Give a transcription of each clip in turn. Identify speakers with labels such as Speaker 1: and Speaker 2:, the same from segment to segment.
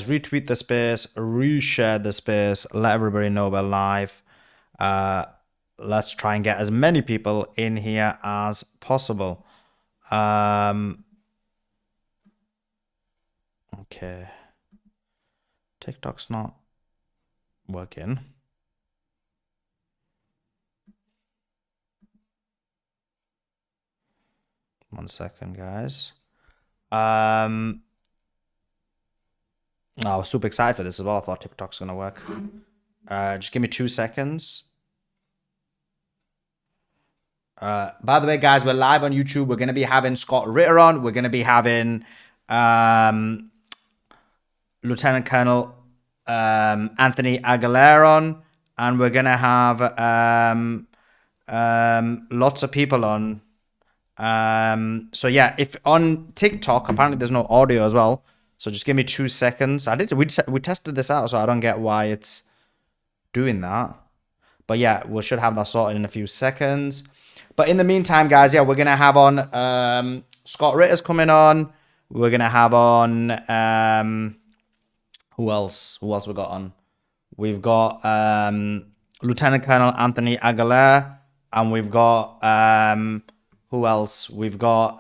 Speaker 1: retweet the space, reshare the space, let everybody know we're live. Let's try and get as many people in here as possible. Okay. TikTok's not working. One second, guys. I was super excited for this as well. I thought TikTok's gonna work. Just give me 2 seconds. By the way, guys, we're live on YouTube. We're gonna be having Scott Ritter on. We're gonna be having Lieutenant Colonel Anthony Aguilar on, and we're gonna have lots of people on. So yeah, if on TikTok, apparently there's no audio as well. So just give me 2 seconds. We tested this out, so I don't get why it's doing that. But yeah, we should have that sorted in a few seconds. But in the meantime, guys, yeah, we're gonna have on Scott Ritter's coming on. We're gonna have on who else? Who else we got on? We've got Lieutenant Colonel Anthony Aguilar, and we've got who else? We've got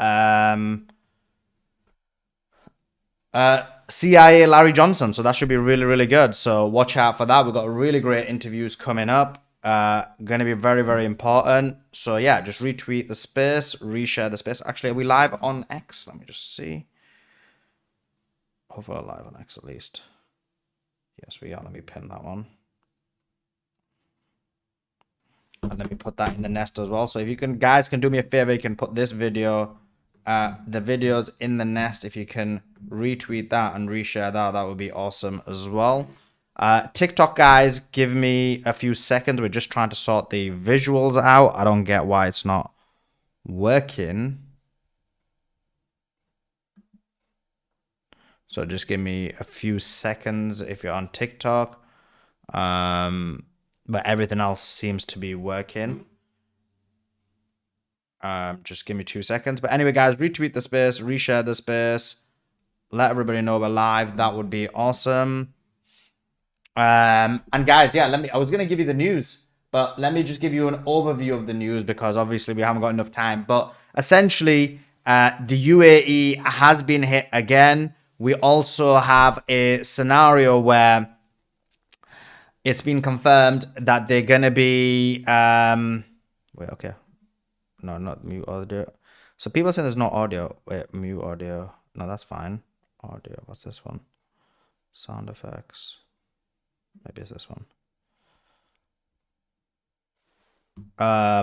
Speaker 1: CIA Larry Johnson. So that should be really, really good. So watch out for that. We've got really great interviews coming up. Going to be very, very important. So yeah, just retweet the space, reshare the space. Actually, are we live on X? Let me just see. Hopefully we're live on X at least. Yes, we are. Let me pin that one. And let me put that in the nest as well. So if you can, guys, can do me a favor, you can put this video, the videos in the nest. If you can retweet that and reshare that, that would be awesome as well. TikTok, guys, give me a few seconds. We're just trying to sort the visuals out. I don't get why it's not working. So just give me a few seconds if you're on TikTok. But everything else seems to be working. Just give me 2 seconds. But anyway, guys, retweet the space, reshare the space. Let everybody know we're live. That would be awesome. And guys, yeah, I was going to give you the news, but let me just give you an overview of the news because obviously we haven't got enough time. But essentially, the UAE has been hit again. We also have a scenario where it's been confirmed that they're going to be, wait, okay. No, not mute audio. So people saying there's no audio. Wait, mute audio. No, that's fine. Audio, what's this one? Sound effects. Maybe it's this one.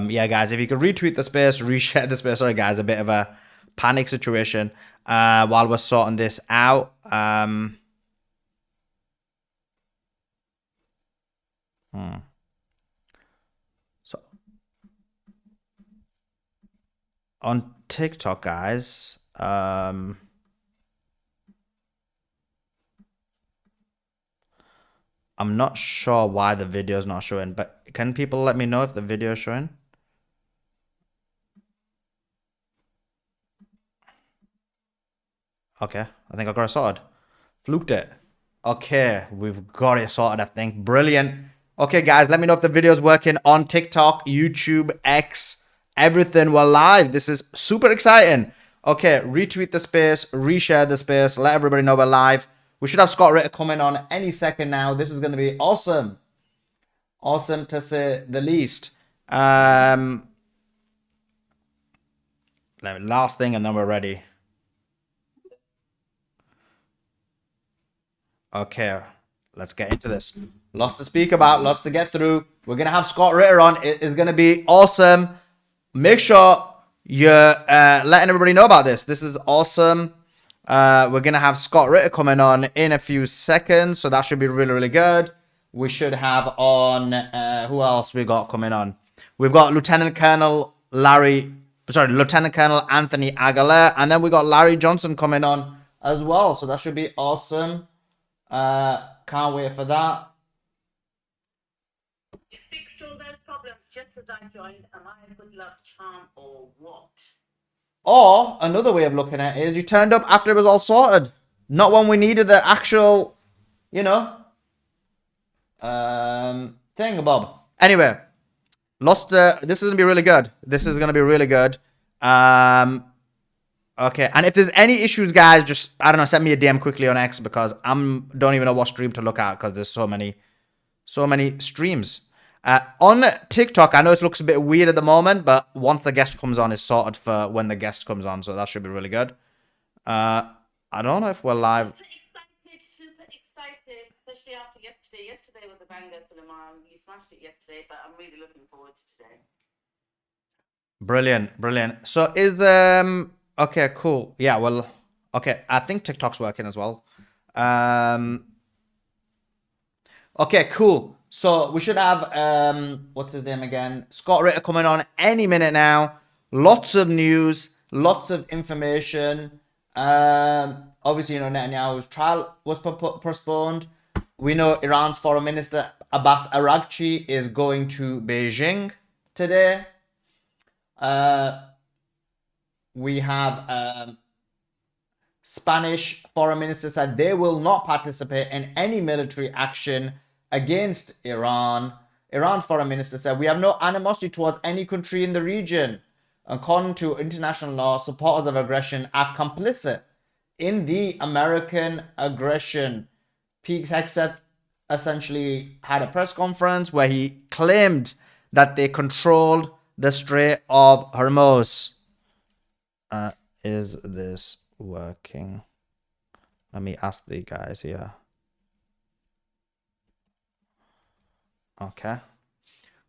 Speaker 1: Yeah, guys, if you could retweet the space, reshare the space. Sorry, guys, a bit of a panic situation while we're sorting this out. So on TikTok, guys, I'm not sure why the video is not showing, but can people let me know if the video is showing? Okay, I think I got it sorted. Fluked it. Okay, we've got it sorted, I think. Brilliant. Okay, guys, let me know if the video is working on TikTok, YouTube, X, everything. We're live. This is super exciting. Okay, retweet the space, reshare the space, let everybody know we're live. We should have Scott Ritter coming on any second now. This is going to be awesome. Awesome to say the least. Last thing and then we're ready. Okay, let's get into this. Lots to speak about, lots to get through. We're going to have Scott Ritter on. It is going to be awesome. Make sure you're letting everybody know about this. This is awesome. We're going to have Scott Ritter coming on in a few seconds. So that should be really, really good. We should have on, who else we got coming on? We've got Lieutenant Colonel Anthony Aguilar. And then we got Larry Johnson coming on as well. So that should be awesome. Can't wait for that.
Speaker 2: You fixed all those problems just as I joined. Am I a good luck charm or what?
Speaker 1: Or another way of looking at it is you turned up after it was all sorted. Not when we needed the actual you know, thingamabob. Anyway, lost. This is gonna be really good. This is gonna be really good. Okay, and if there's any issues, guys, just I don't know, send me a DM quickly on X because don't even know what stream to look at because there's so many streams. On TikTok, I know it looks a bit weird at the moment, but once the guest comes on, it's sorted for when the guest comes on, so that should be really good. I don't know if we're live.
Speaker 2: Super excited, especially after yesterday. Yesterday was a banger, Suleiman. You smashed it yesterday, but I'm really looking forward to today.
Speaker 1: Brilliant, brilliant. So is okay, cool. Yeah, well, okay. I think TikTok's working as well. Okay, cool. So we should have what's his name again? Scott Ritter coming on any minute now. Lots of news, lots of information. Obviously, you know, Netanyahu's trial was postponed. We know Iran's foreign minister Abbas Araghchi is going to Beijing today. We have Spanish foreign minister said they will not participate in any military action against Iran. Iran's foreign minister said we have no animosity towards any country in the region. According to international law, supporters of aggression are complicit in the American aggression. Pete Hegseth essentially had a press conference where he claimed that they controlled the Strait of Hormuz. Is this working? Let me ask the guys here. Okay,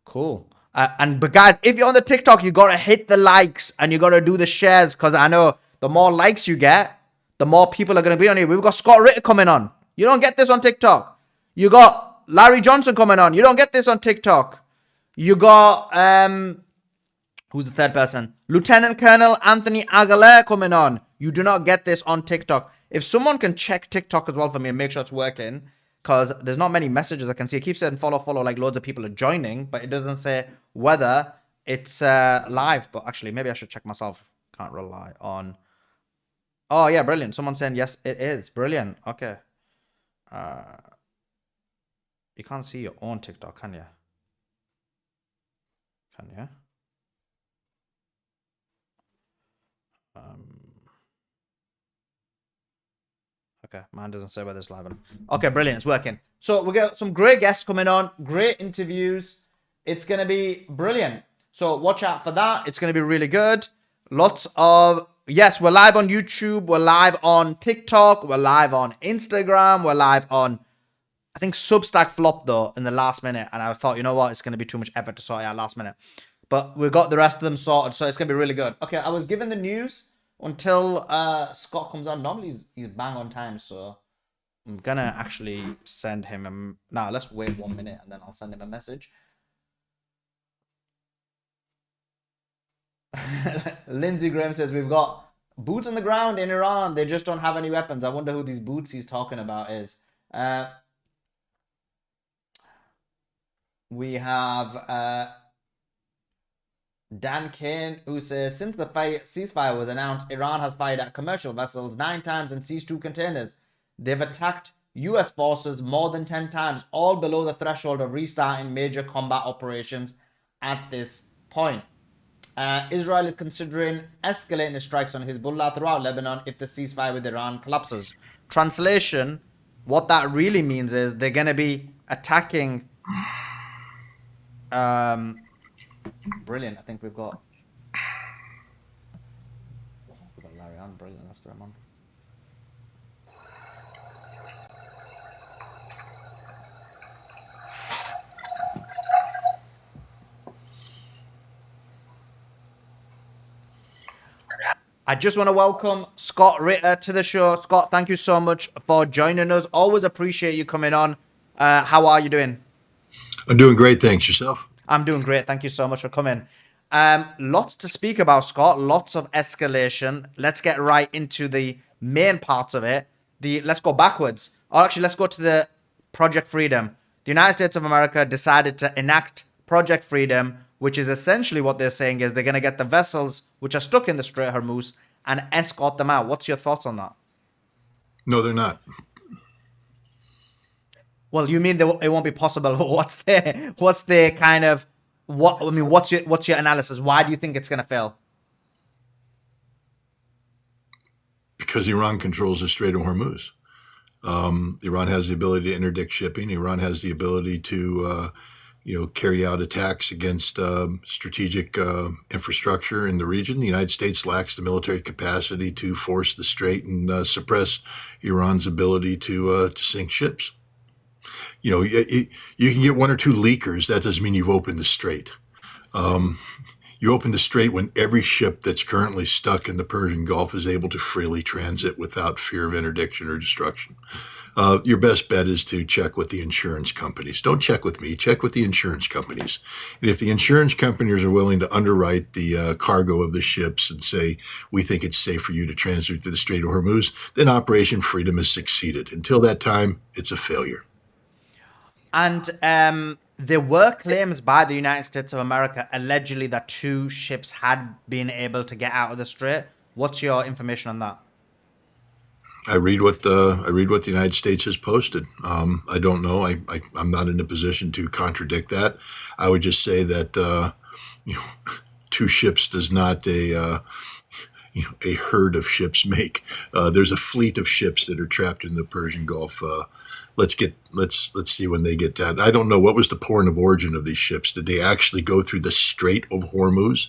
Speaker 1: cool. But guys, if you're on the TikTok, you gotta hit the likes and you gotta do the shares because I know the more likes you get, the more people are gonna be on here. We've got Scott Ritter coming on. You don't get this on TikTok. You got Larry Johnson coming on. You don't get this on TikTok. You got who's the third person? Lieutenant Colonel Anthony Aguilar coming on. You do not get this on TikTok. If someone can check TikTok as well for me and make sure it's working, because there's not many messages I can see. It keeps saying follow, like loads of people are joining, but it doesn't say whether it's live. But actually, maybe I should check myself. Can't rely on. Oh, yeah, brilliant. Someone saying yes, it is. Brilliant. Okay. You can't see your own TikTok, can you? Can you? Okay, mine doesn't say whether it's live. Okay, brilliant. It's working. So we got some great guests coming on, great interviews. It's going to be brilliant. So watch out for that. It's going to be really good. Lots of, yes, we're live on YouTube. We're live on TikTok. We're live on Instagram. We're live on, I think Substack flopped though in the last minute. And I thought, you know what? It's going to be too much effort to sort it out last minute. But we got the rest of them sorted. So it's going to be really good. Okay, I was given the news until Scott comes on. Normally he's bang on time, so I'm gonna actually send him now let's wait 1 minute and then I'll send him a message. Lindsey Graham says we've got boots on the ground in Iran. They just don't have any weapons. I wonder who these boots he's talking about is. We have Dan Kane, who says, since the ceasefire was announced, Iran has fired at commercial vessels 9 times and seized 2 containers. They've attacked U.S. forces more than 10 times, all below the threshold of restarting major combat operations at this point. Israel is considering escalating the strikes on Hezbollah throughout Lebanon if the ceasefire with Iran collapses. Translation, what that really means is they're going to be attacking... Brilliant. I think we've got Larry on. Brilliant. Let's get him on. I just want to welcome Scott Ritter to the show. Scott, thank you so much for joining us. Always appreciate you coming on. How are you doing?
Speaker 3: I'm doing great. Thanks. Yourself?
Speaker 1: I'm doing great. Thank you so much for coming. Lots to speak about, Scott. Lots of escalation. Let's get right into the main parts of it. Let's go backwards. Or actually, let's go to the Project Freedom. The United States of America decided to enact Project Freedom, which is essentially what they're saying is they're going to get the vessels which are stuck in the Strait of Hormuz and escort them out. What's your thoughts on that?
Speaker 3: No, they're not.
Speaker 1: Well, you mean it won't be possible? What's their kind of what? I mean, what's your analysis? Why do you think it's going to fail?
Speaker 3: Because Iran controls the Strait of Hormuz. Iran has the ability to interdict shipping. Iran has the ability to, carry out attacks against strategic infrastructure in the region. The United States lacks the military capacity to force the strait and suppress Iran's ability to sink ships. You can get one or two leakers. That doesn't mean you've opened the strait. You open the strait when every ship that's currently stuck in the Persian Gulf is able to freely transit without fear of interdiction or destruction. Your best bet is to check with the insurance companies. Don't check with me. Check with the insurance companies. And if the insurance companies are willing to underwrite the cargo of the ships and say, we think it's safe for you to transit through the Strait of Hormuz, then Operation Freedom has succeeded. Until that time, it's a failure.
Speaker 1: And there were claims by the United States of America allegedly that 2 ships had been able to get out of the strait. What's your information on that?
Speaker 3: I read what the United States has posted. I don't know. I'm not in a position to contradict that. I would just say that 2 ships does not a herd of ships make. There's a fleet of ships that are trapped in the Persian Gulf. Let's see when they get down. I don't know what was the port of origin of these ships. Did they actually go through the Strait of Hormuz,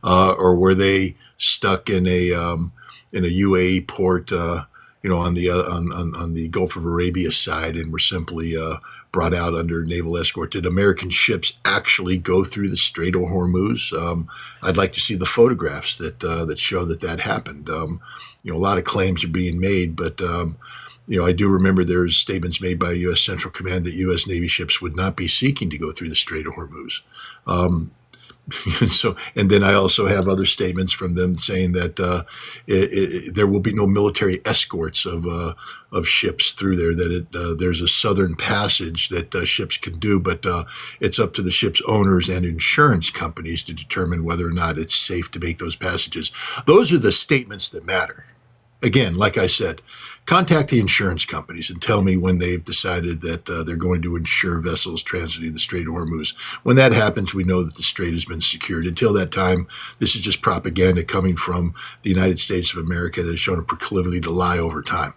Speaker 3: or were they stuck in a UAE port, on the Gulf of Arabia side, and were simply brought out under naval escort? Did American ships actually go through the Strait of Hormuz? I'd like to see the photographs that show that happened. A lot of claims are being made, but I do remember there's statements made by U.S. Central Command that U.S. Navy ships would not be seeking to go through the Strait of Hormuz. And then I also have other statements from them saying that there will be no military escorts of ships through there. That there's a southern passage that ships can do, but it's up to the ship's owners and insurance companies to determine whether or not it's safe to make those passages. Those are the statements that matter. Again, like I said, contact the insurance companies and tell me when they've decided that they're going to insure vessels transiting the Strait of Hormuz. When that happens, we know that the strait has been secured. Until that time, this is just propaganda coming from the United States of America that has shown a proclivity to lie over time.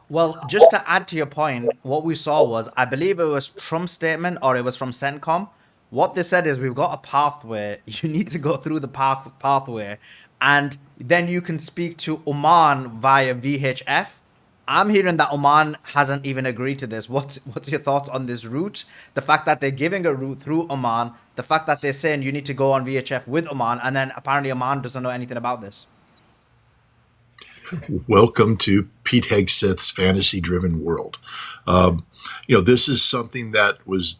Speaker 1: Well, just to add to your point, what we saw was, I believe it was Trump's statement or it was from CENTCOM. What they said is, we've got a pathway. You need to go through the pathway. And then you can speak to Oman via VHF. I'm hearing that Oman hasn't even agreed to this. What's your thoughts on this route? The fact that they're giving a route through Oman, the fact that they're saying you need to go on VHF with Oman, and then apparently Oman doesn't know anything about this.
Speaker 3: Welcome to Pete Hegseth's fantasy-driven world. This is something that was,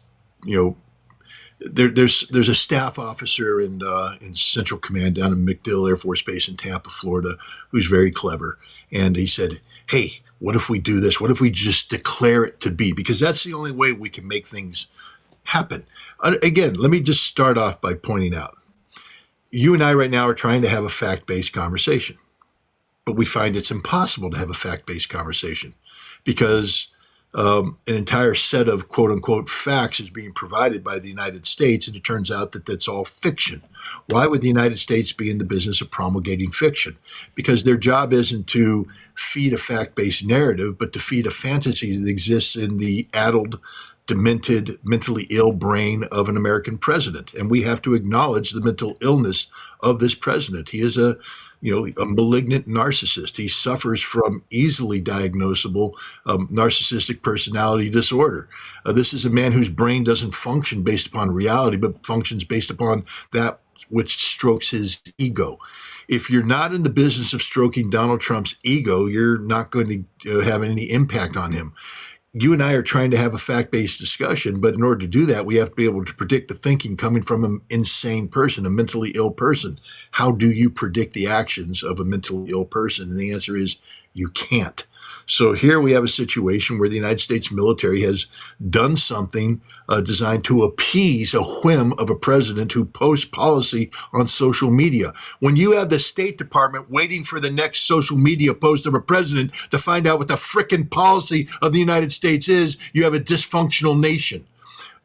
Speaker 3: There's a staff officer in Central Command down in MacDill Air Force Base in Tampa, Florida, who's very clever. And he said, hey, what if we do this? What if we just declare it to be? Because that's the only way we can make things happen. Again, let me just start off by pointing out, you and I right now are trying to have a fact-based conversation, but we find it's impossible to have a fact-based conversation because an entire set of quote unquote facts is being provided by the United States, and it turns out that that's all fiction. Why would the United States be in the business of promulgating fiction? Because their job isn't to feed a fact-based narrative, but to feed a fantasy that exists in the addled, demented, mentally ill brain of an American president. And we have to acknowledge the mental illness of this president. He is a malignant narcissist. He suffers from easily diagnosable narcissistic personality disorder. This is a man whose brain doesn't function based upon reality, but functions based upon that which strokes his ego. If you're not in the business of stroking Donald Trump's ego, you're not going to have any impact on him. You and I are trying to have a fact-based discussion, but in order to do that, we have to be able to predict the thinking coming from an insane person, a mentally ill person. How do you predict the actions of a mentally ill person? And the answer is you can't. So here we have a situation where the United States military has done something designed to appease a whim of a president who posts policy on social media. When you have the State Department waiting for the next social media post of a president to find out what the frickin' policy of the United States is, you have a dysfunctional nation.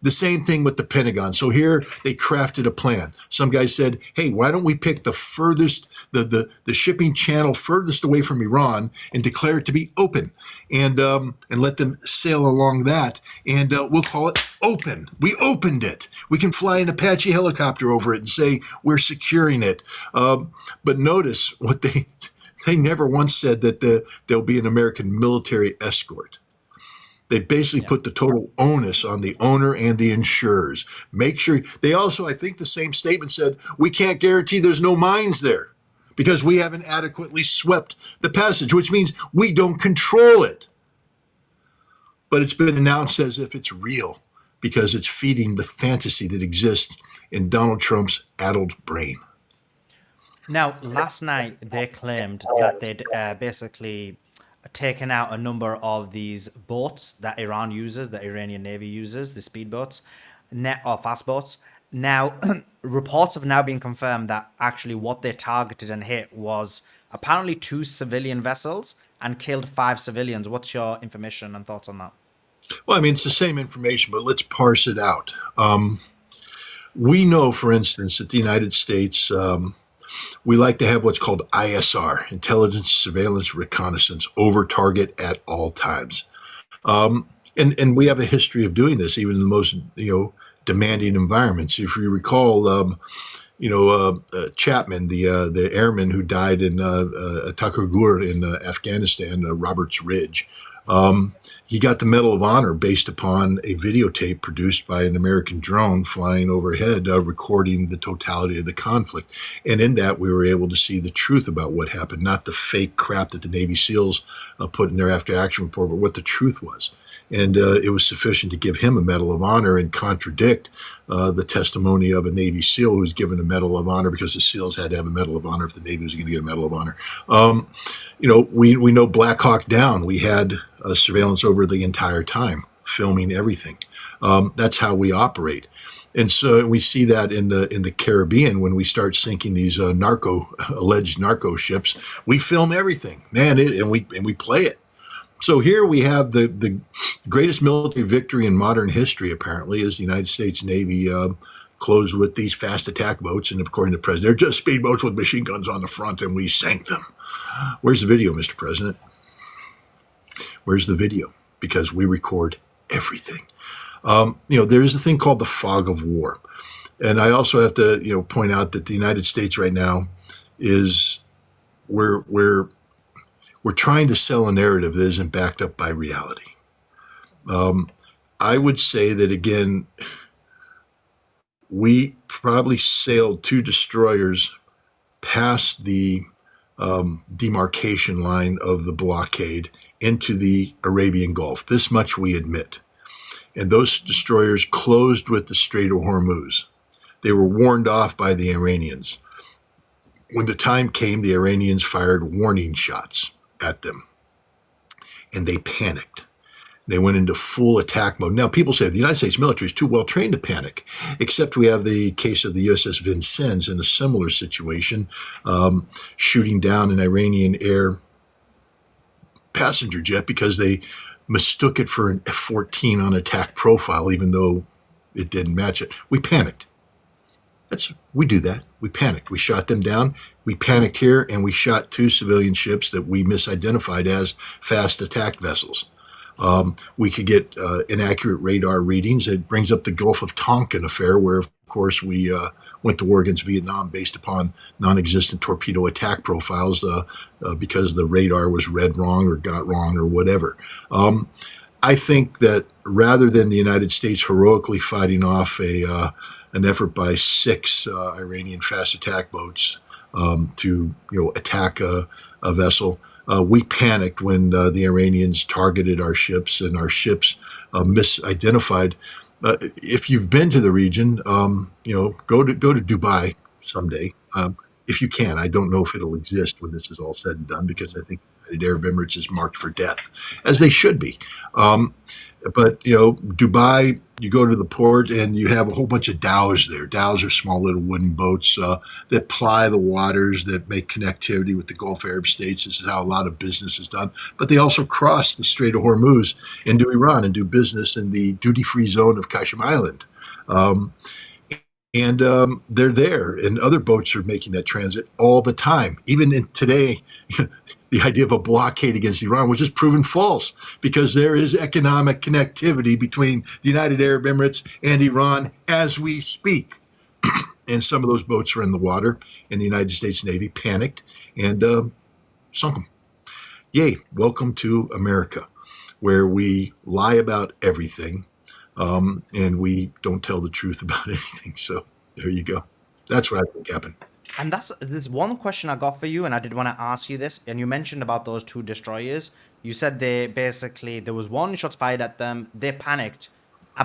Speaker 3: The same thing with the Pentagon. So here they crafted a plan. Some guy said, hey, why don't we pick the furthest, the shipping channel furthest away from Iran and declare it to be open and let them sail along that. And we'll call it open. We opened it. We can fly an Apache helicopter over it and say we're securing it. But notice what they never once said that there'll be an American military escort. They basically put the total onus on the owner and the insurers. Make sure they also, I think the same statement said, we can't guarantee there's no mines there because we haven't adequately swept the passage, which means we don't control it. But it's been announced as if it's real because it's feeding the fantasy that exists in Donald Trump's addled brain.
Speaker 1: Now, last night they claimed that they'd basically taken out a number of these boats that Iran uses, the Iranian Navy uses, the speedboats, or fast boats. Now, reports have now been confirmed that actually what they targeted and hit was apparently 2 civilian vessels and killed 5 civilians. What's your information and thoughts on that?
Speaker 3: Well, I mean, it's the same information, but let's parse it out. We know, for instance, that the United States, we like to have what's called ISR, intelligence, surveillance, reconnaissance, over target at all times. And we have a history of doing this, even in the most, demanding environments. If you recall, Chapman, the airman who died in Takurgur in Afghanistan, Roberts Ridge, he got the Medal of Honor based upon a videotape produced by an American drone flying overhead, recording the totality of the conflict. And in that, we were able to see the truth about what happened, not the fake crap that the Navy SEALs put in their after-action report, but what the truth was. And it was sufficient to give him a Medal of Honor and contradict the testimony of a Navy SEAL who was given a Medal of Honor because the SEALs had to have a Medal of Honor if the Navy was going to get a Medal of Honor. We know Black Hawk Down. We had surveillance over the entire time, filming everything. That's how we operate. And so we see that in the Caribbean when we start sinking these alleged narco ships. We film everything, man, and we play it. So here we have the greatest military victory in modern history, apparently, is the United States Navy closed with these fast attack boats. And according to the president, they're just speedboats with machine guns on the front, and we sank them. Where's the video, Mr. President? Where's the video? Because we record everything. There is a thing called the fog of war. And I also have to, point out that the United States right now is we're trying to sell a narrative that isn't backed up by reality. I would say that, again, we probably sailed 2 destroyers past the demarcation line of the blockade into the Arabian Gulf. This much we admit. And those destroyers closed with the Strait of Hormuz. They were warned off by the Iranians. When the time came, the Iranians fired warning shots at them, and they panicked. They went into full attack mode. Now, people say the United States military is too well trained to panic, except we have the case of the USS Vincennes in a similar situation, shooting down an Iranian air passenger jet because they mistook it for an F-14 on attack profile, even though it didn't match it. We panicked. We do that. We panicked. We shot them down. We panicked here, and we shot 2 civilian ships that we misidentified as fast attack vessels. We could get inaccurate radar readings. It brings up the Gulf of Tonkin affair, where, of course, we went to war against Vietnam based upon non-existent torpedo attack profiles because the radar was read wrong or got wrong or whatever. I think that rather than the United States heroically fighting off an effort by 6 Iranian fast attack boats to attack a vessel, we panicked when the Iranians targeted our ships, and our ships misidentified. If you've been to the region, go to Dubai someday. if you can. I don't know if it'll exist when this is all said and done, because I think the United Arab Emirates is marked for death, as they should be. But Dubai, you go to the port and you have a whole bunch of dhows there. Dhows are small little wooden boats that ply the waters, that make connectivity with the Gulf Arab states. This is how a lot of business is done. But they also cross the Strait of Hormuz into Iran and do business in the duty-free zone of Qashm Island. And they're there, and other boats are making that transit all the time. Even today, the idea of a blockade against Iran was just proven false, because there is economic connectivity between the United Arab Emirates and Iran as we speak. And some of those boats were in the water, and the United States Navy panicked and sunk them. Yay, welcome to America, where we lie about everything. And we don't tell the truth about anything. So there you go. That's what I think happened.
Speaker 1: And there's one question I got for you, and I did want to ask you this. And you mentioned about those two destroyers. You said there was one shot fired at them. They panicked,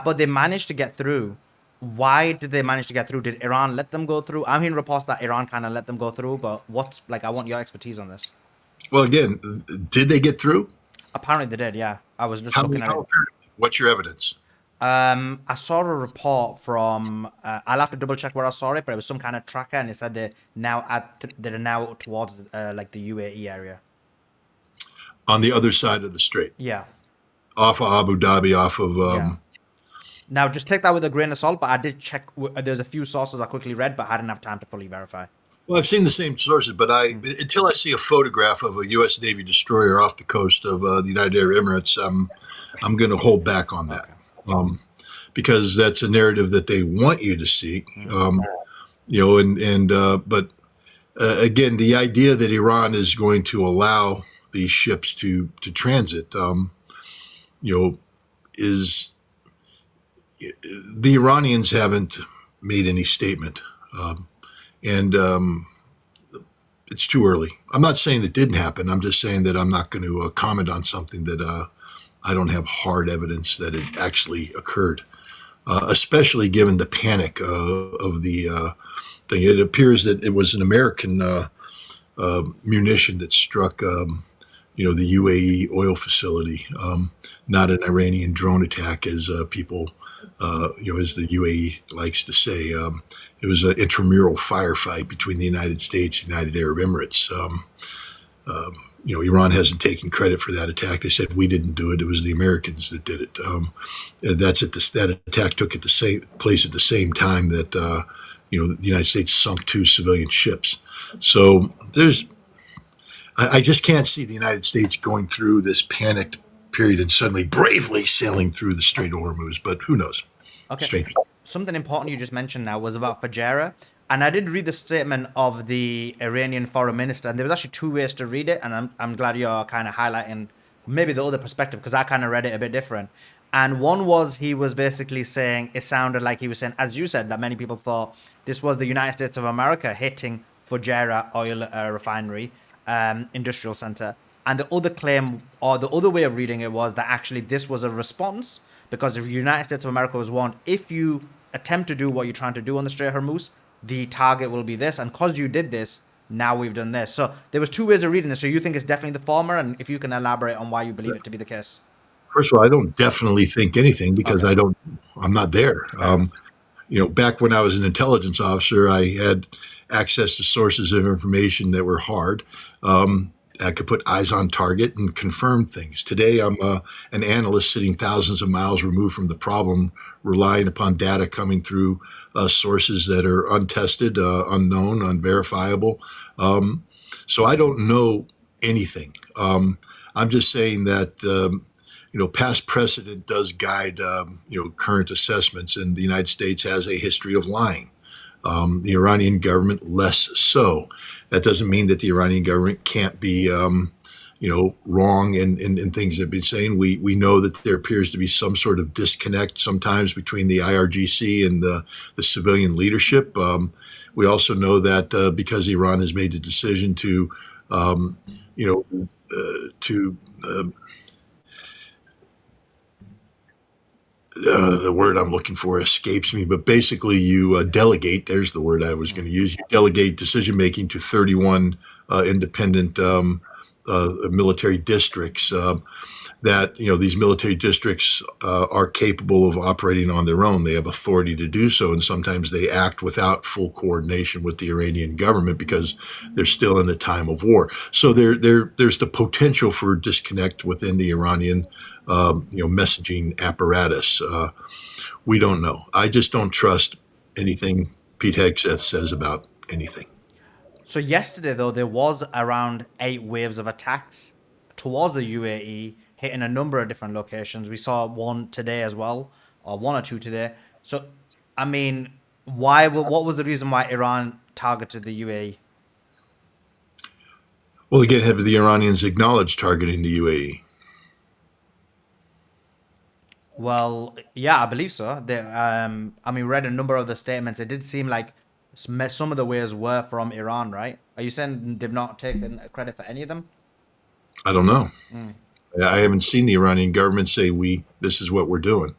Speaker 1: but they managed to get through. Why did they manage to get through? Did Iran let them go through? I'm hearing reports that Iran kind of let them go through, but I want your expertise on this.
Speaker 3: Well, again, did they get through?
Speaker 1: Apparently they did, yeah. I was just looking at it.
Speaker 3: What's your evidence?
Speaker 1: I saw a report from. I'll have to double check where I saw it, but it was some kind of tracker, and it said they're now towards like the UAE area.
Speaker 3: On the other side of the strait.
Speaker 1: Yeah.
Speaker 3: Off of Abu Dhabi, off of.
Speaker 1: Yeah. Now, just take that with a grain of salt, but I did check. There's a few sources I quickly read, but I didn't have time to fully verify.
Speaker 3: Well, I've seen the same sources, but until I see a photograph of a U.S. Navy destroyer off the coast of the United Arab Emirates, I'm going to hold back on that. Because that's a narrative that they want you to see, but again, the idea that Iran is going to allow these ships to transit, is the Iranians haven't made any statement, and it's too early. I'm not saying that didn't happen. I'm just saying that I'm not going to comment on something that I don't have hard evidence that it actually occurred, especially given the panic of the thing. It appears that it was an American munition that struck, the UAE oil facility, not an Iranian drone attack, as people, as the UAE likes to say. It was an intramural firefight between the United States and United Arab Emirates. Iran hasn't taken credit for that attack. They said we didn't do it. It was the Americans that did it. That attack took place at the same time that the United States sunk 2 civilian ships. So I just can't see the United States going through this panicked period and suddenly bravely sailing through the Strait of Hormuz. But who knows?
Speaker 1: Okay.
Speaker 3: Strange.
Speaker 1: Something important you just mentioned now was about Fujairah. And I did read the statement of the Iranian foreign minister, and there was actually two ways to read it, and I'm glad you're kind of highlighting maybe the other perspective, because I kind of read it a bit different. And one was, he was basically saying, it sounded like he was saying, as you said, that many people thought this was the United States of America hitting Fujairah oil refinery, industrial center. And the other claim, or the other way of reading it, was that actually this was a response, because the United States of America was warned, if you attempt to do what you're trying to do on the Strait of Hormuz, the target will be this, and because you did this, now we've done this. So there was two ways of reading it. So you think it's definitely the former, and if you can elaborate on why you believe it to be the case.
Speaker 3: First of all, I don't definitely think anything, because I'm not there. Back when I was an intelligence officer, I had access to sources of information that were hard. I could put eyes on target and confirm things. Today, I'm an analyst sitting thousands of miles removed from the problem, relying upon data coming through sources that are untested, unknown, unverifiable. So I don't know anything. I'm just saying that, past precedent does guide, current assessments, and the United States has a history of lying. The Iranian government less so. That doesn't mean that the Iranian government can't be, wrong in things they've been saying. We know that there appears to be some sort of disconnect sometimes between the IRGC and the civilian leadership. We also know that because Iran has made the decision to The word I'm looking for escapes me, but basically you delegate. There's the word I was going to use. You delegate decision making to 31 independent military districts. That these military districts are capable of operating on their own. They have authority to do so, and sometimes they act without full coordination with the Iranian government because they're still in a time of war. So there's the potential for disconnect within the Iranian messaging apparatus. We don't know. I just don't trust anything Pete Hegseth says about anything.
Speaker 1: So yesterday, though, there was around 8 waves of attacks towards the UAE, hitting a number of different locations. We saw one today as well, or 1 or 2 today. So, I mean, what was the reason why Iran targeted the UAE?
Speaker 3: Well, again, have the Iranians acknowledged targeting the UAE?
Speaker 1: Well, yeah, I believe so. I mean, read a number of the statements. It did seem like some of the waves were from Iran, right? Are you saying they've not taken credit for any of them?
Speaker 3: I don't know. I haven't seen the Iranian government say this is what we're doing.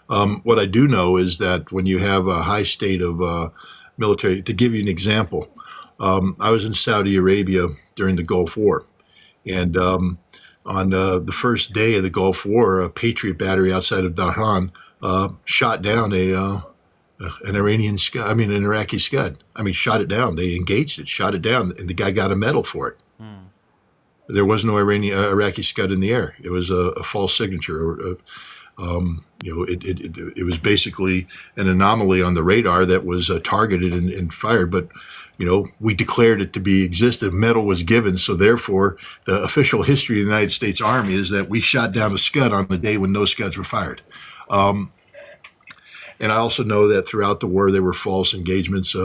Speaker 3: What I do know is that when you have a high state of military, to give you an example, I was in Saudi Arabia during the Gulf War, and on the first day of the Gulf War, a Patriot battery outside of Dhahran shot down an Iraqi Scud. I mean, shot it down. They engaged it, shot it down, and the guy got a medal for it. There was no Iraqi Scud in the air. It was a false signature. It was basically an anomaly on the radar that was targeted and fired. But we declared it to be existed. Medal was given, so therefore, the official history of the United States Army is that we shot down a Scud on the day when no Scuds were fired. And I also know that throughout the war there were false engagements.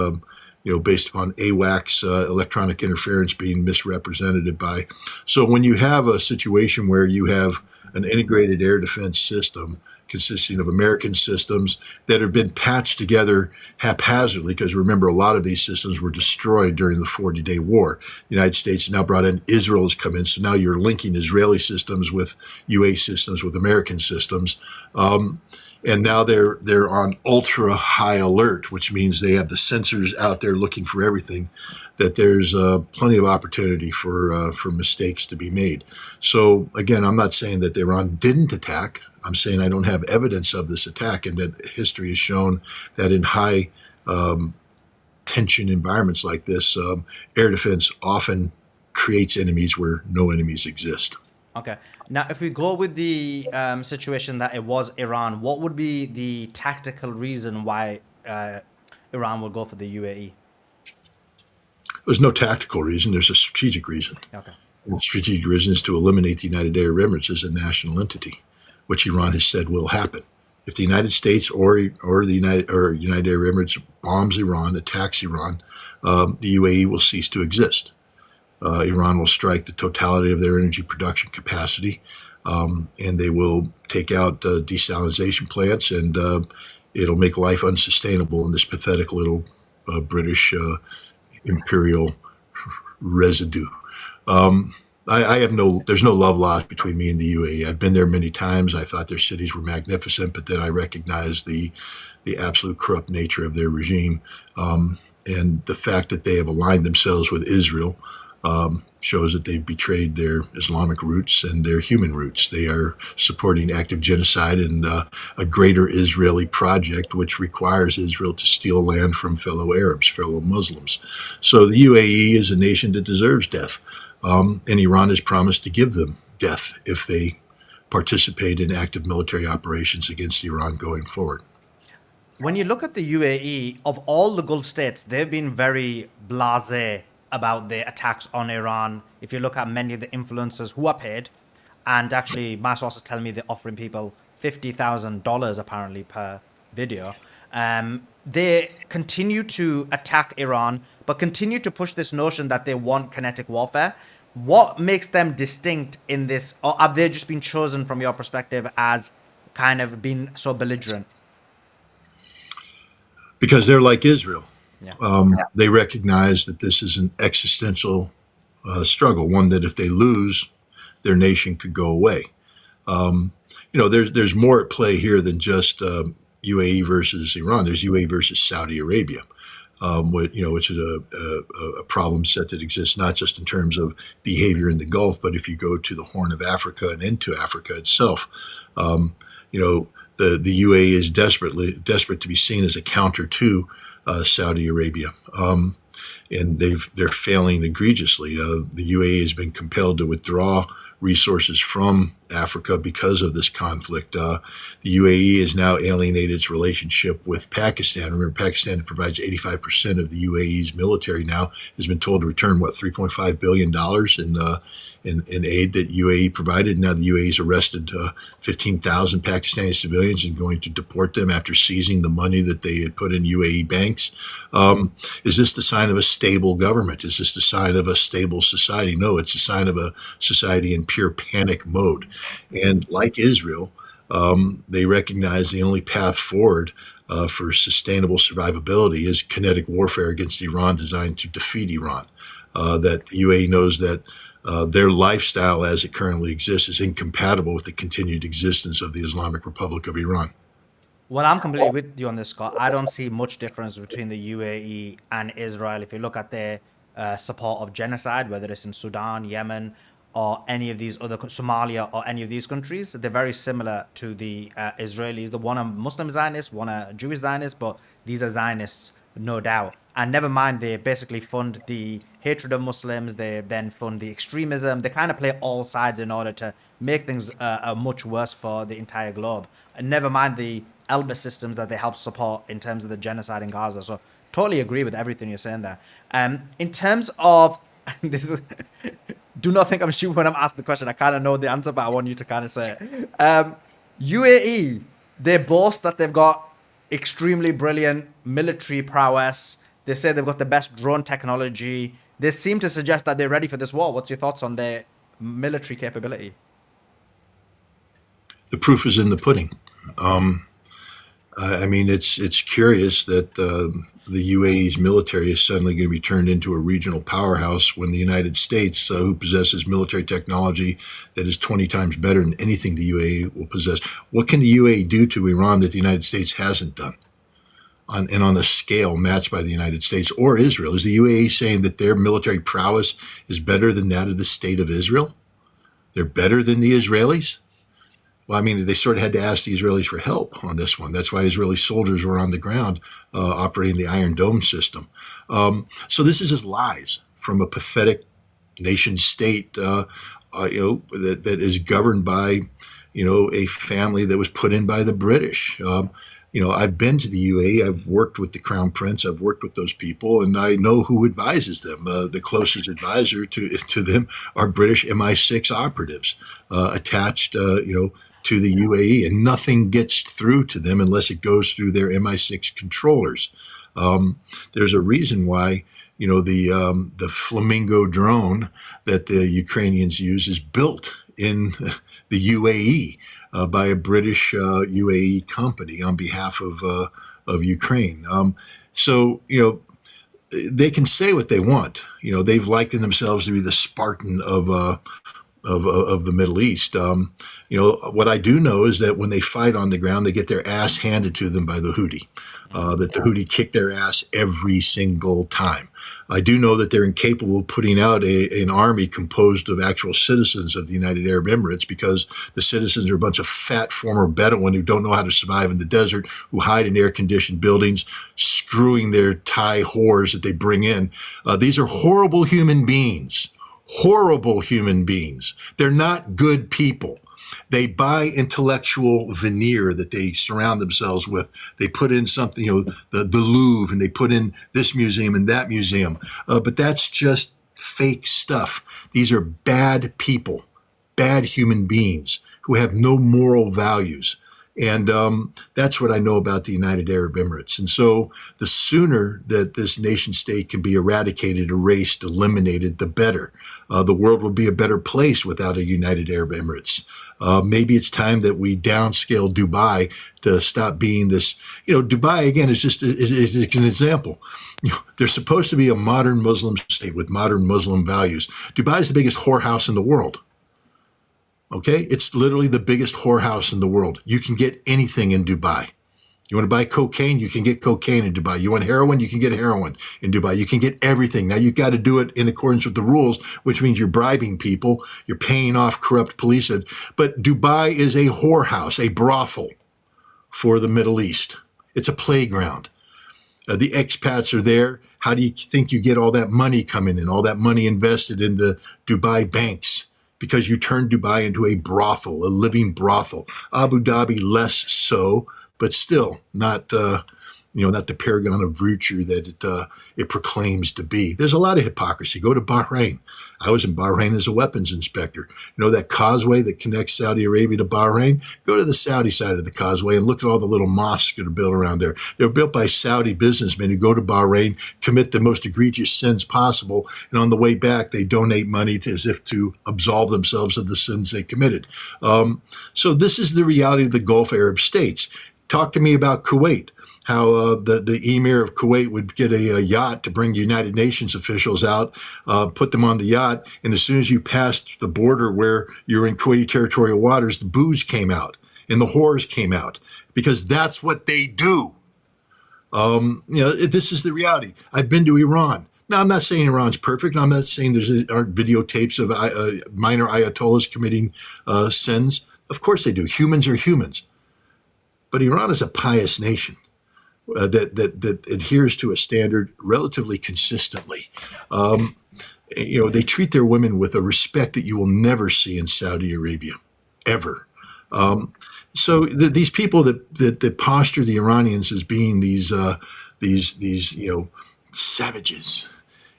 Speaker 3: Based upon AWACS, electronic interference being misrepresented by. So when you have a situation where you have an integrated air defense system consisting of American systems that have been patched together haphazardly, because remember, a lot of these systems were destroyed during the 40-day war. The United States now brought in, Israel has come in, so now you're linking Israeli systems with UA systems with American systems. And now they're on ultra high alert, which means they have the sensors out there looking for everything. That there's plenty of opportunity for mistakes to be made. So again, I'm not saying that Iran didn't attack. I'm saying I don't have evidence of this attack, and that history has shown that in high tension environments like this, air defense often creates enemies where no enemies exist.
Speaker 1: Okay. Now, if we go with the situation that it was Iran, what would be the tactical reason why Iran would go for the UAE?
Speaker 3: There's no tactical reason. There's a strategic reason.
Speaker 1: Okay.
Speaker 3: And the strategic reason is to eliminate the United Arab Emirates as a national entity, which Iran has said will happen. If the United States or the United Arab Emirates bombs Iran, attacks Iran, the UAE will cease to exist. Iran will strike the totality of their energy production capacity, and they will take out desalination plants, and it'll make life unsustainable in this pathetic little British imperial residue. There's no love lost between me and the UAE. I've been there many times. I thought their cities were magnificent, but then I recognized the absolute corrupt nature of their regime, and the fact that they have aligned themselves with Israel shows that they've betrayed their Islamic roots and their human roots. They are supporting active genocide and a greater Israeli project, which requires Israel to steal land from fellow Arabs, fellow Muslims. So the UAE is a nation that deserves death, and Iran has promised to give them death if they participate in active military operations against Iran going forward.
Speaker 1: When you look at the UAE, of all the Gulf states, they've been very blasé about the attacks on Iran. If you look at many of the influencers who are paid, and actually my sources tell me they're offering people $50,000 apparently per video, they continue to attack Iran, but continue to push this notion that they want kinetic warfare. What makes them distinct in this, or have they just been chosen from your perspective as kind of being so belligerent?
Speaker 3: Because they're like Israel.
Speaker 1: Yeah.
Speaker 3: They recognize that this is an existential struggle, one that if they lose, their nation could go away. there's more at play here than just UAE versus Iran. There's UAE versus Saudi Arabia, which is a problem set that exists not just in terms of behavior in the Gulf, but if you go to the Horn of Africa and into Africa itself. The UAE is desperate to be seen as a counter to Saudi Arabia. And they're failing egregiously. The UAE has been compelled to withdraw resources from Africa because of this conflict. The UAE has now alienated its relationship with Pakistan. Remember, Pakistan provides 85% of the UAE's military now, has been told to return, $3.5 billion in aid that UAE provided. Now the UAE has arrested 15,000 Pakistani civilians and going to deport them after seizing the money that they had put in UAE banks. Is this the sign of a stable government? Is this the sign of a stable society? No, it's a sign of a society in pure panic mode. And like Israel, they recognize the only path forward for sustainable survivability is kinetic warfare against Iran designed to defeat Iran. That the UAE knows that their lifestyle as it currently exists is incompatible with the continued existence of the Islamic Republic of Iran.
Speaker 1: Well, I'm completely with you on this, Scott. I don't see much difference between the UAE and Israel. If you look at their support of genocide, whether it's in Sudan, Yemen, or any of these other, Somalia, or any of these countries, they're very similar to the Israelis. The one are Muslim Zionists, one are Jewish Zionists, but these are Zionists, no doubt. And never mind, they basically fund the hatred of Muslims. They then fund the extremism. They kind of play all sides in order to make things much worse for the entire globe. And never mind the Elbit systems that they help support in terms of the genocide in Gaza. So totally agree with everything you're saying there. In terms of this is, do not think I'm stupid when I'm asked the question. I kind of know the answer, but I want you to kind of say it. UAE, they boast that they've got extremely brilliant military prowess. They say they've got the best drone technology. They seem to suggest that they're ready for this war. What's your thoughts on their military capability?
Speaker 3: The proof is in the pudding. I mean, it's curious that the UAE's military is suddenly going to be turned into a regional powerhouse when the United States, who possesses military technology that is 20 times better than anything the UAE will possess. What can the UAE do to Iran that the United States hasn't done? And on the scale matched by the United States or Israel? Is the UAE saying that their military prowess is better than that of the state of Israel? They're better than the Israelis? Well, I mean, they sort of had to ask the Israelis for help on this one. That's why Israeli soldiers were on the ground operating the Iron Dome system. So this is just lies from a pathetic nation state, that is governed by, a family that was put in by the British. I've been to the UAE. I've worked with the Crown Prince. I've worked with those people, and I know who advises them. The closest advisor to them are British MI6 operatives attached, to the UAE, and nothing gets through to them unless it goes through their MI6 controllers. There's a reason why, the Flamingo drone that the Ukrainians use is built in the UAE by a British UAE company on behalf of Ukraine. So they can say what they want. They've likened themselves to be the Spartan of the Middle East. What I do know is that when they fight on the ground, they get their ass handed to them by the Houthi. That the Houthi kick their ass every single time. I do know that they're incapable of putting out an army composed of actual citizens of the United Arab Emirates, because the citizens are a bunch of fat former Bedouin who don't know how to survive in the desert, who hide in air-conditioned buildings, screwing their Thai whores that they bring in. These are horrible human beings. Horrible human beings. They're not good people. They buy intellectual veneer that they surround themselves with. They put in something, the Louvre, and they put in this museum and that museum. But that's just fake stuff. These are bad people, bad human beings who have no moral values. And that's what I know about the United Arab Emirates. And so the sooner that this nation state can be eradicated, erased, eliminated, the better. The world will be a better place without a United Arab Emirates. Maybe it's time that we downscale Dubai to stop being this. Dubai, again, is just is an example. They're supposed to be a modern Muslim state with modern Muslim values. Dubai is the biggest whorehouse in the world. Okay, it's literally the biggest whorehouse in the world. You can get anything in Dubai. You want to buy cocaine, you can get cocaine in Dubai. You want heroin, you can get heroin in Dubai. You can get everything. Now you've got to do it in accordance with the rules, which means you're bribing people, you're paying off corrupt police. But Dubai is a whorehouse, a brothel for the Middle East. It's a playground. The expats are there. How do you think you get all that money coming in, all that money invested in the Dubai banks? Because you turned Dubai into a brothel, a living brothel. Abu Dhabi less so, but still not, not the paragon of virtue that it proclaims to be. There's a lot of hypocrisy. Go to Bahrain. I was in Bahrain as a weapons inspector. You know that causeway that connects Saudi Arabia to Bahrain? Go to the Saudi side of the causeway and look at all the little mosques that are built around there. They're built by Saudi businessmen who go to Bahrain, commit the most egregious sins possible, and on the way back, they donate money as if to absolve themselves of the sins they committed. So this is the reality of the Gulf Arab states. Talk to me about Kuwait. How the emir of Kuwait would get a yacht to bring United Nations officials out, put them on the yacht, and as soon as you passed the border where you're in Kuwaiti territorial waters, the booze came out and the whores came out because that's what they do. This is the reality. I've been to Iran. Now, I'm not saying Iran's perfect. I'm not saying aren't videotapes of minor ayatollahs committing sins. Of course they do. Humans are humans. But Iran is a pious nation. That adheres to a standard relatively consistently. They treat their women with a respect that you will never see in Saudi Arabia, ever. These people that posture the Iranians as being these savages,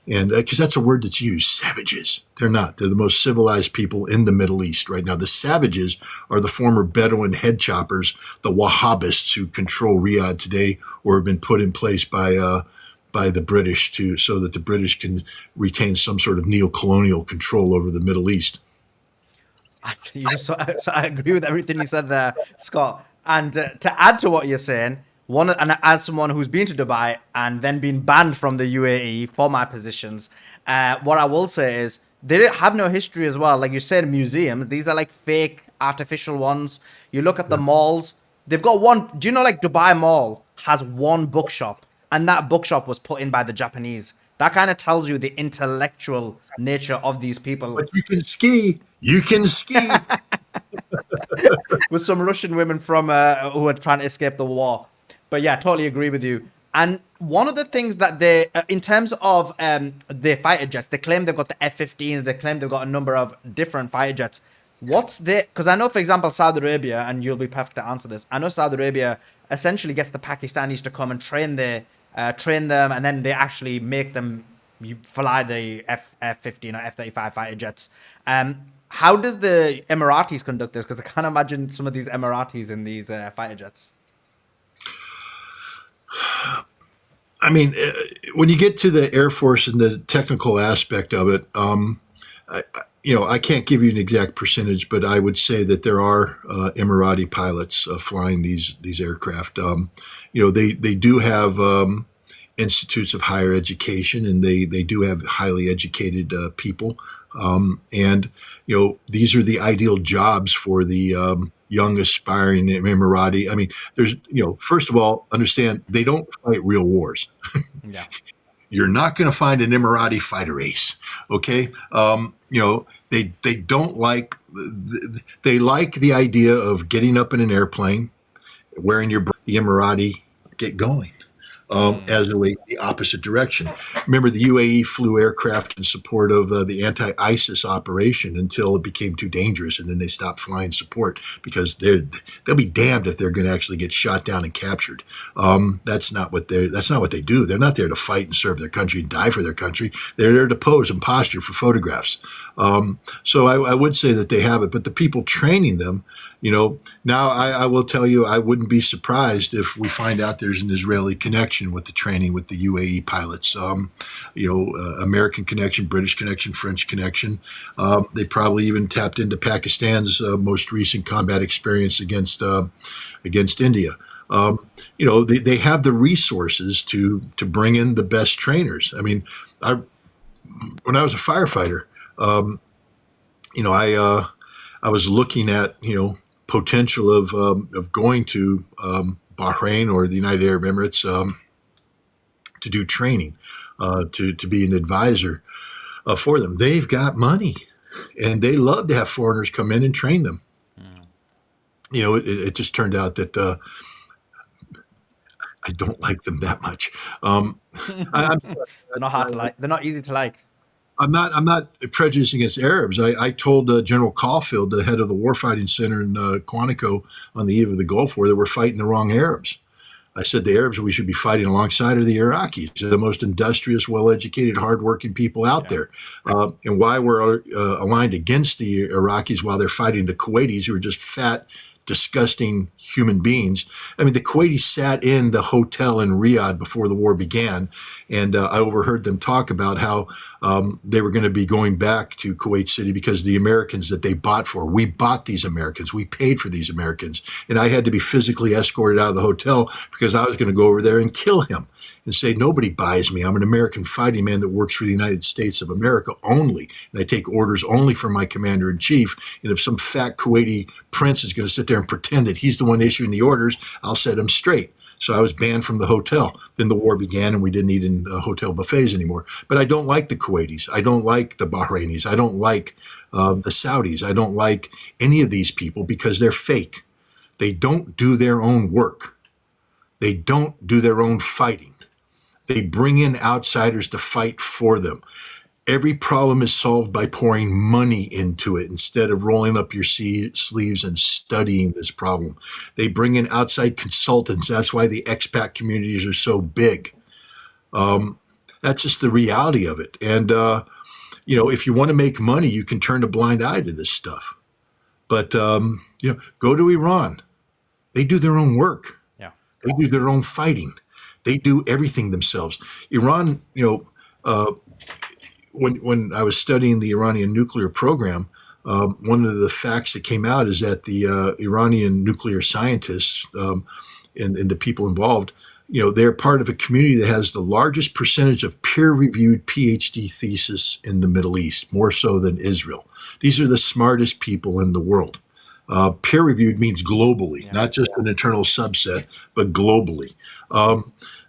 Speaker 3: and because that's a word that's used, savages. They're not. They're the most civilized people in the Middle East right now. The savages are the former Bedouin head choppers, the Wahhabists who control Riyadh today or have been put in place by the British so that the British can retain some sort of neo-colonial control over the Middle East.
Speaker 1: So I agree with everything you said there, Scott. And to add to what you're saying, and as someone who's been to Dubai and then been banned from the UAE for my positions, what I will say is they have no history as well. Like you said, museums, these are like fake artificial ones. You look at the malls, they've got one. Do you know, like Dubai Mall has one bookshop, and that bookshop was put in by the Japanese. That kind of tells you the intellectual nature of these people.
Speaker 3: But you can ski. You can ski.
Speaker 1: With some Russian women from who are trying to escape the war. But yeah, totally agree with you. And one of the things that they, in terms of their fighter jets, they claim they've got the F-15s. They claim they've got a number of different fighter jets. Because I know, for example, Saudi Arabia, and you'll be perfect to answer this. I know Saudi Arabia essentially gets the Pakistanis to come and train them, and then they actually make them fly the F-15 or F-35 fighter jets. How does the Emiratis conduct this? Because I can't imagine some of these Emiratis in these fighter jets.
Speaker 3: I mean, when you get to the Air Force and the technical aspect of it, I can't give you an exact percentage, but I would say that there are Emirati pilots flying these aircraft. They do have institutes of higher education, and they do have highly educated people. These are the ideal jobs for the young aspiring Emirati. I mean, first of all, understand they don't fight real wars.
Speaker 1: Yeah.
Speaker 3: You're not going to find an Emirati fighter ace. Okay. They don't like, they like the idea of getting up in an airplane, wearing the Emirati, get going. As a way the opposite direction. Remember, the UAE flew aircraft in support of the anti-ISIS operation until it became too dangerous, and then they stopped flying support because they'll be damned if they're going to actually get shot down and captured. That's not what they do. They're not there to fight and serve their country and die for their country. They're there to pose and posture for photographs. So I would say that they have it, but the people training them, now I will tell you, I wouldn't be surprised if we find out there's an Israeli connection with the training with the UAE pilots. American connection, British connection, French connection. They probably even tapped into Pakistan's most recent combat experience against India. They have the resources to bring in the best trainers. I mean, when I was a firefighter, I was looking at, potential of going to Bahrain or the United Arab Emirates to do training, to be an advisor for them. They've got money, and they love to have foreigners come in and train them. It just turned out that I don't like them that much.
Speaker 1: They're not hard to like. They're not easy to like.
Speaker 3: I'm not prejudiced against Arabs. I told General Caulfield, the head of the Warfighting Center in Quantico on the eve of the Gulf War, that we're fighting the wrong Arabs. I said the Arabs we should be fighting alongside are the Iraqis. They're the most industrious, well-educated, hardworking people out there. And why we're aligned against the Iraqis while they're fighting the Kuwaitis, who are just fat, disgusting human beings. I mean, the Kuwaitis sat in the hotel in Riyadh before the war began, and I overheard them talk about how they were going to be going back to Kuwait City because the Americans that they bought for, we bought these Americans, we paid for these Americans, and I had to be physically escorted out of the hotel because I was going to go over there and kill him and say, nobody buys me. I'm an American fighting man that works for the United States of America only, and I take orders only from my commander-in-chief. And if some fat Kuwaiti prince is going to sit there and pretend that he's the one issuing the orders, I'll set him straight. So I was banned from the hotel. Then the war began, and we didn't eat in hotel buffets anymore. But I don't like the Kuwaitis. I don't like the Bahrainis. I don't like the Saudis. I don't like any of these people because they're fake. They don't do their own work. They don't do their own fighting. They bring in outsiders to fight for them. Every problem is solved by pouring money into it instead of rolling up your sleeves and studying this problem. They bring in outside consultants. That's why the expat communities are so big. That's just the reality of it. And, if you want to make money, you can turn a blind eye to this stuff. But, go to Iran. They do their own work.
Speaker 1: Yeah.
Speaker 3: They do their own fighting. They do everything themselves. Iran, when I was studying the Iranian nuclear program, one of the facts that came out is that the Iranian nuclear scientists and the people involved, they're part of a community that has the largest percentage of peer-reviewed PhD thesis in the Middle East, more so than Israel. These are the smartest people in the world. Peer-reviewed means globally, not just an internal subset, but globally.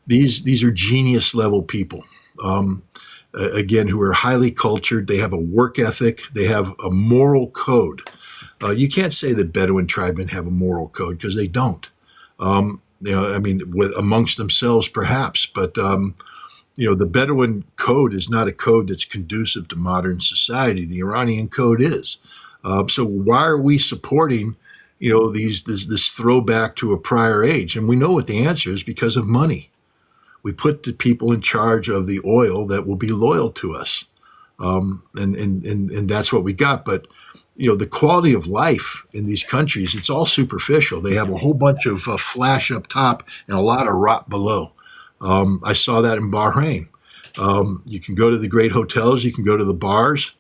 Speaker 3: These are genius-level people, again, who are highly cultured. They have a work ethic. They have a moral code. You can't say that Bedouin tribemen have a moral code because they don't. Amongst themselves, perhaps, but the Bedouin code is not a code that's conducive to modern society. The Iranian code is. So why are we supporting, this throwback to a prior age? And we know what the answer is: because of money. We put the people in charge of the oil that will be loyal to us, and that's what we got. But the quality of life in these countries, it's all superficial. They have a whole bunch of flash up top and a lot of rot below. I saw that in Bahrain. You can go to the great hotels. You can go to the bars.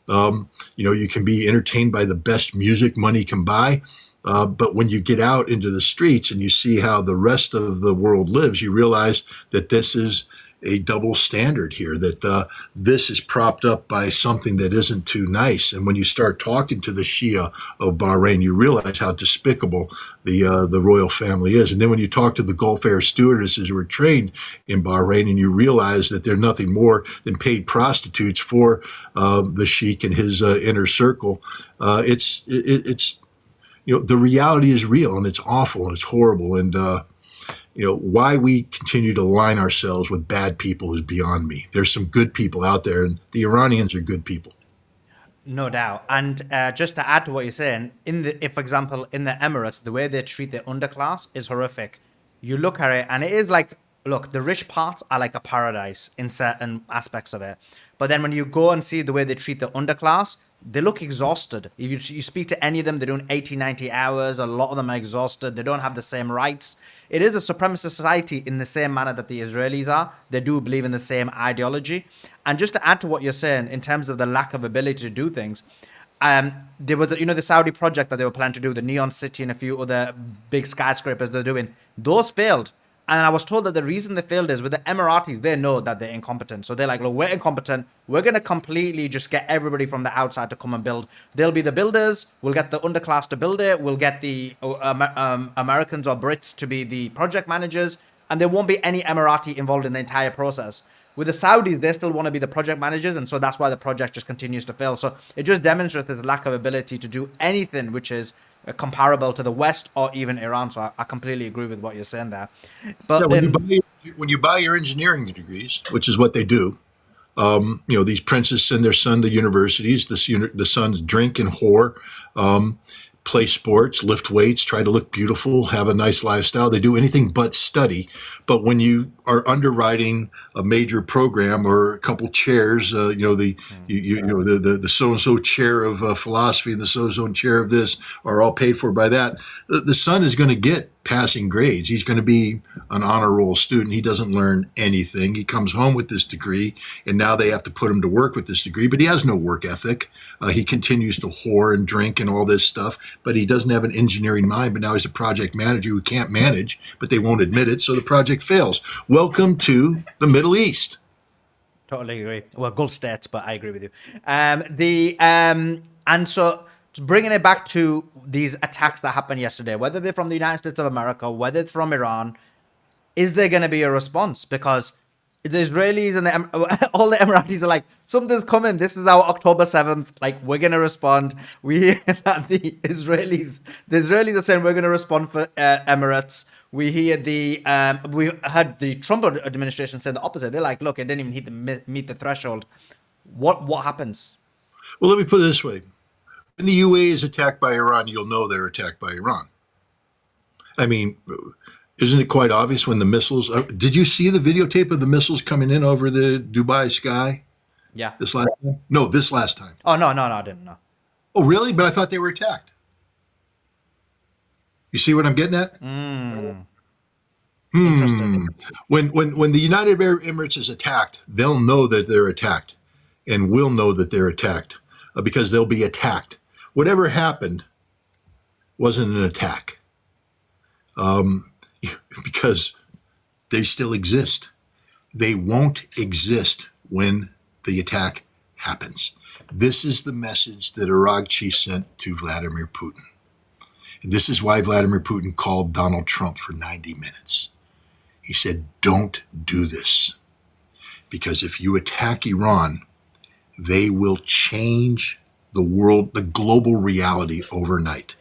Speaker 3: You can be entertained by the best music money can buy. But when you get out into the streets and you see how the rest of the world lives, you realize that this is a double standard here, that this is propped up by something that isn't too nice. And when you start talking to the Shia of Bahrain, you realize how despicable the royal family is. And then when you talk to the Gulf Air stewardesses who are trained in Bahrain, and you realize that they're nothing more than paid prostitutes for the sheikh and his inner circle, it's the reality is real, and it's awful, and it's horrible. And why we continue to align ourselves with bad people is beyond me. There's some good people out there, and the Iranians are good people.
Speaker 1: No doubt. And just to add to what you're saying, for example, in the Emirates, the way they treat the underclass is horrific. You look at it, and it is like, look, the rich parts are like a paradise in certain aspects of it. But then when you go and see the way they treat the underclass, they look exhausted. If you speak to any of them, they're doing 80, 90 hours. A lot of them are exhausted. They don't have the same rights. It is a supremacist society in the same manner that the Israelis are. They do believe in the same ideology. And just to add to what you're saying, in terms of the lack of ability to do things, there was, the Saudi project that they were planning to do, the Neon City and a few other big skyscrapers they're doing. Those failed. And I was told that the reason they failed is with the Emiratis, they know that they're incompetent. So they're like, look, we're incompetent. We're going to completely just get everybody from the outside to come and build. They'll be the builders. We'll get the underclass to build it. We'll get the Americans or Brits to be the project managers. And there won't be any Emirati involved in the entire process. With the Saudis, they still want to be the project managers. And so that's why the project just continues to fail. So it just demonstrates this lack of ability to do anything which is comparable to the West or even Iran. So I completely agree with what you're saying there. But
Speaker 3: Yeah,
Speaker 1: then,
Speaker 3: when you buy your engineering degrees, which is what they do, these princes send their son to universities. The sons drink and whore, play sports, lift weights, try to look beautiful, have a nice lifestyle. They do anything but study. But when you are underwriting a major program or a couple chairs, the so and so chair of philosophy and the so and so chair of this are all paid for by that. The son is going to get passing grades. He's going to be an honor roll student. He doesn't learn anything. He comes home with this degree, and now they have to put him to work with this degree, but he has no work ethic. He continues to whore and drink and all this stuff, but he doesn't have an engineering mind. But now he's a project manager who can't manage, but they won't admit it, so the project fails. Welcome to the Middle East.
Speaker 1: totally agree. Well, Gulf states, but I agree with you. And so bringing it back to these attacks that happened yesterday, whether they're from the United States of America, whether it's from Iran, is there going to be a response? Because the Israelis and all the Emiratis are like, something's coming. This is our October 7th. Like, we're going to respond. We hear that the Israelis are saying we're going to respond for Emirates. We hear we had the Trump administration say the opposite. They're like, look, it didn't even meet the threshold. What happens?
Speaker 3: Well, let me put it this way. When the UAE is attacked by Iran, you'll know they're attacked by Iran. I mean, isn't it quite obvious when the missiles... did you see the videotape of the missiles coming in over the Dubai sky?
Speaker 1: Yeah.
Speaker 3: This last time? No, this last time.
Speaker 1: Oh, no, I didn't know.
Speaker 3: Oh, really? But I thought they were attacked. You see what I'm getting at?
Speaker 1: Interesting.
Speaker 3: When the United Arab Emirates is attacked, they'll know that they're attacked, and we'll know that they're attacked because they'll be attacked. Whatever happened wasn't an attack. Because they still exist. They won't exist when the attack happens. This is the message that Aragchi sent to Vladimir Putin. And this is why Vladimir Putin called Donald Trump for 90 minutes. He said, don't do this. Because if you attack Iran, they will change the world, the global reality overnight.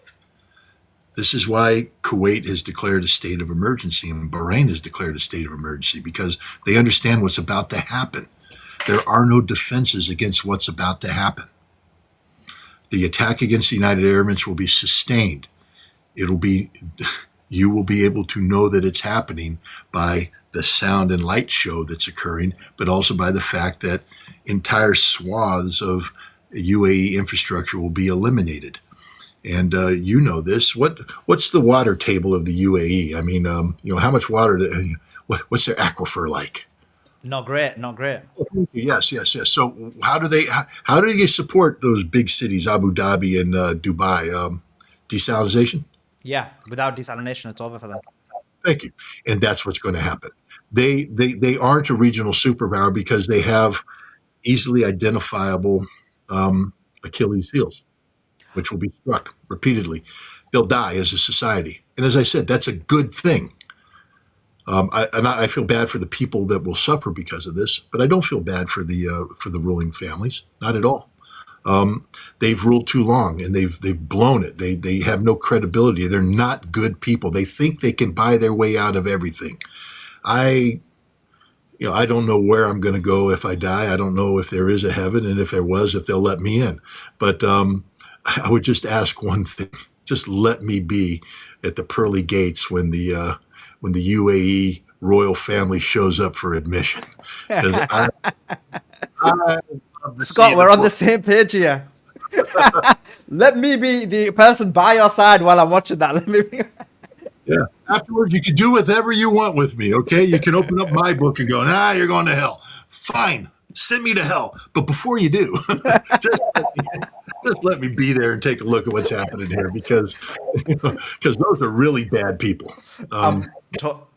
Speaker 3: This is why Kuwait has declared a state of emergency and Bahrain has declared a state of emergency, because they understand what's about to happen. There are no defenses against what's about to happen. The attack against the United Arab Emirates will be sustained. You will be able to know that it's happening by the sound and light show that's occurring, but also by the fact that entire swaths of UAE infrastructure will be eliminated. And you know this. What's the water table of the UAE? I mean, how much water? What's their aquifer like?
Speaker 1: Not great.
Speaker 3: Yes. So how do they support those big cities, Abu Dhabi and Dubai? Desalination?
Speaker 1: Yeah, without desalination, it's over for them.
Speaker 3: Thank you. And that's what's going to happen. They aren't a regional superpower because they have easily identifiable Achilles heels, which will be struck repeatedly. They'll die as a society. And as I said, that's a good thing. I feel bad for the people that will suffer because of this, but I don't feel bad for the ruling families, not at all. They've ruled too long and they've blown it. They have no credibility. They're not good people. They think they can buy their way out of everything. I don't know where I'm going to go if I die. I don't know if there is a heaven, and if there was, if they'll let me in. But I would just ask one thing: just let me be at the pearly gates when the UAE royal family shows up for admission.
Speaker 1: Scott, we're on the same page here. Let me be the person by your side while I'm watching that. Let me be.
Speaker 3: Yeah. Afterwards, you can do whatever you want with me, okay? You can open up my book and go, you're going to hell. Fine. Send me to hell. But before you do, just let me be there and take a look at what's happening here because those are really bad people.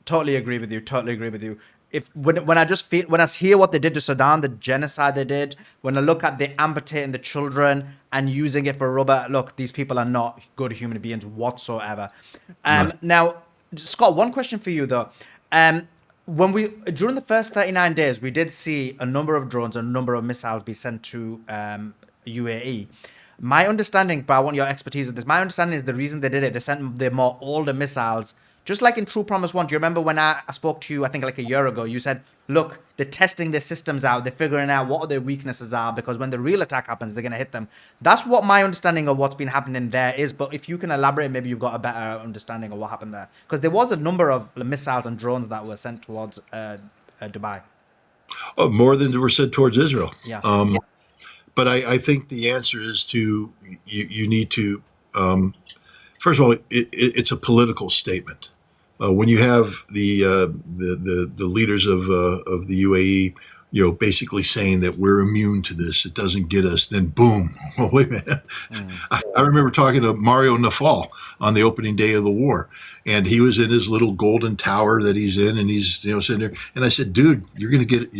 Speaker 1: Totally agree with you. Totally agree with you. If when I hear what they did to Sudan, the genocide they did, when I look at the amputating the children and using it for rubber, look, these people are not good human beings whatsoever.
Speaker 3: Right.
Speaker 1: Now, Scott, one question for you though. When we during the first 39 days, we did see a number of drones, a number of missiles be sent to UAE. My understanding, but I want your expertise of this. My understanding is the reason they did it, they sent the more older missiles. Just like in True Promise 1, do you remember when I spoke to you, I think like a year ago, you said, look, they're testing their systems out. They're figuring out what their weaknesses are because when the real attack happens, they're going to hit them. That's what my understanding of what's been happening there is. But if you can elaborate, maybe you've got a better understanding of what happened there. Because there was a number of missiles and drones that were sent towards Dubai.
Speaker 3: Oh, more than were sent towards Israel.
Speaker 1: Yeah.
Speaker 3: But I think the answer is to you need to first of all, it's a political statement. When you have the leaders of the UAE, basically saying that we're immune to this, it doesn't get us, then boom. Well, wait a minute. I remember talking to Mario Nafal on the opening day of the war, and he was in his little golden tower that he's in, and he's sitting there, and I said, dude, you're going to get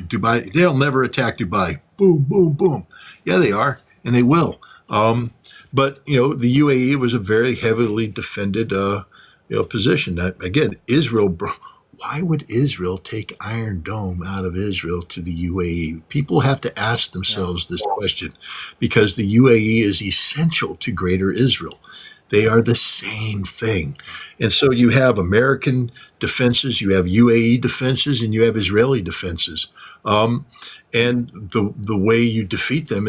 Speaker 3: Dubai. They'll never attack Dubai. Boom, boom, boom. Yeah, they are, and they will. But the UAE was a very heavily defended position. Again, Israel. Why would Israel take Iron Dome out of Israel to the UAE? People have to ask themselves this question because the UAE is essential to Greater Israel. They are the same thing. And so you have American defenses, you have UAE defenses, and you have Israeli defenses. And the way you defeat them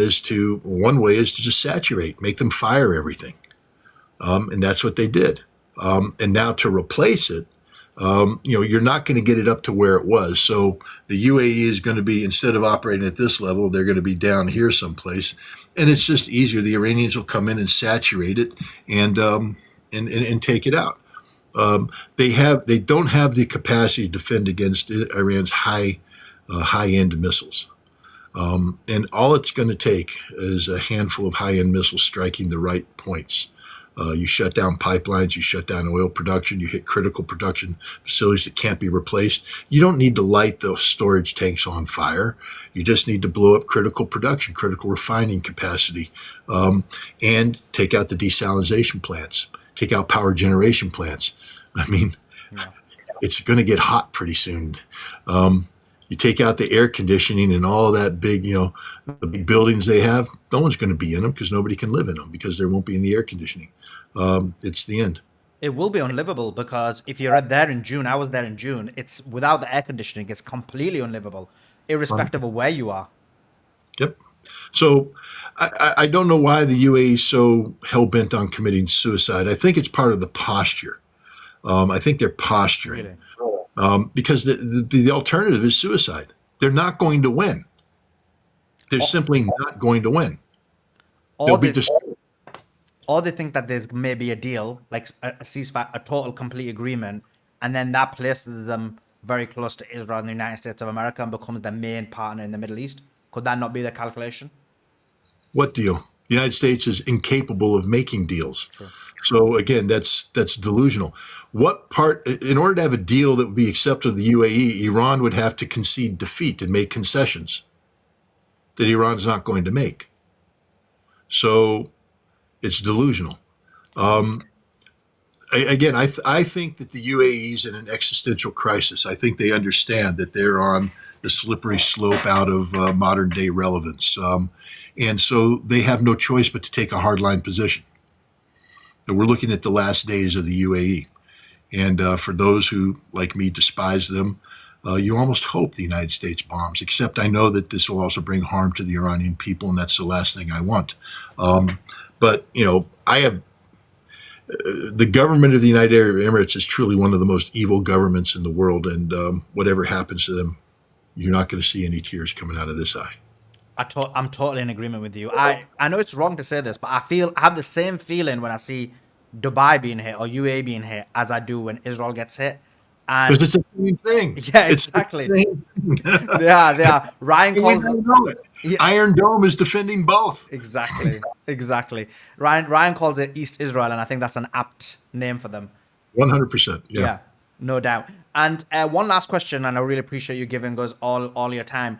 Speaker 3: one way is to just saturate, make them fire everything. And that's what they did. And now to replace it, you're not going to get it up to where it was. So the UAE is going to be, instead of operating at this level, they're going to be down here someplace. And it's just easier. The Iranians will come in and saturate it and take it out. They don't have the capacity to defend against Iran's high-end missiles. And all it's going to take is a handful of high-end missiles striking the right points. You shut down pipelines, you shut down oil production, you hit critical production facilities that can't be replaced. You don't need to light those storage tanks on fire. You just need to blow up critical production, critical refining capacity, and take out the desalination plants, take out power generation plants. I mean, it's going to get hot pretty soon. You take out the air conditioning and all that big, the big buildings they have, no one's going to be in them because nobody can live in them because there won't be any air conditioning. It's the end.
Speaker 1: It will be unlivable because if you're there in June, I was there in June, it's without the air conditioning, it's completely unlivable, irrespective of where you are.
Speaker 3: Yep. So I don't know why the UAE is so hell-bent on committing suicide. I think it's part of the posture. I think they're posturing. Really? Because the alternative is suicide. They're not going to win. They're simply not going to win. They'll be destroyed.
Speaker 1: Or they think that there's maybe a deal, like a ceasefire, a total complete agreement, and then that places them very close to Israel and the United States of America and becomes their main partner in the Middle East. Could that not be the calculation?
Speaker 3: What deal? The United States is incapable of making deals. Sure. So again, that's delusional. In order to have a deal that would be accepted to the UAE, Iran would have to concede defeat and make concessions that Iran's not going to make. So it's delusional. Again, I think that the UAE is in an existential crisis. I think they understand that they're on the slippery slope out of modern day relevance. And so they have no choice but to take a hardline position. And we're looking at the last days of the UAE. And for those who, like me, despise them, you almost hope the United States bombs, except I know that this will also bring harm to the Iranian people, and that's the last thing I want. But, I have the government of the United Arab Emirates is truly one of the most evil governments in the world. And whatever happens to them, you're not going to see any tears coming out of this eye.
Speaker 1: I'm totally in agreement with you. I know it's wrong to say this, but I have the same feeling when I see Dubai being hit or UAE being hit as I do when Israel gets hit.
Speaker 3: Because it's the same thing.
Speaker 1: Yeah, exactly. They are. Ryan calls
Speaker 3: it. Yeah. Iron Dome is defending both.
Speaker 1: Exactly. Ryan calls it East Israel, and I think that's an apt name for them.
Speaker 3: 100%. Yeah.
Speaker 1: No doubt. And one last question, and I really appreciate you giving us all your time.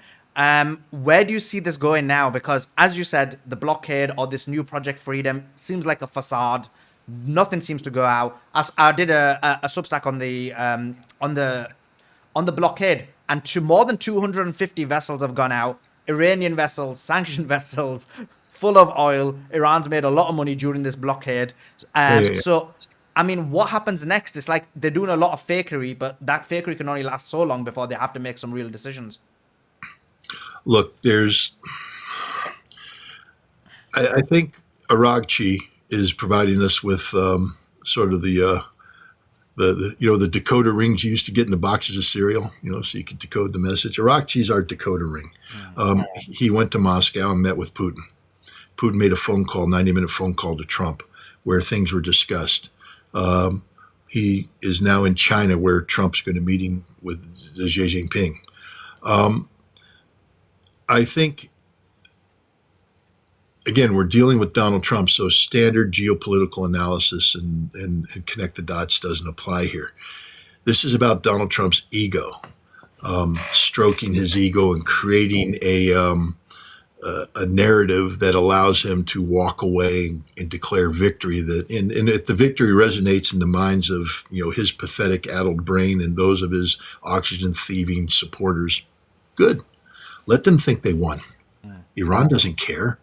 Speaker 1: Where do you see this going now? Because as you said, the blockade or this new Project Freedom seems like a facade. Nothing seems to go out. I did a Substack on the blockade, and more than 250 vessels have gone out. Iranian vessels, sanctioned vessels, full of oil. Iran's made a lot of money during this blockade. So, I mean, what happens next? It's like they're doing a lot of fakery, but that fakery can only last so long before they have to make some real decisions.
Speaker 3: Look, I think Aragchi is providing us with sort of the decoder rings you used to get in the boxes of cereal, so you could decode the message. Aragchi's our decoder ring. He went to Moscow and met with Putin. Putin made a 90-minute phone call to Trump where things were discussed. He is now in China where Trump's going to meeting with Xi Jinping. I think, again, we're dealing with Donald Trump, so standard geopolitical analysis and connect the dots doesn't apply here. This is about Donald Trump's ego, stroking his ego and creating a narrative that allows him to walk away and declare victory. And if the victory resonates in the minds of his pathetic, addled brain and those of his oxygen thieving supporters, good. Let them think they won. Iran doesn't care.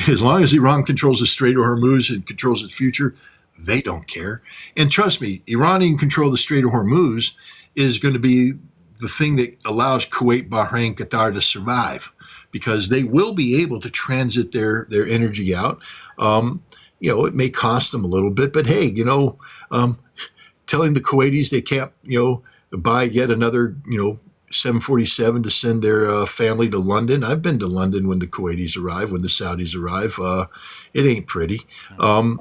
Speaker 3: As long as Iran controls the Strait of Hormuz and controls its future, they don't care. And trust me, Iranian control of the Strait of Hormuz is going to be the thing that allows Kuwait, Bahrain, Qatar to survive, because they will be able to transit their energy out. It may cost them a little bit, but hey, telling the Kuwaitis they can't, buy yet another, 747 to send their family to London. I've been to London when the Kuwaitis arrive, when the Saudis arrive. It ain't pretty. For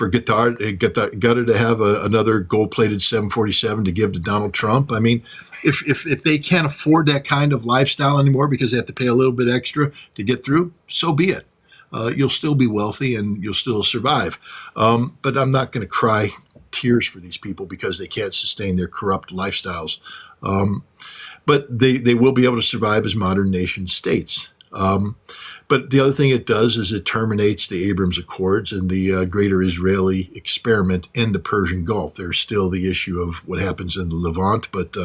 Speaker 3: Qatar to have another gold-plated 747 to give to Donald Trump. I mean, if they can't afford that kind of lifestyle anymore because they have to pay a little bit extra to get through, so be it. You'll still be wealthy and you'll still survive. But I'm not going to cry tears for these people because they can't sustain their corrupt lifestyles. But they will be able to survive as modern nation states. But the other thing it does is it terminates the Abrams Accords and the greater Israeli experiment in the Persian Gulf. There's still the issue of what happens in the Levant, but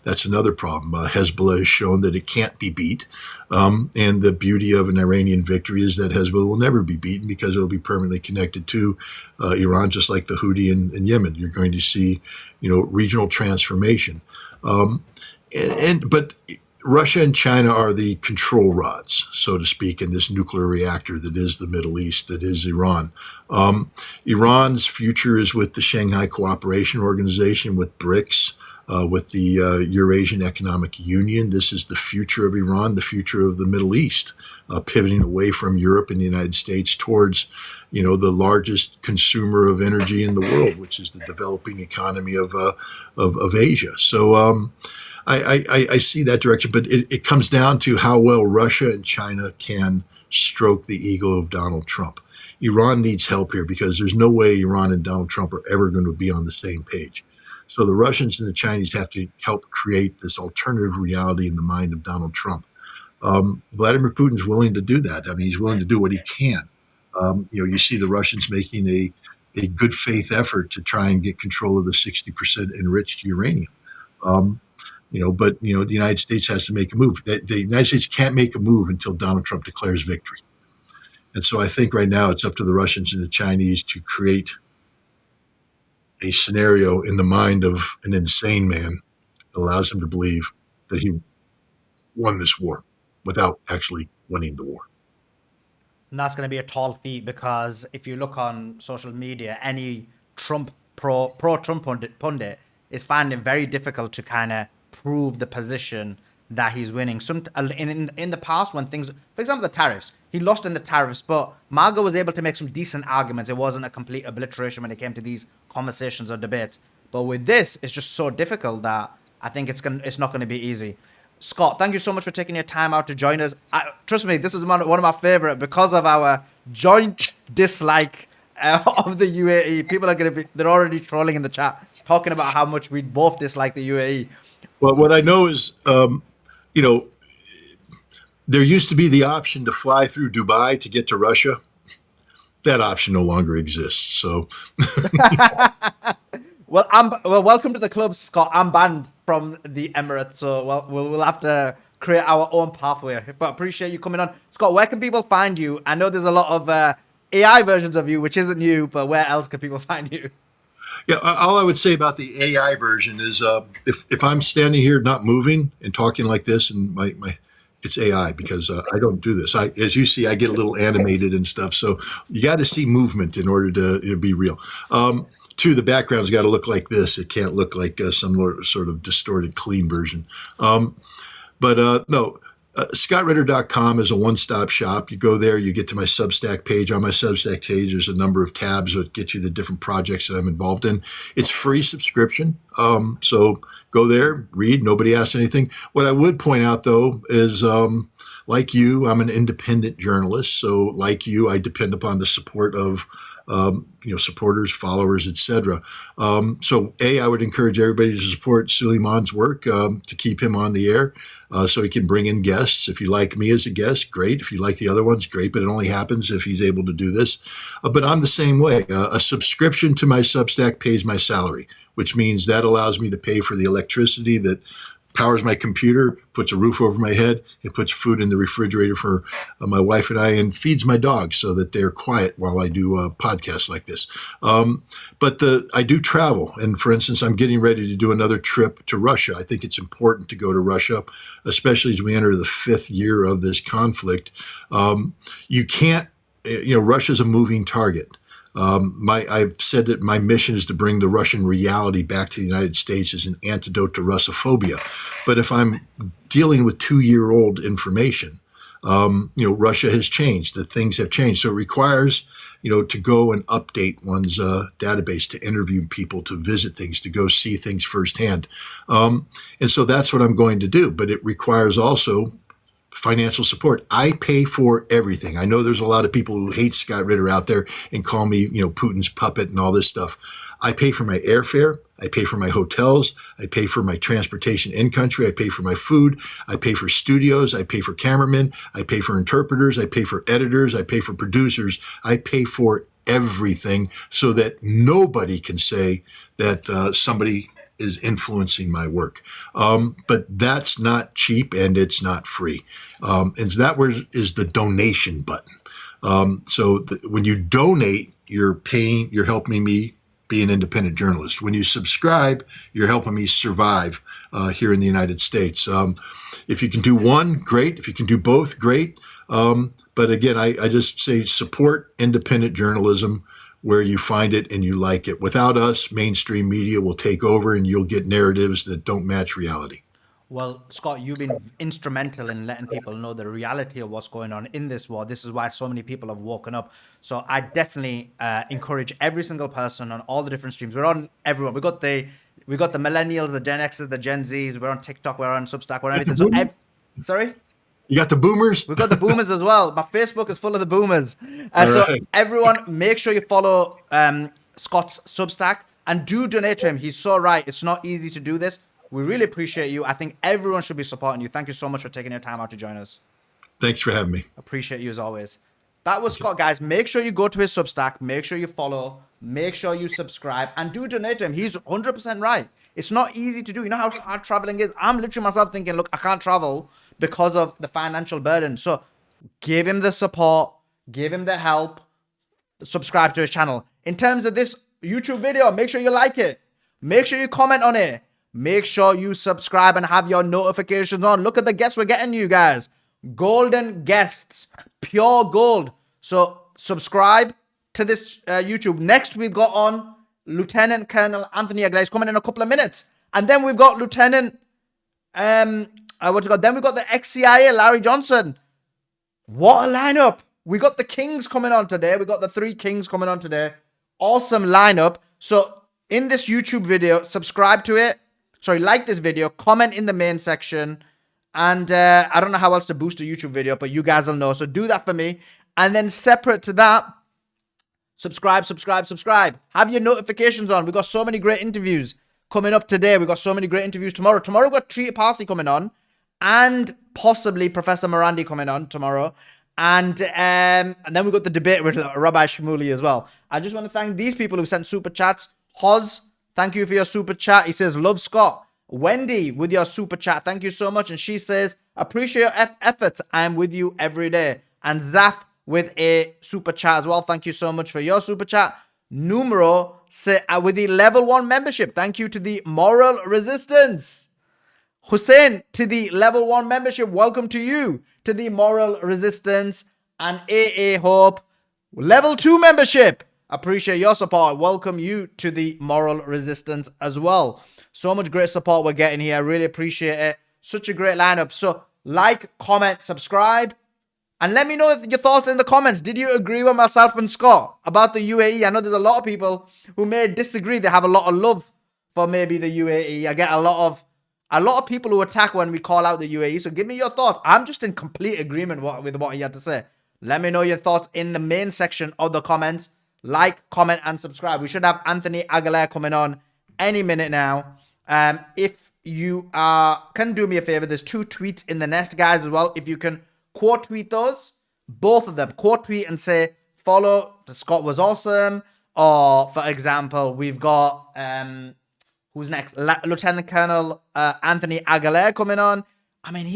Speaker 3: that's another problem. Hezbollah has shown that it can't be beat. And the beauty of an Iranian victory is that Hezbollah will never be beaten because it'll be permanently connected to Iran, just like the Houthi in Yemen. You're going to see, regional transformation. But Russia and China are the control rods, so to speak, in this nuclear reactor that is the Middle East, that is Iran. Iran's future is with the Shanghai Cooperation Organization, with BRICS, with the Eurasian Economic Union. This is the future of Iran, the future of the Middle East, pivoting away from Europe and the United States towards, the largest consumer of energy in the world, which is the developing economy of Asia. So I see that direction, but it comes down to how well Russia and China can stroke the ego of Donald Trump. Iran needs help here because there's no way Iran and Donald Trump are ever going to be on the same page. So the Russians and the Chinese have to help create this alternative reality in the mind of Donald Trump. Vladimir Putin's willing to do that. I mean, he's willing to do what he can. You see the Russians making a good faith effort to try and get control of the 60% enriched uranium. But the United States has to make a move. The United States can't make a move until Donald Trump declares victory. And so I think right now it's up to the Russians and the Chinese to create a scenario in the mind of an insane man that allows him to believe that he won this war without actually winning the war.
Speaker 1: And that's going to be a tall feat because if you look on social media, any Trump pro-Trump pundit is finding it very difficult to kind of prove the position that he's winning. In the past, when things, for example, the tariffs, he lost in the tariffs, but MAGA was able to make some decent arguments. It wasn't a complete obliteration when it came to these conversations or debates. But with this, it's just so difficult that I think it's not going to be easy. Scott, thank you so much for taking your time out to join us. Trust me, this was one of my favorite because of our joint dislike of the UAE. People are going to be, they're already trolling in the chat, talking about how much we both dislike the UAE.
Speaker 3: Well, what I know is, you know, there used to be the option to fly through Dubai to get to Russia. That option no longer exists. So,
Speaker 1: Well, welcome to the club, Scott. I'm banned from the Emirates, so we'll have to create our own pathway. But appreciate you coming on, Scott. Where can people find you? I know there's a lot of AI versions of you, which isn't you, but where else can people find you?
Speaker 3: yeah, all I would say about the AI version is, if I'm standing here not moving and talking like this, and my it's AI, because I don't do this. As you see, I get a little animated and stuff. So you got to see movement in order to be real. Two, the background's got to look like this. It can't look like some sort of distorted, clean version. No, ScottRitter.com is a one-stop shop. You go there, you get to my Substack page. On my Substack page, there's a number of tabs that get you the different projects that I'm involved in. It's free subscription. So go there, read. Nobody asks anything. What I would point out, though, is like you, I'm an independent journalist. So like you, I depend upon the support of supporters, followers, etc. So I would encourage everybody to support Suleiman's work, to keep him on the air, so he can bring in guests. If you like me as a guest, great. If you like the other ones, great. But it only happens if he's able to do this. But I'm the same way. A subscription to my Substack pays my salary, which means that allows me to pay for the electricity that powers my computer, puts a roof over my head, it puts food in the refrigerator for my wife and I, and feeds my dogs so that they're quiet while I do podcasts like this. But I do travel. And for instance, I'm getting ready to do another trip to Russia. I think it's important to go to Russia, especially as we enter the 5th year of this conflict. You can't, Russia's a moving target. I've said that my mission is to bring the Russian reality back to the United States as an antidote to Russophobia. But if I'm dealing with 2-year-old information, Russia has changed. The things have changed. So it requires, to go and update one's database, to interview people, to visit things, to go see things firsthand. And so that's what I'm going to do. But it requires also financial support. I pay for everything. I know there's a lot of people who hate Scott Ritter out there and call me, Putin's puppet and all this stuff. I pay for my airfare. I pay for my hotels. I pay for my transportation in country. I pay for my food. I pay for studios. I pay for cameramen. I pay for interpreters. I pay for editors. I pay for producers. I pay for everything so that nobody can say that somebody is influencing my work. But that's not cheap and it's not free. And so that is the donation button. When you donate, you're helping me be an independent journalist. When you subscribe, you're helping me survive here in the United States. If you can do one, great. If you can do both, great. But again, I just say support independent journalism where you find it and you like it. Without us, mainstream media will take over and you'll get narratives that don't match reality.
Speaker 1: Well, Scott, you've been instrumental in letting people know the reality of what's going on in this war. This is why so many people have woken up. So I definitely encourage every single person on all the different streams. We're on everyone. We got the millennials, the Gen X's, the Gen Z's. We're on TikTok. We're on Substack. We're on everything. So sorry?
Speaker 3: You got the boomers?
Speaker 1: We've got the boomers as well. My Facebook is full of the boomers. So everyone, make sure you follow Scott's Substack and do donate to him. He's so right. It's not easy to do this. We really appreciate you. I think everyone should be supporting you. Thank you so much for taking your time out to join us.
Speaker 3: Thanks for having me.
Speaker 1: Appreciate you as always. That was Scott, guys. Make sure you go to his Substack. Make sure you follow. Make sure you subscribe and do donate to him. He's 100% right. It's not easy to do. You know how hard traveling is? I'm literally myself thinking, look, I can't travel because of the financial burden. So give him the support, give him the help, subscribe to his channel. In terms of this YouTube video, make sure you like it. Make sure you comment on it. Make sure you subscribe and have your notifications on. Look at the guests we're getting, you guys. Golden guests, pure gold. So subscribe to this YouTube. Next, we've got on Lieutenant Colonel Anthony Aguilar. He's coming in a couple of minutes. And then we've got Lieutenant... Then we got the ex-CIA, Larry Johnson. What a lineup. We got the Kings coming on today. We got the 3 Kings coming on today. Awesome lineup. So in this YouTube video, subscribe to it. Sorry, like this video. Comment in the main section. And I don't know how else to boost a YouTube video, but you guys will know. So do that for me. And then separate to that, Subscribe. Have your notifications on. We've got so many great interviews coming up today. We've got so many great interviews tomorrow. Tomorrow we've got Treaty Parsi coming on, and possibly Professor Morandi coming on tomorrow. And then we've got the debate with Rabbi Shmuley as well. I just want to thank these people who sent super chats. Hoz, thank you for your super chat. He says, love Scott. Wendy, with your super chat, thank you so much. And she says, appreciate your efforts. I'm with you every day. And Zaf with a super chat as well. Thank you so much for your super chat. Numero with the level 1 membership. Thank you to the Moral Resistance. Hussein to the level 1 membership. Welcome to you to the Moral Resistance. And AA Hope level 2 membership. Appreciate your support. Welcome you to the Moral Resistance as well. So much great support we're getting here. I really appreciate it. Such a great lineup. So like, comment, subscribe. And let me know your thoughts in the comments. Did you agree with myself and Scott about the UAE? I know there's a lot of people who may disagree. They have a lot of love for maybe the UAE. I get a lot of people who attack when we call out the UAE. So give me your thoughts. I'm just in complete agreement with what he had to say. Let me know your thoughts in the main section of the comments. Like, comment, and subscribe. We should have Anthony Aguilar coming on any minute now. If you can do me a favor, there's 2 tweets in the nest, guys, as well. If you can quote tweet those, both of them, quote tweet and say, follow, Scott was awesome. Or, for example, we've got, who's next? Lieutenant Colonel Anthony Aguilar coming on. I mean,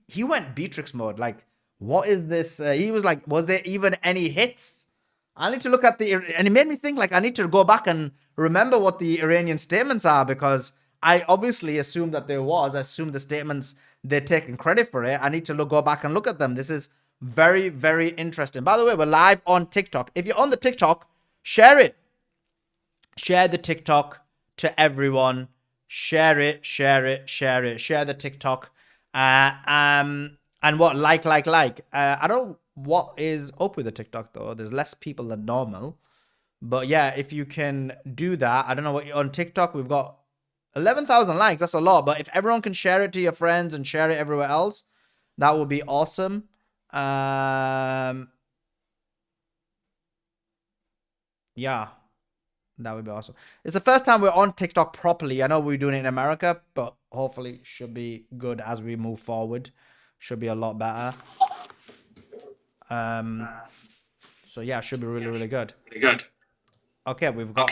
Speaker 1: he went Beatrix mode. Like, what is this? He was like, was there even any hits? I need to look at and it made me think, like, I need to go back and remember what the Iranian statements are, because I obviously assumed that there was. I assumed the statements, they're taking credit for it. I need to go back and look at them. This is very, very interesting. By the way, we're live on TikTok. If you're on the TikTok, share it. Share the TikTok to everyone. Share it. Share the TikTok. And what? Like. I don't know what is up with the TikTok, though. There's less people than normal. But yeah, if you can do that. I don't know what on TikTok, we've got 11,000 likes. That's a lot. But if everyone can share it to your friends and share it everywhere else, that would be awesome. Yeah, that would be awesome. It's the first time we're on TikTok properly. I know we're doing it in America, but hopefully should be good as we move forward. Should be a lot better. So yeah, should be really, really good. Okay, we've got...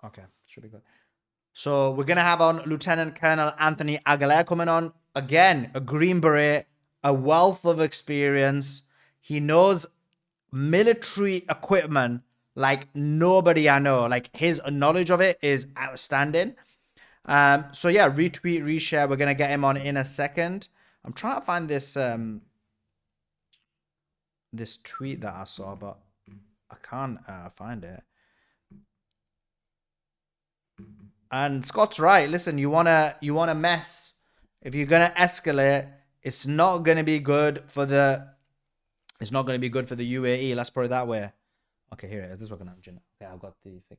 Speaker 1: Okay, should be good. So we're going to have on Lieutenant Colonel Anthony Aguilar coming on. Again, a Green Beret, a wealth of experience. He knows military equipment like nobody I know. Like, his knowledge of it is outstanding. So yeah, retweet, reshare. We're going to get him on in a second. I'm trying to find this this tweet that I saw, but I can't find it. And Scott's right. Listen, you wanna mess. If you're gonna escalate, it's not gonna be good for the UAE. Let's put it that way. Okay, here it is. This is what I'm gonna. Okay, I've got the thing.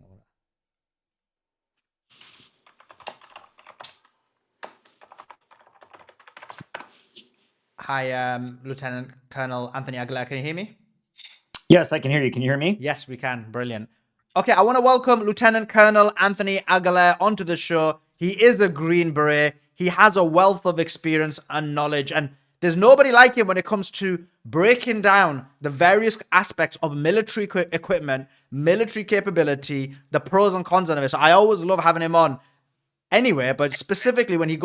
Speaker 1: Hi, Lieutenant Colonel Anthony Aguilar. Can you hear me?
Speaker 4: Yes, I can hear you. Can you hear me?
Speaker 1: Yes, we can. Brilliant. Okay, I want to welcome Lieutenant Colonel Anthony Aguilar onto the show. He is a Green Beret. He has a wealth of experience and knowledge, and there's nobody like him when it comes to breaking down the various aspects of military equipment, military capability, the pros and cons of it. So I always love having him on anyway, but specifically when we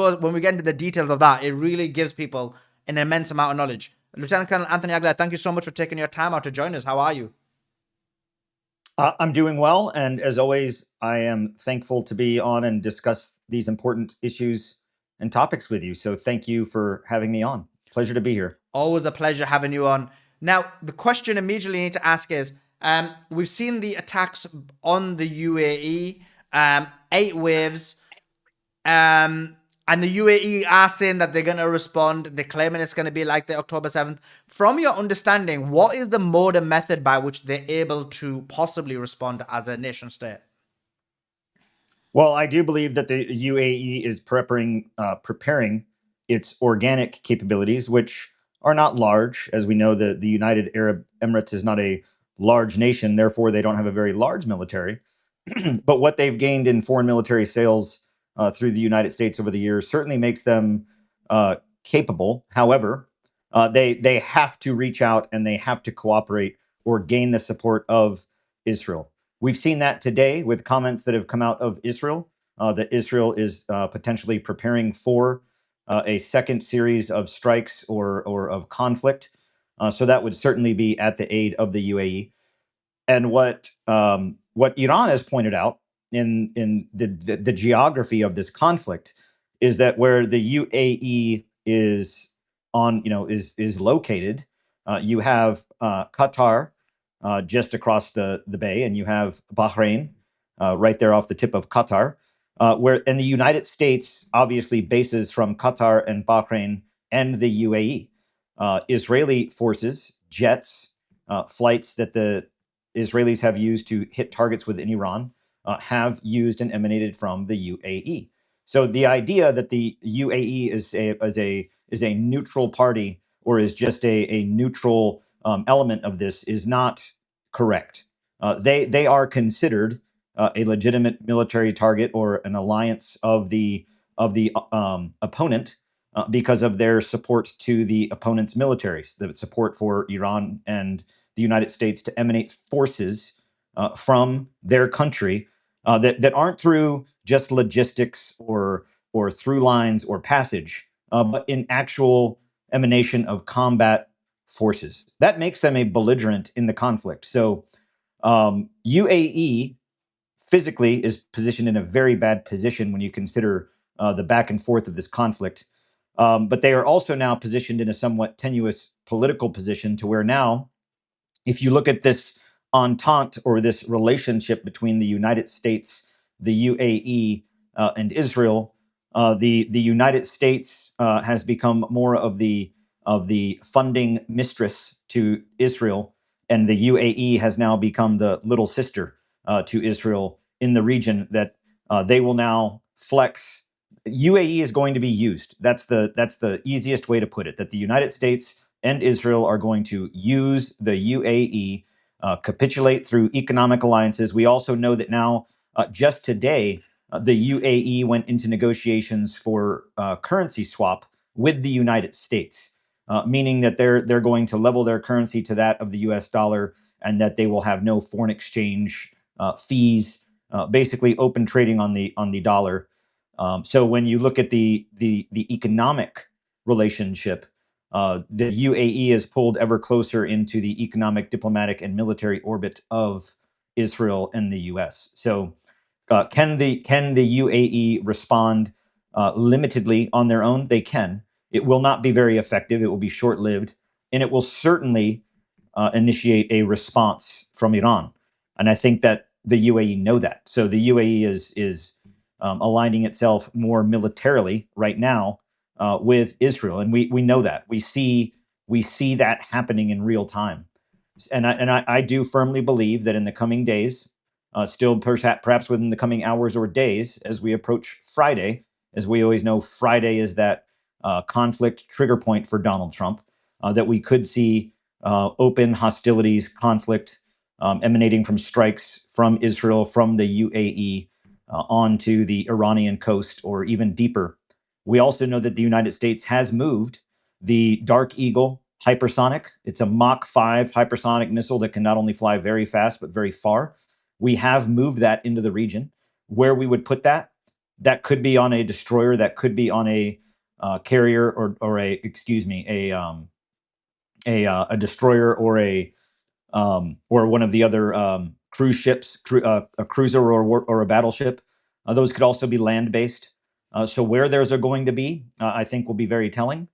Speaker 1: get into the details of that, it really gives people an immense amount of knowledge. Lieutenant Colonel Anthony Aguilar, thank you so much for taking your time out to join us. How are you?
Speaker 4: I'm doing well, and as always, I am thankful to be on and discuss these important issues and topics with you. So thank you for having me on. Pleasure to be here.
Speaker 1: Always a pleasure having you on. Now, the question immediately you need to ask is, we've seen the attacks on the UAE, 8 waves, and the UAE are saying that they're going to respond. They're claiming it's going to be like the October 7th. from your understanding, what is the mode and method by which they're able to possibly respond as a nation state?
Speaker 4: Well, I do believe that the UAE is preparing its organic capabilities, which are not large. As we know, the United Arab Emirates is not a large nation, therefore they don't have a very large military. But what they've gained in foreign military sales through the United States over the years certainly makes them capable. However, they have to reach out and they have to cooperate or gain the support of Israel. We've seen that today with comments that have come out of Israel, that Israel is potentially preparing for a second series of strikes or of conflict. So that would certainly be at the aid of the UAE. And what Iran has pointed out in the geography of this conflict is that where the UAE is is located, you have Qatar just across the bay, and you have Bahrain right there off the tip of Qatar, and the United States obviously bases from Qatar and Bahrain and the UAE. Israeli forces, jets, flights that the Israelis have used to hit targets within Iran have used and emanated from the UAE. So the idea that the UAE is a neutral party or is just a neutral element of this is not correct. They are considered a legitimate military target or an alliance of the opponent because of their support to the opponent's militaries, the support for Iran and the United States to emanate forces from their country that aren't through just logistics or through lines or passage, but in actual emanation of combat forces. That makes them a belligerent in the conflict. So UAE physically is positioned in a very bad position when you consider the back and forth of this conflict. But they are also now positioned in a somewhat tenuous political position to where now, if you look at this entente or this relationship between the United States, the UAE, and Israel, the United States has become more of the funding mistress to Israel, and the UAE has now become the little sister to Israel in the region that they will now flex. UAE is going to be used. That's the easiest way to put it. That the United States and Israel are going to use the UAE, capitulate through economic alliances. We also know that now, just today, the UAE went into negotiations for currency swap with the United States, meaning that they're going to level their currency to that of the U.S. dollar, and that they will have no foreign exchange fees, basically open trading on the dollar. So when you look at the economic relationship, the UAE is pulled ever closer into the economic, diplomatic, and military orbit of Israel and the U.S. So, can the UAE respond limitedly on their own? They can. It will not be very effective. It will be short-lived, and it will certainly initiate a response from Iran. And I think that the UAE know that. So the UAE is aligning itself more militarily right now with Israel, and we know that. We see that happening in real time, and I do firmly believe that in the coming days, still perhaps within the coming hours or days, as we approach Friday, as we always know, Friday is that conflict trigger point for Donald Trump, that we could see open hostilities, conflict emanating from strikes from Israel, from the UAE, onto the Iranian coast or even deeper. We also know that the United States has moved the Dark Eagle hypersonic. It's a Mach 5 hypersonic missile that can not only fly very fast, but very far. We have moved that into the region. Where we would put that could be on a destroyer, that could be on a carrier or a destroyer or one of the other cruise ships, a cruiser or a battleship. Those could also be land-based. So where those are going to be, I think will be very telling.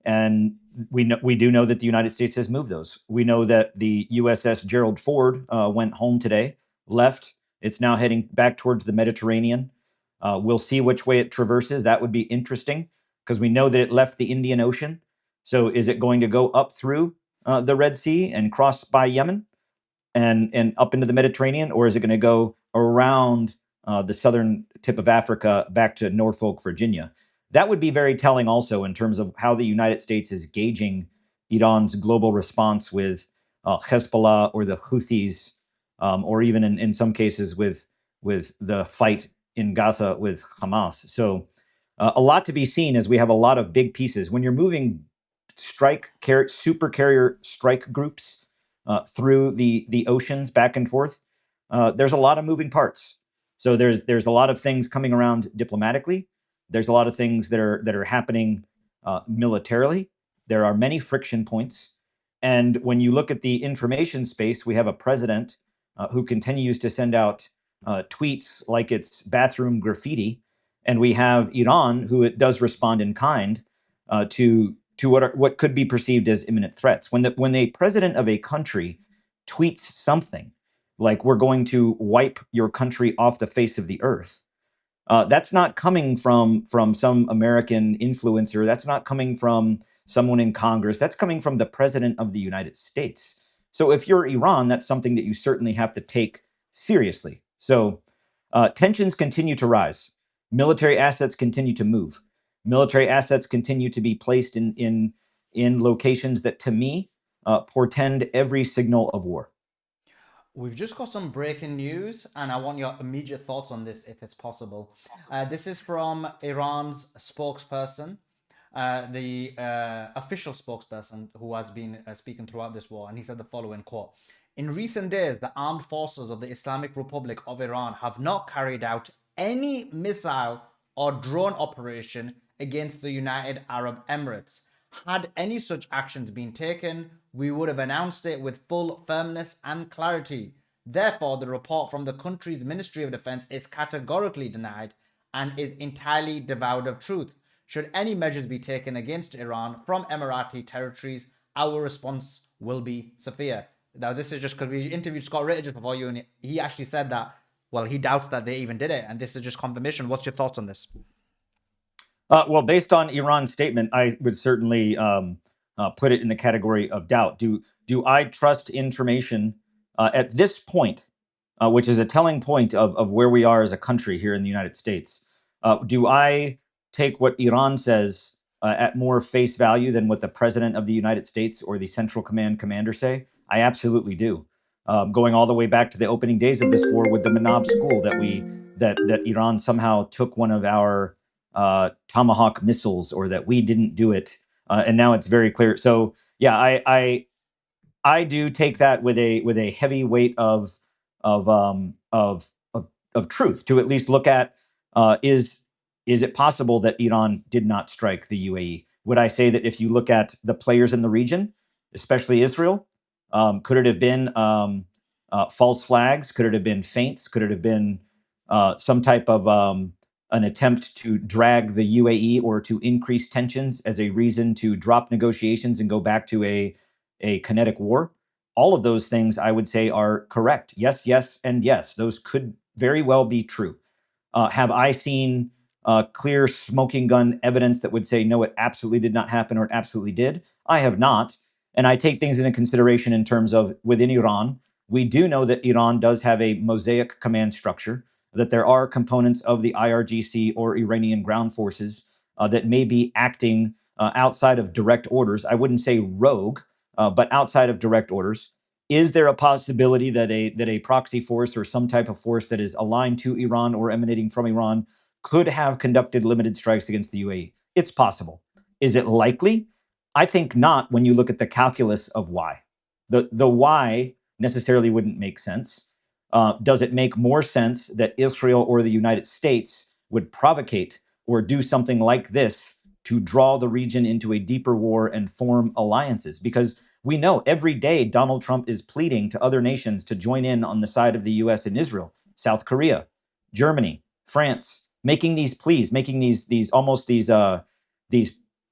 Speaker 4: And we do know that the United States has moved those. We know that the USS Gerald Ford went home today, left. It's now heading back towards the Mediterranean. We'll see which way it traverses. That would be interesting because we know that it left the Indian Ocean. So is it going to go up through the Red Sea and cross by Yemen and up into the Mediterranean, or is it going to go around the southern tip of Africa back to Norfolk, Virginia? That would be very telling also in terms of how the United States is gauging Iran's global response with Hezbollah or the Houthis, or even in some cases with the fight in Gaza with Hamas. So a lot to be seen as we have a lot of big pieces. When you're moving super carrier strike groups through the oceans back and forth, there's a lot of moving parts. So there's a lot of things coming around diplomatically. There's a lot of things that are happening militarily. There are many friction points. And when you look at the information space, we have a president who continues to send out tweets like it's bathroom graffiti, and we have Iran who it does respond in kind to what could be perceived as imminent threats. When the president of a country tweets something like "we're going to wipe your country off the face of the earth," that's not coming from some American influencer. That's not coming from someone in Congress. That's coming from the president of the United States. So if you're Iran, that's something that you certainly have to take seriously. So tensions continue to rise. Military assets continue to move. Military assets continue to be placed in locations that, to me, portend every signal of war.
Speaker 1: We've just got some breaking news, and I want your immediate thoughts on this if it's possible. This is from Iran's spokesperson, the official spokesperson who has been speaking throughout this war, and he said the following quote: "In recent days, the armed forces of the Islamic Republic of Iran have not carried out any missile or drone operation against the United Arab Emirates. Had any such actions been taken, we would have announced it with full firmness and clarity. Therefore, the report from the country's Ministry of Defense is categorically denied and is entirely devoid of truth. Should any measures be taken against Iran from Emirati territories, our response will be severe." Now, this is just because we interviewed Scott Ritter just before you, and he actually said that, well, he doubts that they even did it, and this is just confirmation. What's your thoughts on this?
Speaker 4: Well, based on Iran's statement, I would certainly put it in the category of doubt. Do I trust information at this point, which is a telling point of where we are as a country here in the United States? Do I take what Iran says at more face value than what the president of the United States or the Central Command commander say? I absolutely do. Going all the way back to the opening days of this war with the Manab school, that Iran somehow took one of our Tomahawk missiles, or that we didn't do it, and now it's very clear. So yeah, I do take that with a heavy weight of truth to at least look at. Is it possible that Iran did not strike the UAE? Would I say that if you look at the players in the region, especially Israel, could it have been false flags? Could it have been feints? Could it have been some type of an attempt to drag the UAE or to increase tensions as a reason to drop negotiations and go back to a kinetic war? All of those things, I would say, are correct. Yes, yes, and yes. Those could very well be true. Have I seen clear smoking gun evidence that would say, no, it absolutely did not happen or it absolutely did? I have not. And I take things into consideration in terms of within Iran. We do know that Iran does have a mosaic command structure, that there are components of the IRGC or Iranian ground forces that may be acting outside of direct orders. I wouldn't say rogue, but outside of direct orders. Is there a possibility that a proxy force or some type of force that is aligned to Iran or emanating from Iran could have conducted limited strikes against the UAE? It's possible. Is it likely? I think not, when you look at the calculus of why. The why necessarily wouldn't make sense. Does it make more sense that Israel or the United States would provocate or do something like this to draw the region into a deeper war and form alliances? Because we know every day Donald Trump is pleading to other nations to join in on the side of the U.S. and Israel, South Korea, Germany, France, making these pleas, making these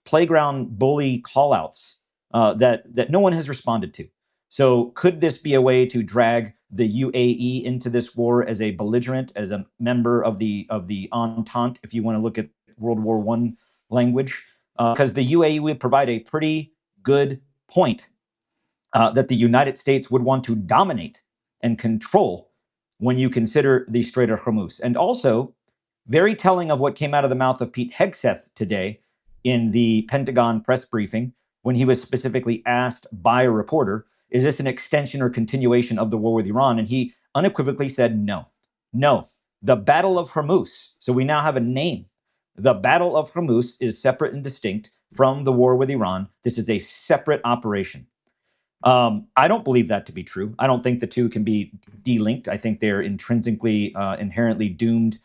Speaker 4: playground bully callouts that no one has responded to. So could this be a way to drag the UAE into this war as a belligerent, as a member of the Entente, if you want to look at World War I language? Because the UAE would provide a pretty good point that the United States would want to dominate and control when you consider the Strait of Hormuz. And also, very telling of what came out of the mouth of Pete Hegseth today in the Pentagon press briefing when he was specifically asked by a reporter, is this an extension or continuation of the war with Iran? And he unequivocally said no. No. The Battle of Hormuz, so we now have a name. The Battle of Hormuz is separate and distinct from the war with Iran. This is a separate operation. I don't believe that to be true. I don't think the two can be delinked. I think they're intrinsically, inherently doomed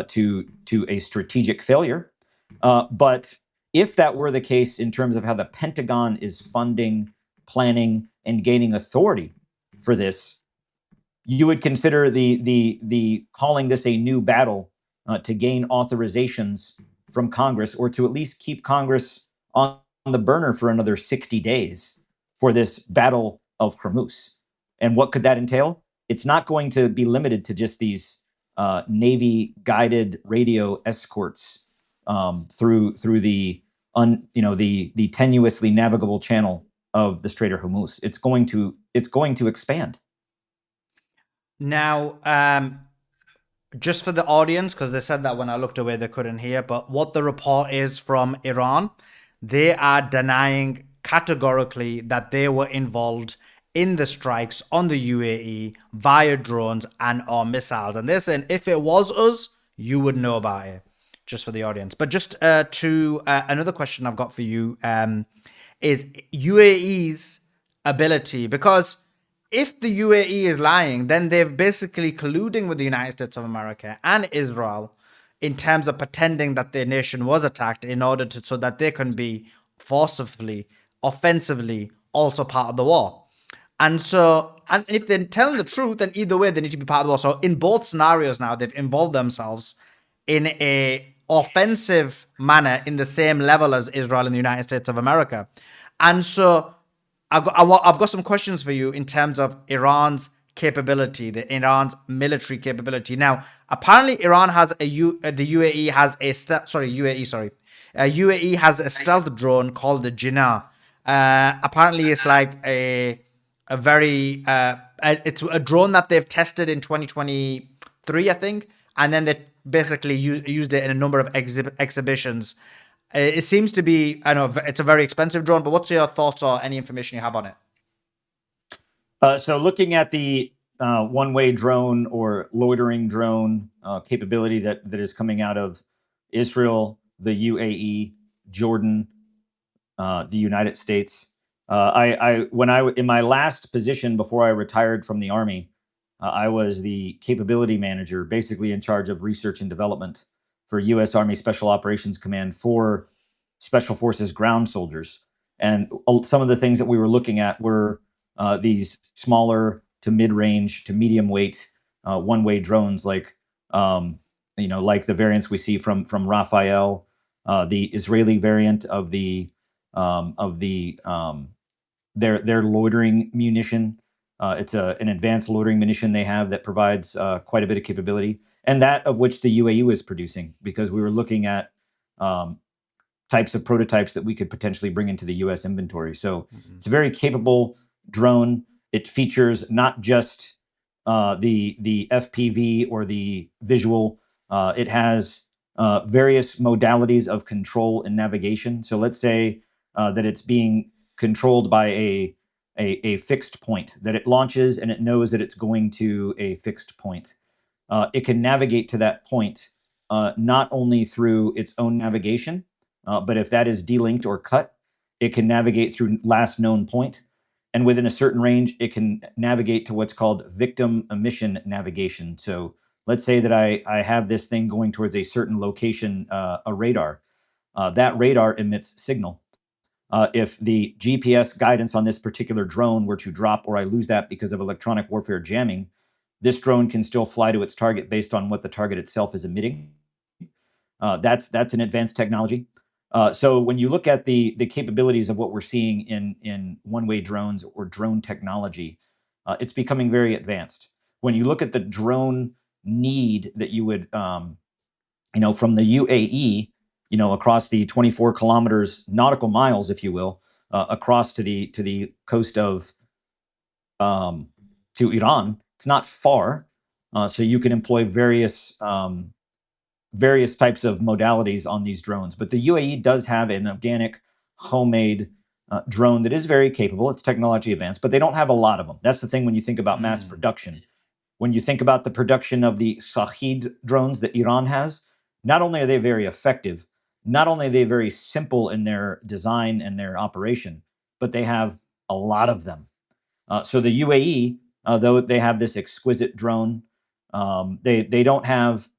Speaker 4: to a strategic failure. But if that were the case in terms of how the Pentagon is funding, planning, and gaining authority for this, you would consider the calling this a new battle to gain authorizations from Congress, or to at least keep Congress on the burner for another 60 days for this Battle of Hormuz. And what could that entail? It's not going to be limited to just these Navy guided radio escorts through the the tenuously navigable channel of the Strait of Hormuz. It's going to expand.
Speaker 1: Now, just for the audience, because they said that when I looked away they couldn't hear, but what the report is from Iran, they are denying categorically that they were involved in the strikes on the UAE via drones and or missiles. And they're saying if it was us, you would know about it, just for the audience. But just to another question I've got for you is UAE's ability, because if the UAE is lying, then they're basically colluding with the United States of America and Israel in terms of pretending that their nation was attacked in order to, so that they can be forcibly, offensively also part of the war. And so, and if they're telling the truth, then either way, they need to be part of the war. So in both scenarios now, they've involved themselves in a offensive manner in the same level as Israel and the United States of America. And so I've got some questions for you in terms of Iran's capability, Iran's military capability. Now, apparently Iran has the UAE has a UAE has a stealth drone called the Jinnah. Apparently it's like a very it's a drone that they've tested in 2023, I think, and then they basically used it in a number of exhibitions. It seems to be, I know it's a very expensive drone, but what's your thoughts or any information you have on it?
Speaker 4: So looking at the one-way drone or loitering drone capability that is coming out of Israel, the UAE, Jordan, the United States. In my last position before I retired from the Army, I was the capability manager, basically in charge of research and development for U.S. Army Special Operations Command for Special Forces ground soldiers. And some of the things that we were looking at were these smaller to mid-range to medium weight one-way drones, like like the variants we see from Rafael, the Israeli variant of their loitering munition. It's an advanced loitering munition they have that provides quite a bit of capability, and that of which the UAE was producing, because we were looking at types of prototypes that we could potentially bring into the U.S. inventory. So it's a very capable drone. It features not just the FPV or the visual. It has various modalities of control and navigation. So let's say that it's being controlled by a fixed point, that it launches and it knows that it's going to a fixed point. It can navigate to that point not only through its own navigation, but if that is delinked or cut, it can navigate through last known point. And within a certain range, it can navigate to what's called victim emission navigation. So let's say that I have this thing going towards a certain location, a radar. That radar emits signal. If the GPS guidance on this particular drone were to drop, or I lose that because of electronic warfare jamming, this drone can still fly to its target based on what the target itself is emitting. That's an advanced technology. So when you look at the capabilities of what we're seeing in one-way drones or drone technology, it's becoming very advanced. When you look at the drone need that you would, from the UAE, across the 24 kilometers nautical miles, if you will, across to the coast of to Iran. It's not far, so you can employ various types of modalities on these drones. But the UAE does have an organic, homemade drone that is very capable. It's technology advanced, but they don't have a lot of them. That's the thing when you think about mass production. When you think about the production of the Shahed drones that Iran has, not only are they very effective, not only are they very simple in their design and their operation, but they have a lot of them. So the UAE, though they have this exquisite drone, they don't have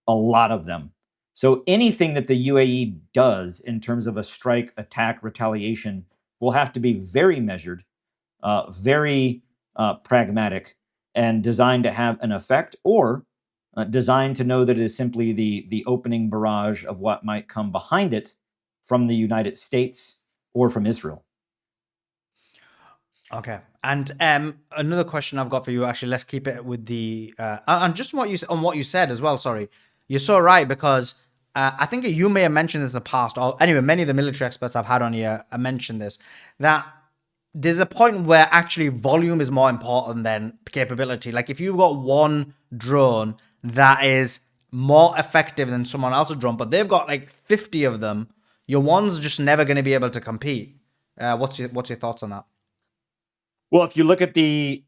Speaker 4: a lot of them. So anything that the UAE does in terms of a strike, attack, retaliation will have to be very measured, very pragmatic, and designed to have an effect, or designed to know that it is simply the opening barrage of what might come behind it from the United States or from Israel.
Speaker 1: Okay, and another question I've got for you. Actually, let's keep it with the and just what you said as well. Sorry, you're so right, because I think you may have mentioned this in the past, or anyway, many of the military experts I've had on here mentioned this, that there's a point where actually volume is more important than capability. Like if you've got one drone that is more effective than someone else's drone, but they've got like 50 of them, your one's just never going to be able to compete. What's your thoughts on that?
Speaker 4: Well, if you look at the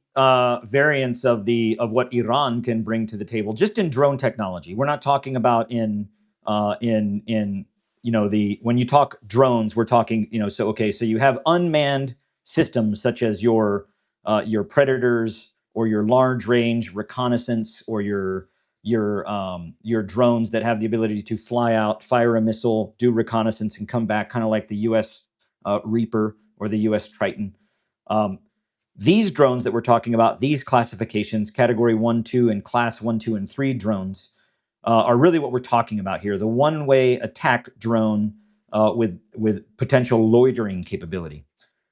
Speaker 4: variants of what Iran can bring to the table, just in drone technology, we're not talking about in when you talk drones, we're talking so you have unmanned systems such as your predators or your large range reconnaissance or your drones that have the ability to fly out, fire a missile, do reconnaissance, and come back, kind of like the U.S. Reaper or the U.S. Triton. These drones that we're talking about, these classifications, Category 1, 2, and Class 1, 2, and 3 drones, are really what we're talking about here. The one-way attack drone with potential loitering capability.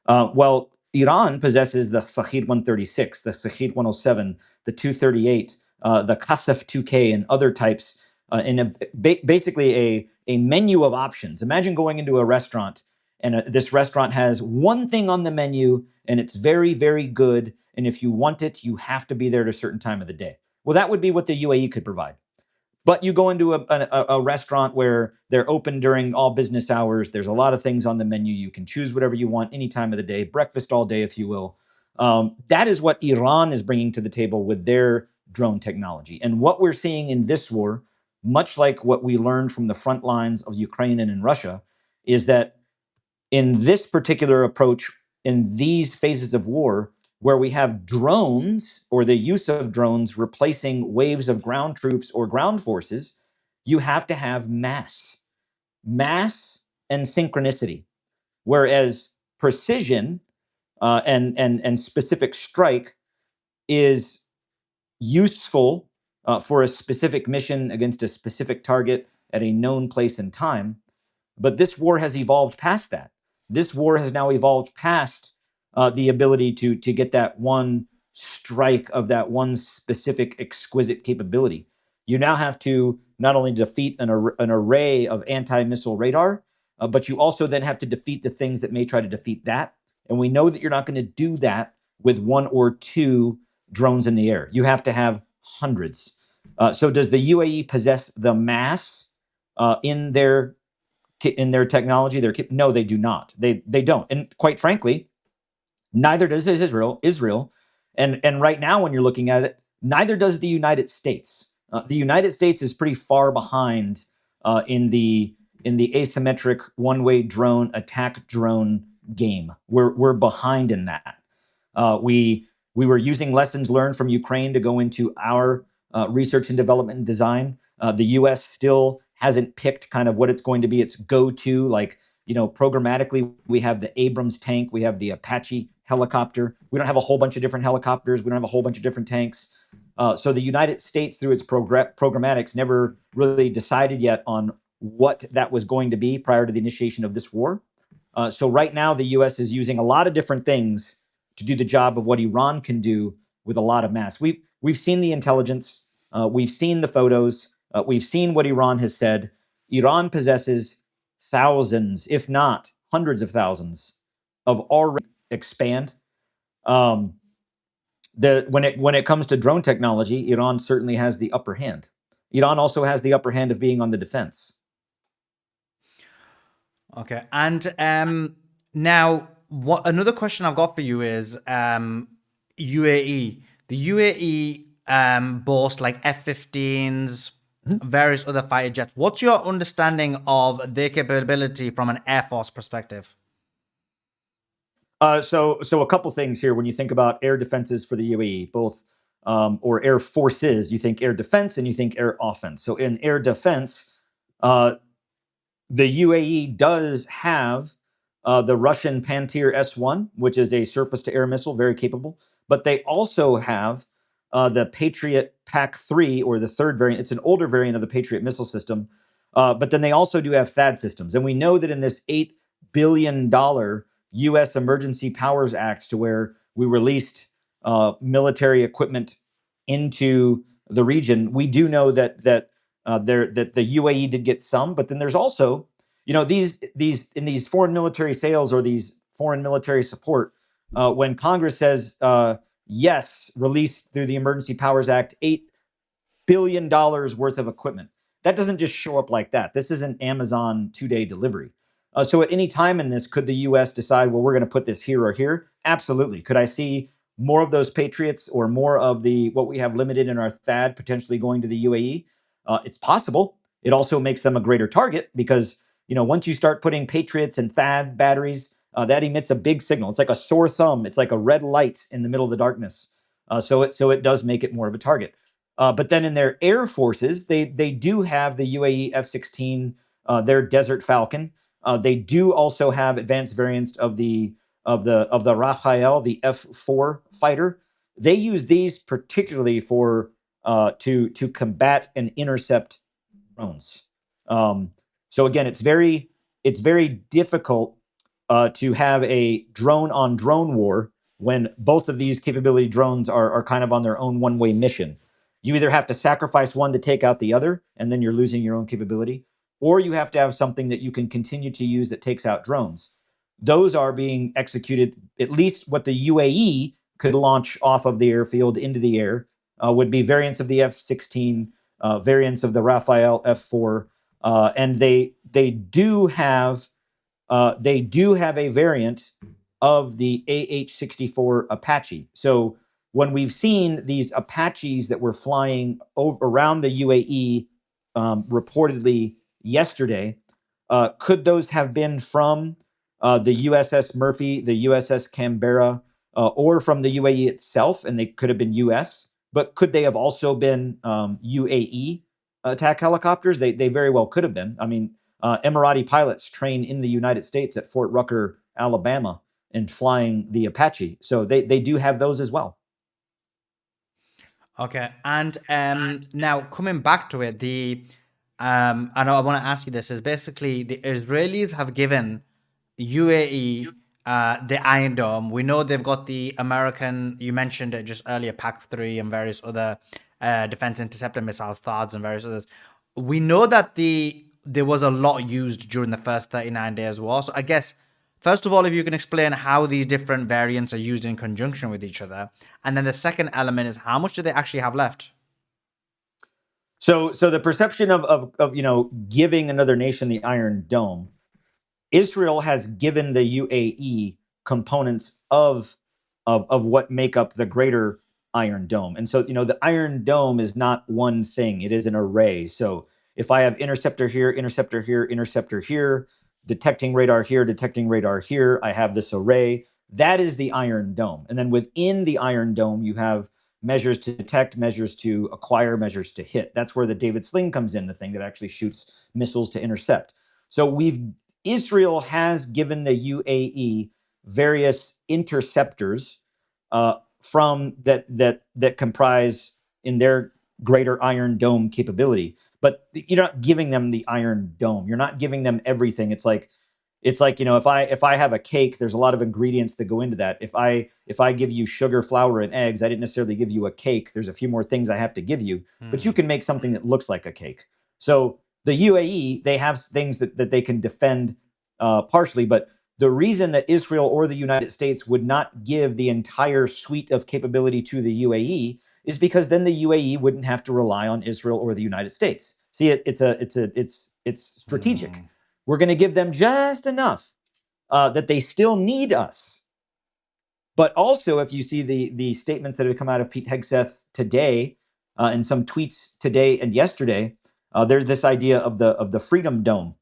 Speaker 4: Well, Iran possesses the Shahed 136, the Shahed 107, the 238, the Qasef 2K, and other types, in basically a menu of options. Imagine going into a restaurant, and this restaurant has one thing on the menu, and it's very, very good. And if you want it, you have to be there at a certain time of the day. Well, that would be what the UAE could provide. But you go into a restaurant where they're open during all business hours. There's a lot of things on the menu. You can choose whatever you want any time of the day, breakfast all day, if you will. That is what Iran is bringing to the table with their drone technology. And what we're seeing in this war, much like what we learned from the front lines of Ukraine and in Russia, is that in this particular approach, in these phases of war, where we have drones or the use of drones replacing waves of ground troops or ground forces, you have to have mass and synchronicity. Whereas precision and specific strike is useful for a specific mission against a specific target at a known place and time. But this war has evolved past that. This war has now evolved past the ability to get that one strike of that one specific exquisite capability. You now have to not only defeat an array of anti-missile radar, but you also then have to defeat the things that may try to defeat that. And we know that you're not going to do that with one or two drones in the air. You have to have hundreds. So does the UAE possess the mass in their technology? No, they do not. They don't. And quite frankly, neither does Israel. And right now, when you're looking at it, neither does the United States. The United States is pretty far behind in the asymmetric one-way drone attack drone game. We're behind in that. We were using lessons learned from Ukraine to go into our research and development and design. The U.S. still hasn't picked kind of what it's going to be its go-to. Like, programmatically, we have the Abrams tank, we have the Apache helicopter. We don't have a whole bunch of different helicopters. We don't have a whole bunch of different tanks. So the United States, through its programmatics, never really decided yet on what that was going to be prior to the initiation of this war. So right now, the U.S. is using a lot of different things to do the job of what Iran can do with a lot of mass. We've seen the intelligence. We've seen the photos. We've seen what Iran has said. Iran possesses thousands, if not hundreds of thousands, of already expand. when it comes to drone technology, Iran certainly has the upper hand. Iran also has the upper hand of being on the defense.
Speaker 1: Okay, and now what another question I've got for you is UAE. The UAE boast like F-15s, various other fighter jets. What's your understanding of their capability from an Air Force perspective?
Speaker 4: So a couple things here. When you think about air defenses for the UAE, both or air forces, you think air defense and you think air offense. So in air defense, the UAE does have the Russian Pantir S-1, which is a surface-to-air missile, very capable. But they also have the Patriot PAC-3, or the third variant. It's an older variant of the Patriot missile system. But then they also do have THAAD systems. And we know that in this $8 billion U.S. Emergency Powers Act, to where we released military equipment into the region, we do know that the UAE did get some, but then there's also, these in these foreign military sales or these foreign military support, when Congress says yes, release through the Emergency Powers Act $8 billion worth of equipment, that doesn't just show up like that. This isn't Amazon 2-day delivery. So at any time in this, could the U.S. decide, well, we're going to put this here or here? Absolutely. Could I see more of those Patriots or more of what we have limited in our THAAD potentially going to the UAE? It's possible. It also makes them a greater target because, once you start putting Patriots and THAAD batteries, that emits a big signal. It's like a sore thumb. It's like a red light in the middle of the darkness. So it does make it more of a target. But then in their air forces, they do have the UAE F-16, their Desert Falcon. They do also have advanced variants of the Rafael, the F-4 fighter. They use these particularly for to combat and intercept drones. So again, it's very difficult to have a drone on drone war when both of these capability drones are kind of on their own one-way mission. You either have to sacrifice one to take out the other, and then you're losing your own capability, or you have to have something that you can continue to use that takes out drones. Those are being executed, at least what the UAE could launch off of the airfield into the air would be variants of the F-16, variants of the Rafael F-4, and they do have a variant of the AH-64 Apache. So when we've seen these Apaches that were flying around the UAE reportedly yesterday, could those have been from the USS Murphy, the USS Canberra, or from the UAE itself, and they could have been US, but could they have also been UAE attack helicopters? They very well could have been. I mean, Emirati pilots train in the United States at Fort Rucker, Alabama, and flying the Apache. So they do have those as well.
Speaker 1: Okay, and now coming back to it, I know I want to ask you this, is basically the Israelis have given UAE the Iron Dome. We know they've got the American, you mentioned it just earlier, PAC-3 and various other defense interceptor missiles, THAADs and various others. We know that there was a lot used during the first 39 days war. So I guess, first of all, if you can explain how these different variants are used in conjunction with each other. And then the second element is, how much do they actually have left?
Speaker 4: So the perception of giving another nation the Iron Dome, Israel has given the UAE components of what make up the greater Iron Dome. And so, the Iron Dome is not one thing. It is an array. So if I have interceptor here, interceptor here, interceptor here, detecting radar here, I have this array. That is the Iron Dome. And then within the Iron Dome, you have measures to detect, measures to acquire, measures to hit. That's where the David Sling comes in, the thing that actually shoots missiles to intercept. So Israel has given the UAE various interceptors from that comprise in their greater Iron Dome capability. But you're not giving them the Iron Dome. You're not giving them everything. It's like if I have a cake, there's a lot of ingredients that go into that. If I give you sugar, flour, and eggs, I didn't necessarily give you a cake. There's a few more things I have to give you, but you can make something that looks like a cake. So the UAE, they have things that they can defend partially, but the reason that Israel or the United States would not give the entire suite of capability to the UAE is because then the UAE wouldn't have to rely on Israel or the United States. See, it's strategic. We're going to give them just enough that they still need us. But also, if you see the statements that have come out of Pete Hegseth today and some tweets today and yesterday, there's this idea of the Freedom Dome,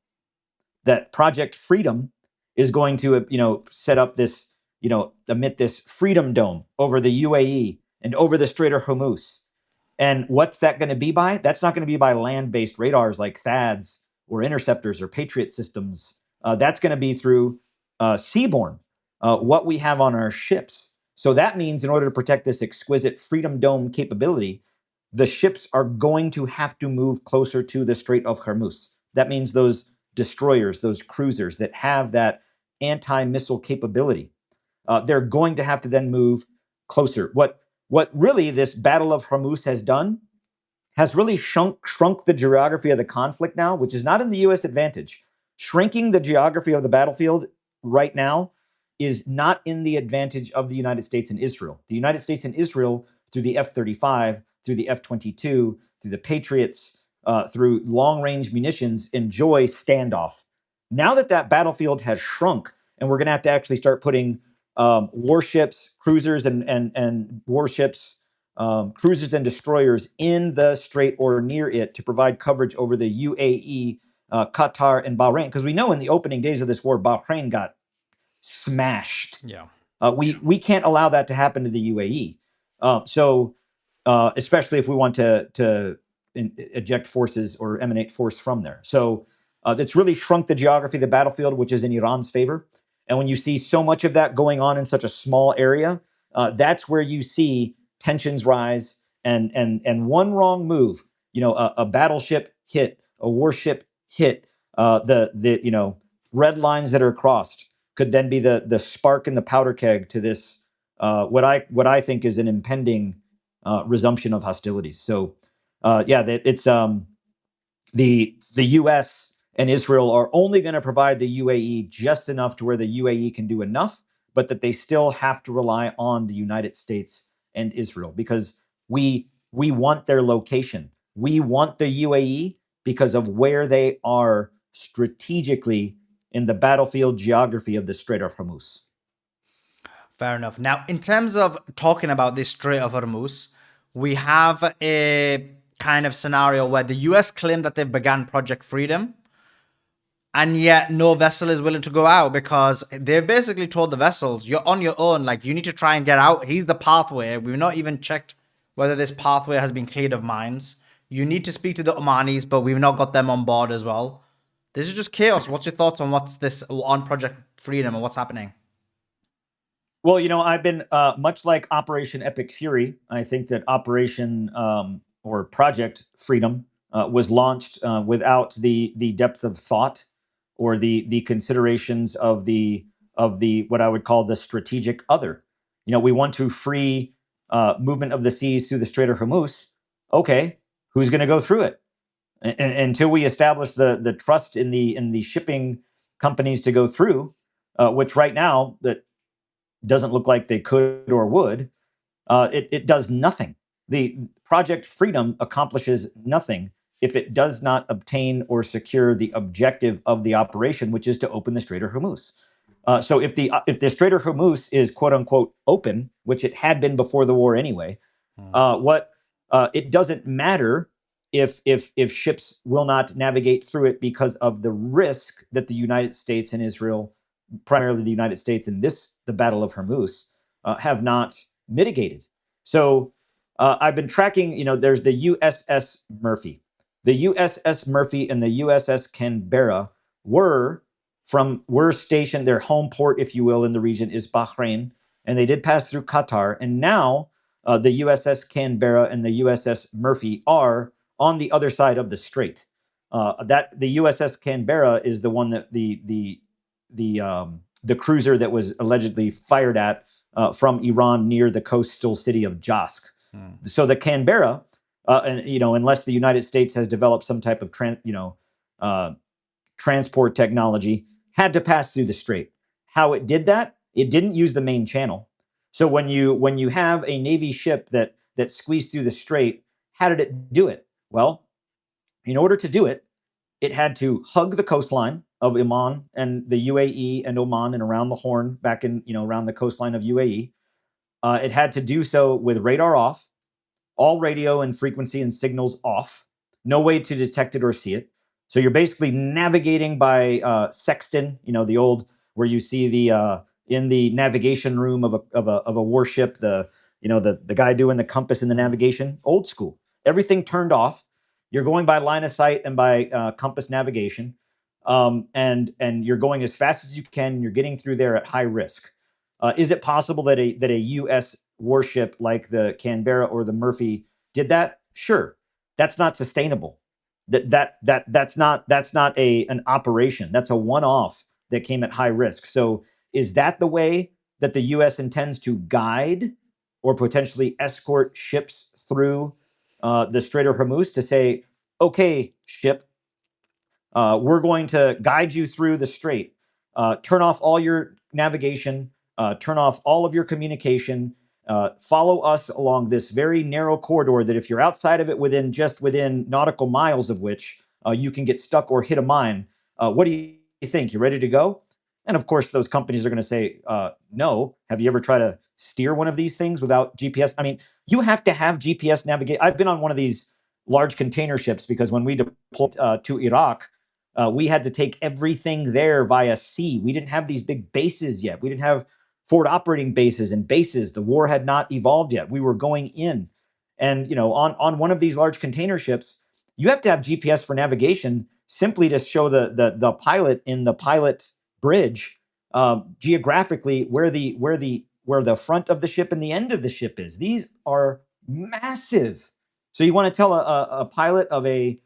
Speaker 4: that Project Freedom is going to set up this, emit this Freedom Dome over the UAE and over the Strait of Hormuz. And what's that going to be by? That's not going to be by land-based radars like THAADs or interceptors or Patriot systems. That's going to be through seaborne, what we have on our ships. So that means in order to protect this exquisite Freedom Dome capability, the ships are going to have to move closer to the Strait of Hormuz. That means those destroyers, those cruisers that have that anti-missile capability, they're going to have to then move closer. What really this Battle of Hormuz has done has really shrunk the geography of the conflict now, which is not in the U.S. advantage. Shrinking the geography of the battlefield right now is not in the advantage of the United States and Israel. The United States and Israel, through the F-35, through the F-22, through the Patriots, through long-range munitions, enjoy standoff. Now that that battlefield has shrunk, and we're going to have to actually start putting warships, cruisers, and warships, cruisers and destroyers in the strait or near it to provide coverage over the UAE, Qatar, and Bahrain. Because we know in the opening days of this war, Bahrain got smashed.
Speaker 1: Yeah.
Speaker 4: We can't allow that to happen to the UAE. Especially if we want to eject forces or emanate force from there. So it's really shrunk the geography of the battlefield, which is in Iran's favor. And when you see so much of that going on in such a small area, that's where you see tensions rise. And one wrong move, a battleship hit, a warship hit, the red lines that are crossed could then be the spark in the powder keg to this what I think is an impending resumption of hostilities. So it's the U.S. and Israel are only going to provide the UAE just enough to where the UAE can do enough, but that they still have to rely on the United States and Israel because we want their location. We want the UAE because of where they are strategically in the battlefield geography of the Strait of Hormuz.
Speaker 1: Fair enough. Now, in terms of talking about this Strait of Hormuz, we have a kind of scenario where the US claimed that they've begun Project Freedom, and yet no vessel is willing to go out because they've basically told the vessels, you're on your own, like you need to try and get out. Here's the pathway. We've not even checked whether this pathway has been cleared of mines. You need to speak to the Omanis, but we've not got them on board as well. This is just chaos. What's your thoughts on what's this on Project Freedom and what's happening?
Speaker 4: Well, I've been much like Operation Epic Fury. I think that Operation or Project Freedom was launched without the depth of thought or the considerations of the what I would call the strategic other. We want to free movement of the seas through the Strait of Hormuz. Okay, who's going to go through it? And until we establish the trust in the shipping companies to go through, which right now that doesn't look like they could or would, it does nothing. The Project Freedom accomplishes nothing if it does not obtain or secure the objective of the operation, which is to open the Strait of Hormuz. So if the Strait of Hormuz is quote unquote open, which it had been before the war anyway, it doesn't matter if ships will not navigate through it because of the risk that the United States and Israel, primarily the United States in the Battle of Hormuz, have not mitigated. So I've been tracking, there's the USS Murphy. The USS Murphy and the USS Canberra were stationed, their home port, if you will, in the region is Bahrain, and they did pass through Qatar. And now the USS Canberra and the USS Murphy are on the other side of the strait. That the USS Canberra is the one that the cruiser that was allegedly fired at from Iran near the coastal city of Jask. So the Canberra, unless the United States has developed some type of transport technology, had to pass through the strait, how it did that, it didn't use the main channel. So when you have a Navy ship that squeezed through the strait, how did it do it? Well, in order to do it, it had to hug the coastline of Oman and the UAE and Oman and around the Horn, back in, around the coastline of UAE. It had to do so with radar off, all radio and frequency and signals off, no way to detect it or see it. So you're basically navigating by sextant, the old, where you see the in the navigation room of a warship, the guy doing the compass in the navigation, old school. Everything turned off. You're going by line of sight and by compass navigation, and you're going as fast as you can. You're getting through there at high risk. Is it possible that a U.S. warship like the Canberra or the Murphy did that? Sure, that's not sustainable. That's not an operation. That's a one-off that came at high risk. So is that the way that the U.S. intends to guide or potentially escort ships through the Strait of Hormuz, to say, okay, ship, we're going to guide you through the strait. Turn off all your navigation. Turn off all of your communication. Follow us along this very narrow corridor that if you're outside of it within nautical miles of which you can get stuck or hit a mine. What do you think? You ready to go? And of course, those companies are going to say, no. Have you ever tried to steer one of these things without GPS? I mean, you have to have GPS navigate. I've been on one of these large container ships because when we deployed to Iraq, we had to take everything there via sea. We didn't have these big bases yet. We didn't have forward operating bases and bases. The war had not evolved yet. We were going in. And, on one of these large container ships, you have to have GPS for navigation simply to show the pilot in the pilot bridge geographically where the front of the ship and the end of the ship is. These are massive. So you want to tell a pilot of a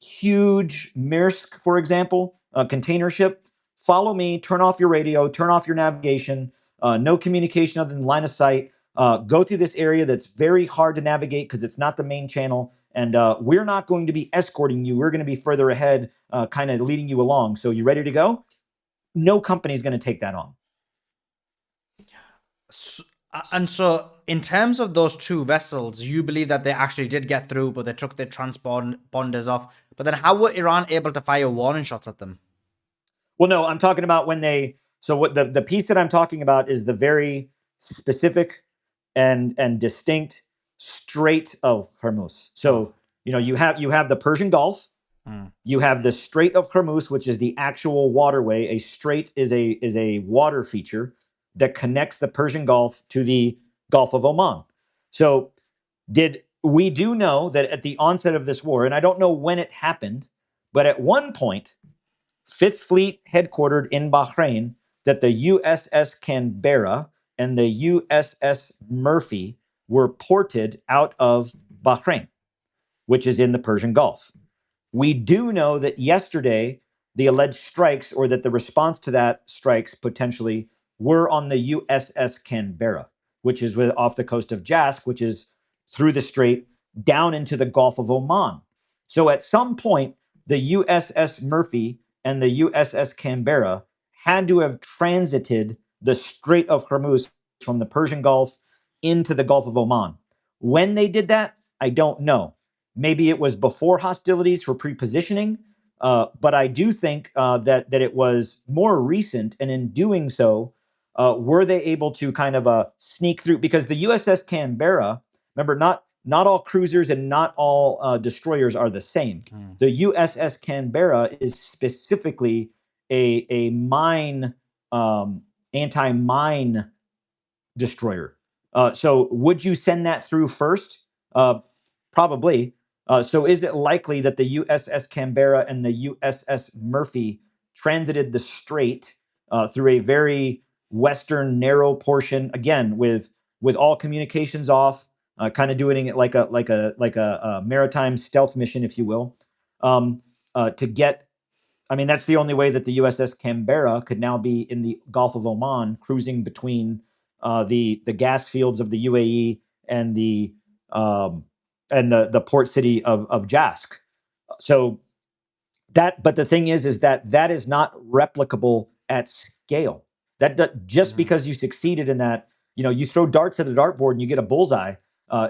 Speaker 4: huge Maersk, for example, a container ship, follow me, turn off your radio, turn off your navigation, no communication other than line of sight, go through this area that's very hard to navigate because it's not the main channel, and we're not going to be escorting you. We're going to be further ahead, kind of leading you along. So you ready to go? No company's going to take that on.
Speaker 1: And so, in terms of those two vessels, you believe that they actually did get through, but they took their transponders off. But then how were Iran able to fire warning shots at them?
Speaker 4: Well, no, I'm talking about when they... So what the piece that I'm talking about is the very specific and distinct Strait of Hormuz. So, you have the Persian Gulf. You have the Strait of Hormuz, which is the actual waterway. A strait is a water feature that connects the Persian Gulf to the Gulf of Oman. So we do know that at the onset of this war, and I don't know when it happened, but at one point, Fifth Fleet headquartered in Bahrain, that the USS Canberra and the USS Murphy were ported out of Bahrain, which is in the Persian Gulf. We do know that yesterday, the alleged strikes, or that the response to that strikes potentially, were on the USS Canberra, which is off the coast of Jask, which is through the strait down into the Gulf of Oman. So at some point, the USS Murphy and the USS Canberra had to have transited the Strait of Hormuz from the Persian Gulf into the Gulf of Oman. When they did that, I don't know. Maybe it was before hostilities for pre-positioning, but I do think that it was more recent, and in doing so, were they able to kind of sneak through? Because the USS Canberra, remember, not all cruisers and not all destroyers are the same. The USS Canberra is specifically a mine, anti-mine destroyer. So would you send that through first? Probably. So is it likely that the USS Canberra and the USS Murphy transited the strait through a very western narrow portion, again with all communications off, kind of doing it like a maritime stealth mission, if you will, to get? I mean, that's the only way that the USS Canberra could now be in the Gulf of Oman, cruising between the gas fields of the UAE and the port city of Jask. So but the thing is that is not replicable at scale. Just because you succeeded in that, you throw darts at a dartboard and you get a bullseye.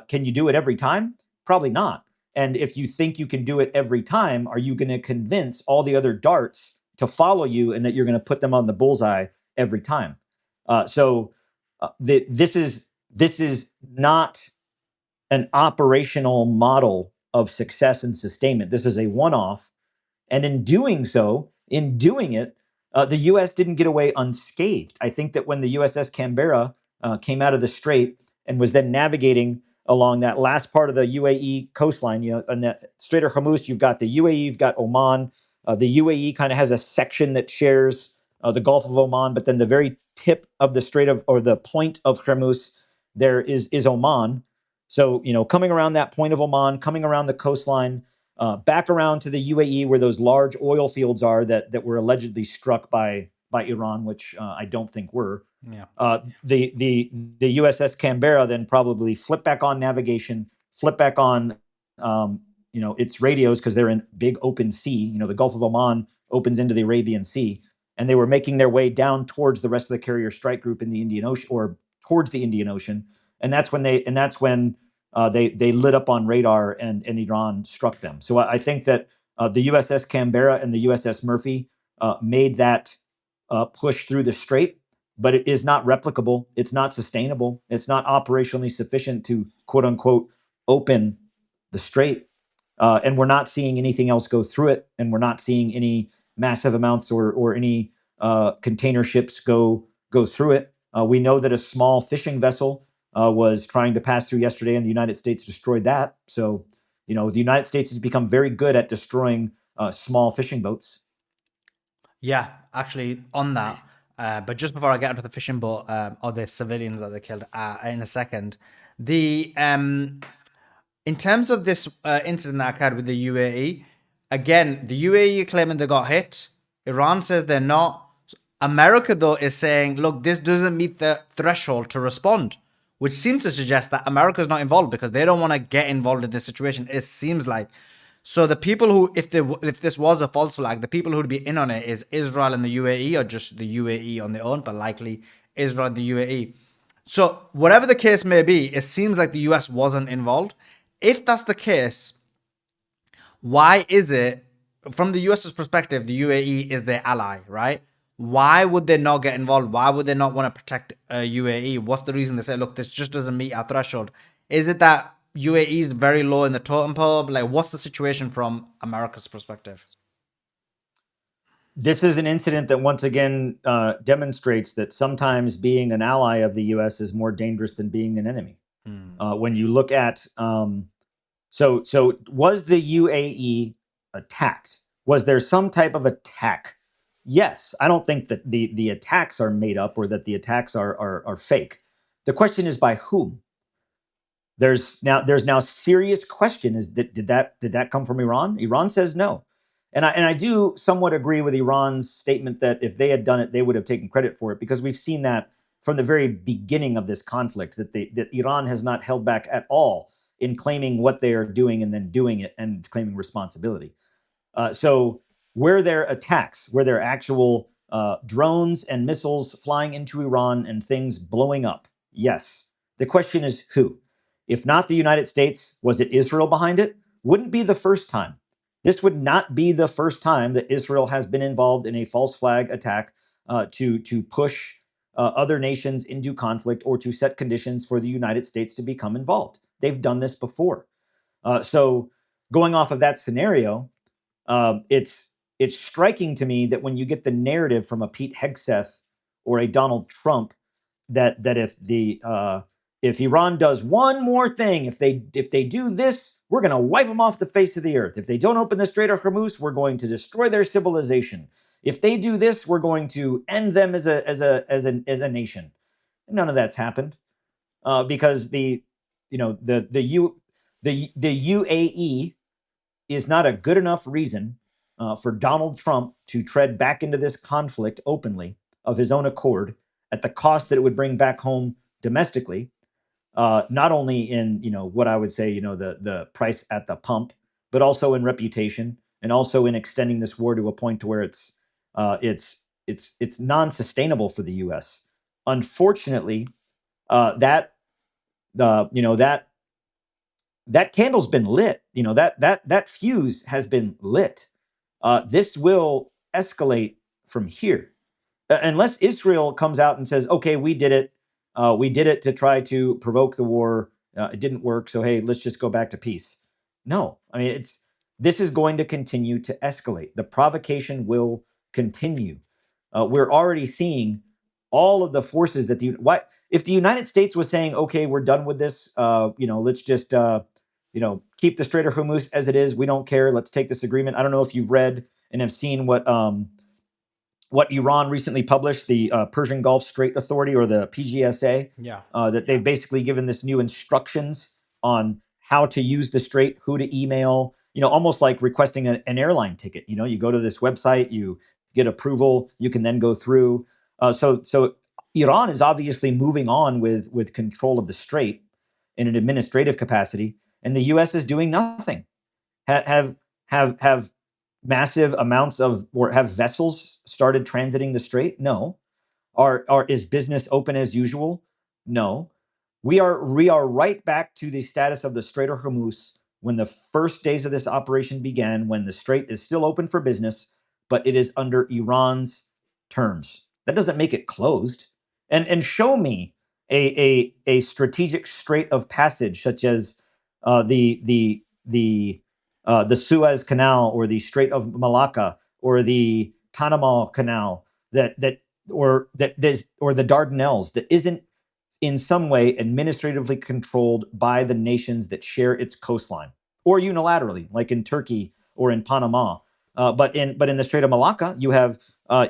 Speaker 4: Can you do it every time? Probably not. And if you think you can do it every time, are you going to convince all the other darts to follow you and that you're going to put them on the bullseye every time? This is not an operational model of success and sustainment. This is a one-off. And in doing it, the U.S. didn't get away unscathed. I think that when the USS Canberra came out of the strait and was then navigating along that last part of the UAE coastline, on the Strait of Hormuz, you've got the UAE, you've got Oman. The UAE kind of has a section that shares the Gulf of Oman, but then the very tip of the Strait of, or the point of Hormuz, there is Oman. So, coming around that point of Oman, coming around the coastline, back around to the UAE where those large oil fields are that were allegedly struck by Iran, which I don't think were.
Speaker 1: Yeah.
Speaker 4: The USS Canberra then probably flipped back on navigation, flipped back on its radios because they're in big open sea. The Gulf of Oman opens into the Arabian Sea, and they were making their way down towards the rest of the carrier strike group in the Indian Ocean, or towards the Indian Ocean. And that's when they lit up on radar and Iran struck them. So I think that the USS Canberra and the USS Murphy made that push through the strait, but it is not replicable. It's not sustainable. It's not operationally sufficient to, quote unquote, open the strait. And we're not seeing anything else go through it. And we're not seeing any massive amounts or any container ships go through it. We know that a small fishing vessel was trying to pass through yesterday, and the United States destroyed that. So, the United States has become very good at destroying small fishing boats.
Speaker 1: Yeah, actually, on that. But just before I get into the fishing boat or the civilians that they killed in a second, in terms of this incident that occurred with the UAE, again, the UAE claiming they got hit. Iran says they're not. America, though, is saying, look, this doesn't meet the threshold to respond, which seems to suggest that America is not involved because they don't want to get involved in this situation. It seems like. So the people who, if this was a false flag, the people who'd be in on it is Israel and the UAE, or just the UAE on their own, but likely Israel and the UAE. So whatever the case may be, it seems like the US wasn't involved. If that's the case, why is it, from the US's perspective, the UAE is their ally, right? Why would they not get involved? Why would they not want to protect UAE? What's the reason they say, look, this just doesn't meet our threshold? Is it that UAE is very low in the totem pole? Like, what's the situation from America's perspective?
Speaker 4: This is an incident that once again demonstrates that sometimes being an ally of the U.S. is more dangerous than being an enemy. When you look at, so was the UAE attacked? Was there some type of attack? Yes. I don't think that the attacks are made up or that the attacks are fake. The question is by whom? There's now serious question: did that come from Iran? Iran says no, and I do somewhat agree with Iran's statement that if they had done it, they would have taken credit for it, because we've seen that from the very beginning of this conflict, that Iran has not held back at all in claiming what they are doing and then doing it and claiming responsibility. So were there attacks? Were there actual drones and missiles flying into Iran and things blowing up? Yes. The question is who? If not the United States, was it Israel behind it? Wouldn't be the first time. This would not be the first time that Israel has been involved in a false flag attack to push other nations into conflict or to set conditions for the United States to become involved. They've done this before. So going off of that scenario, it's striking to me that when you get the narrative from a Pete Hegseth or a Donald Trump that if Iran does one more thing, if they do this, we're going to wipe them off the face of the earth. If they don't open the Strait of Hormuz, we're going to destroy their civilization. If they do this, we're going to end them as a nation. None of that's happened because the UAE is not a good enough reason for Donald Trump to tread back into this conflict openly of his own accord at the cost that it would bring back home domestically. Not only in what I would say the price at the pump, but also in reputation, and also in extending this war to a point to where it's it's non-sustainable for the U.S. Unfortunately, that candle's been lit. That fuse has been lit. This will escalate from here. Unless Israel comes out and says, okay, we did it. We did it to try to provoke the war. It didn't work. So, hey, let's just go back to peace. No, I mean, this is going to continue to escalate. The provocation will continue. We're already seeing all of the forces that if the United States was saying, okay, we're done with this, let's just, keep the Strait of Hormuz as it is. We don't care. Let's take this agreement. I don't know if you've read and have seen what Iran recently published, the Persian Gulf Strait Authority, or the PGSA, that they've basically given this new instructions on how to use the strait, who to email, almost like requesting an airline ticket. You go to this website, you get approval, you can then go through. So Iran is obviously moving on with control of the strait in an administrative capacity, and the U.S. is doing nothing. Have massive amounts of, or have vessels started transiting the strait? No. Is business open as usual? No. We are right back to the status of the Strait of Hormuz when the first days of this operation began, when the strait is still open for business, but it is under Iran's terms. That doesn't make it closed. And show me a strategic strait of passage, such as the Suez Canal, or the Strait of Malacca, or the Panama Canal, or the Dardanelles, that isn't in some way administratively controlled by the nations that share its coastline, or unilaterally, like in Turkey or in Panama. But in the Strait of Malacca, you have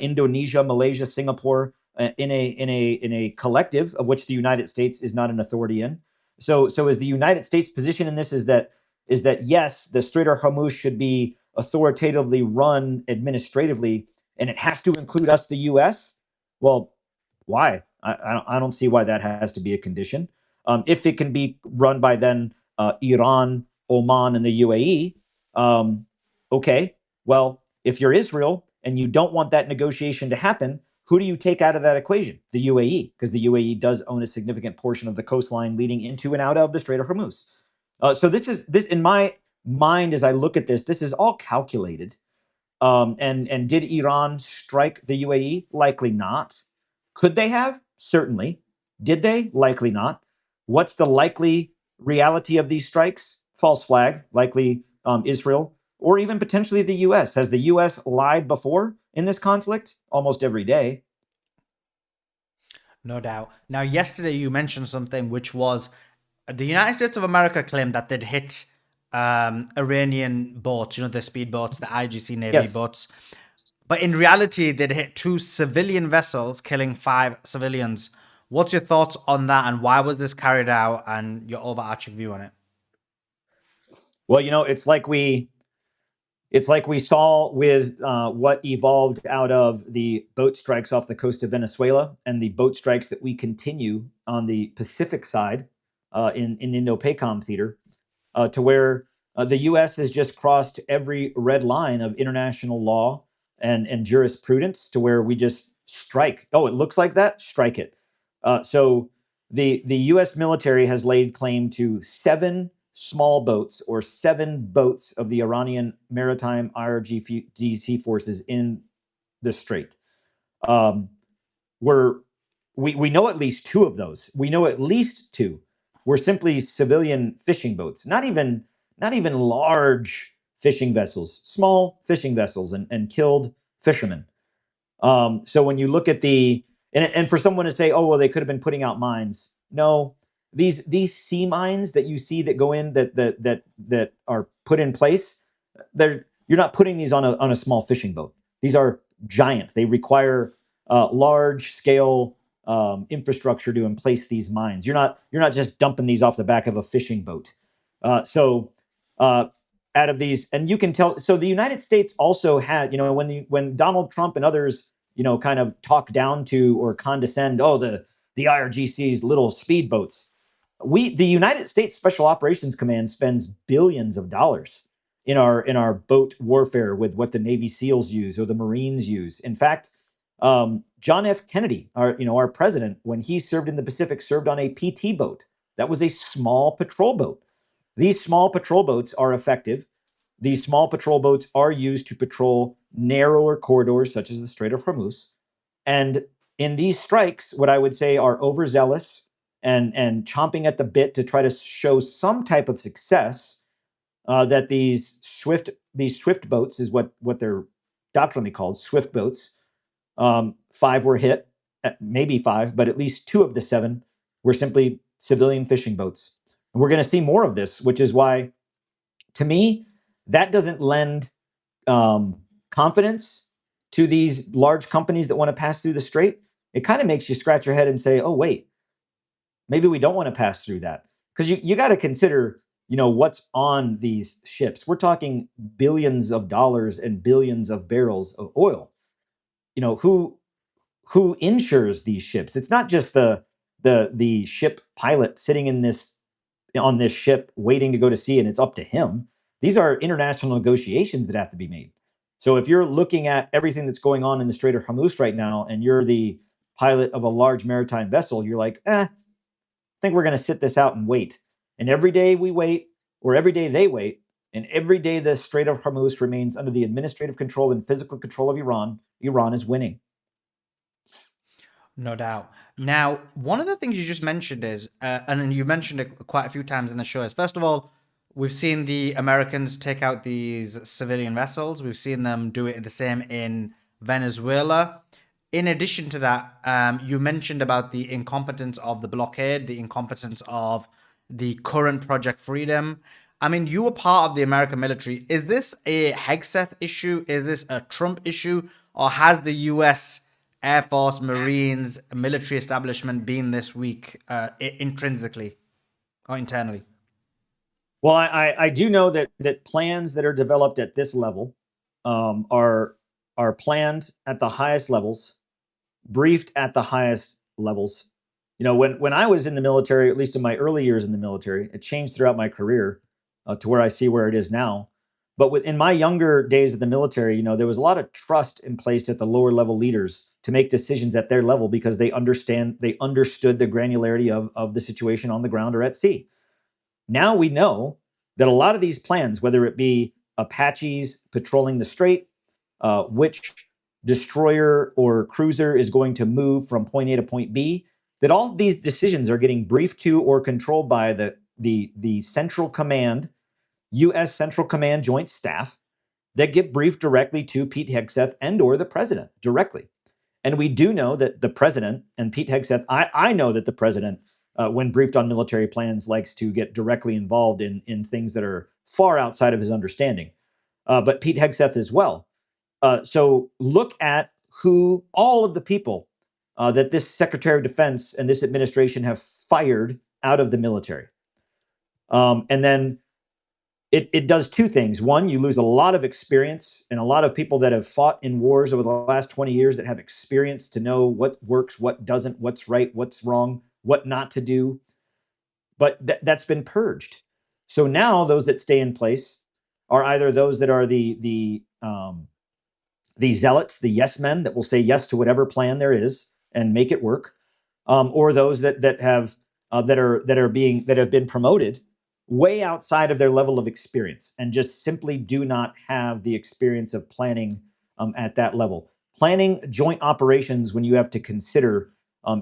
Speaker 4: Indonesia, Malaysia, Singapore in a collective of which the United States is not an authority in. So is the United States' position in this is that yes, the Strait of Hormuz should be authoritatively run administratively, and it has to include us, the U.S.? Well, why? I don't see why that has to be a condition. If it can be run by then Iran, Oman, and the UAE, okay. Well, if you're Israel and you don't want that negotiation to happen, who do you take out of that equation? The UAE, because the UAE does own a significant portion of the coastline leading into and out of the Strait of Hormuz. So this in my mind, as I look at this is all calculated. And did Iran strike the UAE? Likely not. Could they have? Certainly. Did they? Likely not. What's the likely reality of these strikes? False flag, likely Israel, or even potentially the U.S. Has the U.S. lied before in this conflict? Almost every day.
Speaker 1: No doubt. Now, yesterday you mentioned something, which was the United States of America claimed that they'd hit Iranian boats, the speedboats, the IGC Navy boats. But in reality, they'd hit 2 civilian vessels, killing 5 civilians. What's your thoughts on that, and why was this carried out, and your overarching view on it?
Speaker 4: Well, it's like we saw with what evolved out of the boat strikes off the coast of Venezuela, and the boat strikes that we continue on the Pacific side in Indo-PACOM theater, to where the U.S. has just crossed every red line of international law and jurisprudence, to where we just strike. Oh, it looks like that? Strike it. So the U.S. military has laid claim to 7 small boats, or 7 boats of the Iranian maritime IRGC forces in the strait. We know at least 2 of those. We know at least 2 were simply civilian fishing boats, not even large fishing vessels, small fishing vessels, and killed fishermen. So when you look at and for someone to say, oh, well, they could have been putting out mines. No, these sea mines that you see that go in, that are put in place, you're not putting these on a small fishing boat. These are giant. They require large scale infrastructure to emplace these mines. You're not just dumping these off the back of a fishing boat. Out of these, and you can tell. So the United States also had, when Donald Trump and others, kind of talk down to or condescend, the IRGC's little speedboats. The United States Special Operations Command spends billions of dollars in our boat warfare with what the Navy SEALs use or the Marines use. In fact, John F. Kennedy, our president, when he served in the Pacific, served on a PT boat. That was a small patrol boat. These small patrol boats are effective. These small patrol boats are used to patrol narrower corridors, such as the Strait of Hormuz. And in these strikes, what I would say are overzealous and chomping at the bit to try to show some type of success. That these swift boats is what they're doctrinally called, swift boats. 5 were hit, maybe 5, but at least 2 of the 7 were simply civilian fishing boats. And we're going to see more of this, which is why, to me, that doesn't lend confidence to these large companies that want to pass through the strait. It kind of makes you scratch your head and say, oh, wait, maybe we don't want to pass through that. Because you got to consider, what's on these ships. We're talking billions of dollars and billions of barrels of oil. Who insures these ships? It's not just the ship pilot sitting on this ship waiting to go to sea and it's up to him. These are international negotiations that have to be made. So if you're looking at everything that's going on in the Strait of Hormuz right now and you're the pilot of a large maritime vessel, you're like, I think we're going to sit this out and wait. And every day we wait, or every day they wait, and every day the Strait of Hormuz remains under the administrative control and physical control of Iran, Iran is winning.
Speaker 1: No doubt. Now, one of the things you just mentioned is, and you mentioned it quite a few times in the show, is first of all, we've seen the Americans take out these civilian vessels. We've seen them do it the same in Venezuela. In addition to that, you mentioned about the incompetence of the blockade, the incompetence of the current Project Freedom. I mean, you were part of the American military. Is this a Hegseth issue? Is this a Trump issue? Or has the U.S. Air Force, Marines, military establishment been this weak intrinsically or internally?
Speaker 4: Well, I do know that plans that are developed at this level are planned at the highest levels, briefed at the highest levels. When I was in the military, at least in my early years in the military, it changed throughout my career to where I see where it is now. But in my younger days of the military, there was a lot of trust in place at the lower level leaders to make decisions at their level because they understood the granularity of the situation on the ground or at sea. Now we know that a lot of these plans, whether it be Apaches patrolling the strait, which destroyer or cruiser is going to move from point A to point B, that all these decisions are getting briefed to or controlled by the Central Command, U.S. Central Command Joint Staff, that get briefed directly to Pete Hegseth and or the president directly. And we do know that the president and Pete Hegseth, I know that the president, when briefed on military plans, likes to get directly involved in things that are far outside of his understanding. But Pete Hegseth as well. So look at who all of the people that this Secretary of Defense and this administration have fired out of the military. And then it does 2 things. One, you lose a lot of experience and a lot of people that have fought in wars over the last 20 years that have experience to know what works, what doesn't, what's right, what's wrong, what not to do. But that's been purged. So now those that stay in place are either those that are the zealots, the yes men that will say yes to whatever plan there is and make it work, or those that have been promoted way outside of their level of experience and just simply do not have the experience of planning at that level. Planning joint operations when you have to consider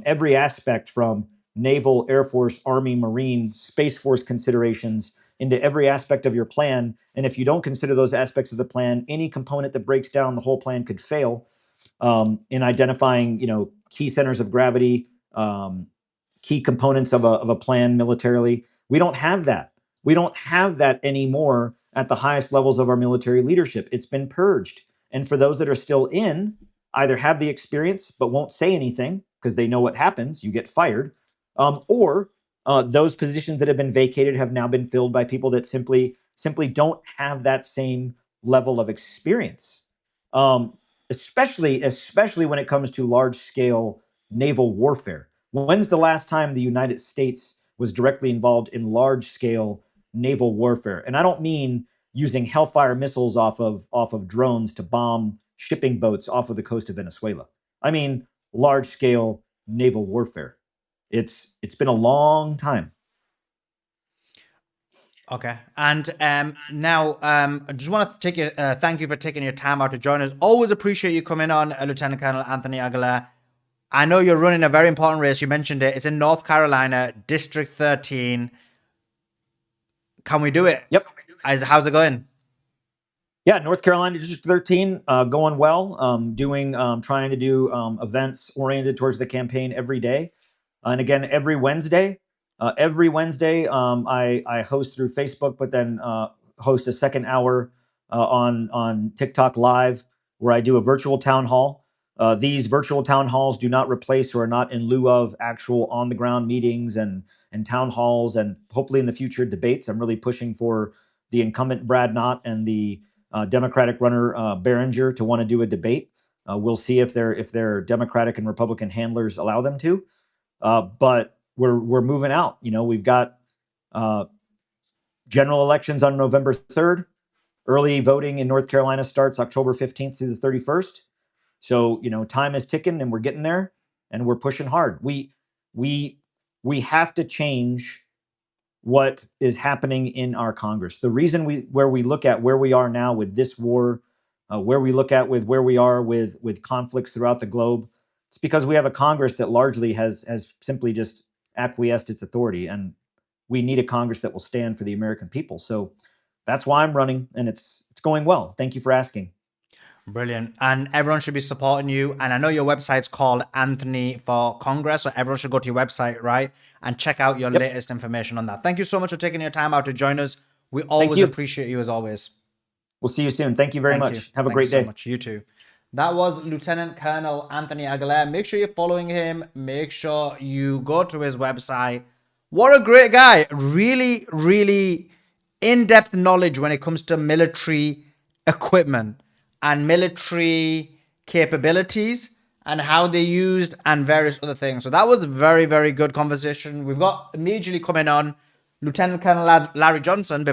Speaker 4: every aspect from naval, Air Force, Army, Marine, Space Force considerations into every aspect of your plan. And if you don't consider those aspects of the plan, any component that breaks down the whole plan could fail in identifying, key centers of gravity, key components of a plan militarily. We don't have that. We don't have that anymore at the highest levels of our military leadership. It's been purged. And for those that are still in, either have the experience but won't say anything because they know what happens, you get fired, or those positions that have been vacated have now been filled by people that simply don't have that same level of experience, especially when it comes to large-scale naval warfare. When's the last time the United States was directly involved in large-scale naval warfare? And I don't mean using Hellfire missiles off of drones to bomb shipping boats off of the coast of Venezuela. I mean large-scale naval warfare. It's been a long time.
Speaker 1: Okay, and now I just want to take you, thank you for taking your time out to join us. Always appreciate you coming on, Lieutenant Colonel Anthony Aguilar. I know you're running a very important race. You mentioned it. It's in North Carolina, District 13. Can we do it?
Speaker 4: Yep.
Speaker 1: How's it going?
Speaker 4: Yeah, North Carolina District 13, going well. Trying to do events oriented towards the campaign every day, and again every Wednesday. I host through Facebook, but then host a second hour on TikTok Live, where I do a virtual town hall. These virtual town halls do not replace or are not in lieu of actual on the ground meetings and town halls, and hopefully in the future debates. I'm really pushing for the incumbent Brad Knott and the Democratic runner Behringer to want to do a debate. We'll see if their Democratic and Republican handlers allow them to. But we're moving out. You know, we've got general elections on November 3rd. Early voting in North Carolina starts October 15th through the 31st. So, you know, time is ticking and we're getting there and we're pushing hard. We have to change what is happening in our Congress. The reason where we look at where we are now with this war, where we look at with where we are with conflicts throughout the globe, it's because we have a Congress that largely has simply just acquiesced its authority, and we need a Congress that will stand for the American people. So that's why I'm running, and it's going well. Thank you for asking.
Speaker 1: Brilliant. And everyone should be supporting you. And I know your website's called Anthony for Congress, so everyone should go to your website, right? And check out your latest information on that. Thank you so much for taking your time out to join us. We always appreciate you as always.
Speaker 4: We'll see you soon. Thank you very much. Have a great day.
Speaker 1: Thank you so much. You too. That was Lieutenant Colonel Anthony Aguilar. Make sure you're following him. Make sure you go to his website. What a great guy. Really, really in-depth knowledge when it comes to military equipment and military capabilities and how they're used and various other things. So that was a very, very good conversation. We've got immediately coming on Lieutenant Colonel Larry Johnson,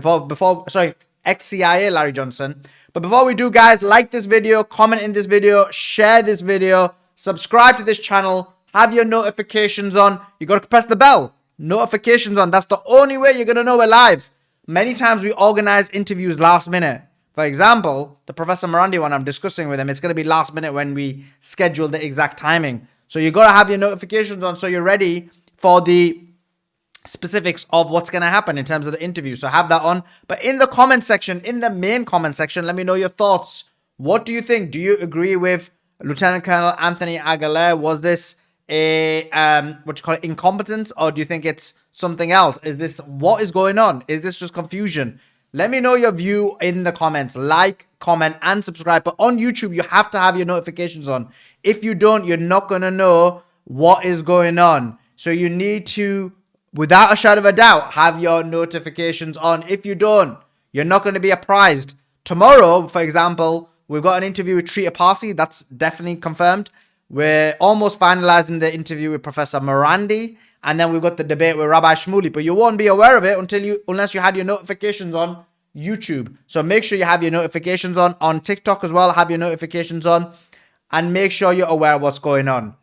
Speaker 1: ex-CIA Larry Johnson. But before we do, guys, like this video, comment in this video, share this video, subscribe to this channel, have your notifications on. You got to press the bell. Notifications on. That's the only way you're going to know we're live. Many times we organize interviews last minute. For example, the Professor Morandi one I'm discussing with him, it's going to be last minute when we schedule the exact timing. So you got to have your notifications on so you're ready for the specifics of what's going to happen in terms of the interview. So have that on. But in the comment section, in the main comment section, let me know your thoughts. What do you think? Do you agree with Lieutenant Colonel Anthony Aguilar? Was this a incompetence, or do you think it's something else? What is going on? Is this just confusion? Let me know your view in the comments. Like, comment, and subscribe. But on YouTube, you have to have your notifications on. If you don't, you're not going to know what is going on. So you need to, without a shadow of a doubt, have your notifications on. If you don't, you're not going to be apprised. Tomorrow, for example, we've got an interview with Trita Parsi. That's definitely confirmed. We're almost finalizing the interview with Professor Morandi. And then we've got the debate with Rabbi Shmuley. But you won't be aware of it unless you had your notifications on YouTube. So make sure you have your notifications on TikTok as well. Have your notifications on. And make sure you're aware of what's going on.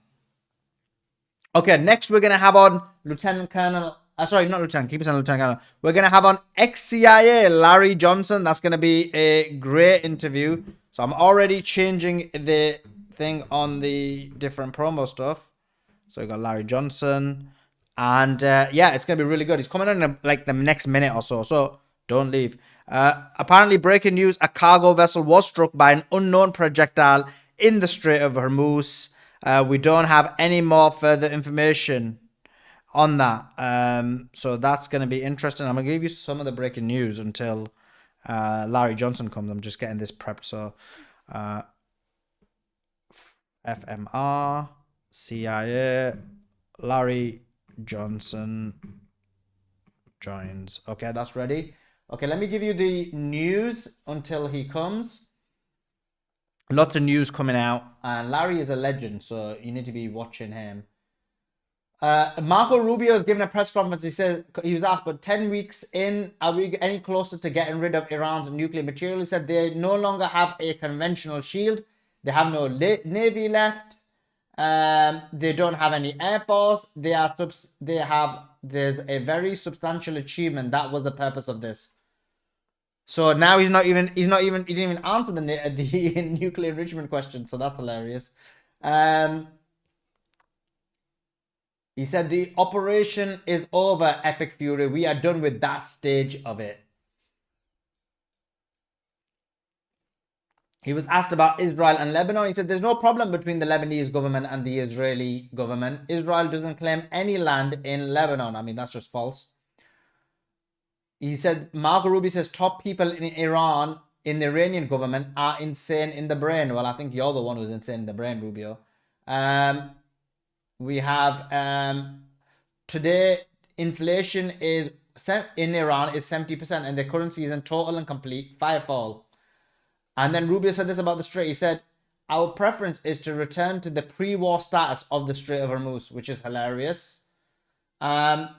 Speaker 1: Okay, next we're going to have on Lieutenant Colonel. Sorry, not Lieutenant. Keep it on Lieutenant Colonel. We're going to have on ex-CIA Larry Johnson. That's going to be a great interview. So I'm already changing the thing on the different promo stuff. So we got Larry Johnson. And yeah, it's going to be really good. He's coming in like the next minute or so. So don't leave. Apparently, breaking news. A cargo vessel was struck by an unknown projectile in the Strait of Hormuz. We don't have any more further information on that. So that's going to be interesting. I'm going to give you some of the breaking news until Larry Johnson comes. I'm just getting this prepped. So FMR, CIA, Larry Johnson joins. Okay, that's ready. Okay, let me give you the news until he comes. Lots of news coming out. And Larry is a legend, so you need to be watching him. Marco Rubio has given a press conference. He was asked, but 10 weeks in, are we any closer to getting rid of Iran's nuclear material? He said they no longer have a conventional shield. They have no navy left. They don't have any air force. There's a very substantial achievement. That was the purpose of this. So now he didn't even answer the nuclear enrichment question. So that's hilarious. He said the operation is over, Epic Fury. We are done with that stage of it. He was asked about Israel and Lebanon. He said there's no problem between the Lebanese government and the Israeli government. Israel doesn't claim any land in Lebanon. I mean, that's just false. He said, Marco Rubio says top people in Iran, in the Iranian government, are insane in the brain. Well, I think you're the one who's insane in the brain, Rubio. We have today inflation is in Iran is 70% and the currency is in total and complete firefall. And then Rubio said this about the Strait. He said, our preference is to return to the pre-war status of the Strait of Hormuz, which is hilarious. I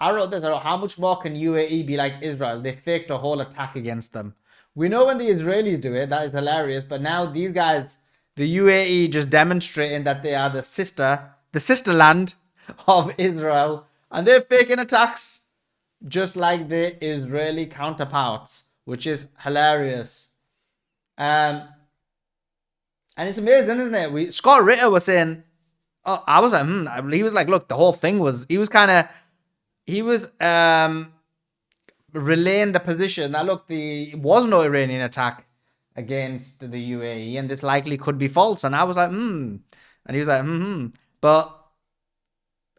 Speaker 1: wrote this. How much more can UAE be like Israel? They faked a whole attack against them. We know when the Israelis do it, that is hilarious. But now these guys, the UAE, just demonstrating that they are the sister land of Israel. And they're faking attacks just like the Israeli counterparts, which is hilarious. And it's amazing, isn't it? Scott Ritter was saying, oh, I was like, he was like, look, the whole thing was, he was relaying the position that, look, there was no Iranian attack against the UAE and this likely could be false. And I was like, And he was like, But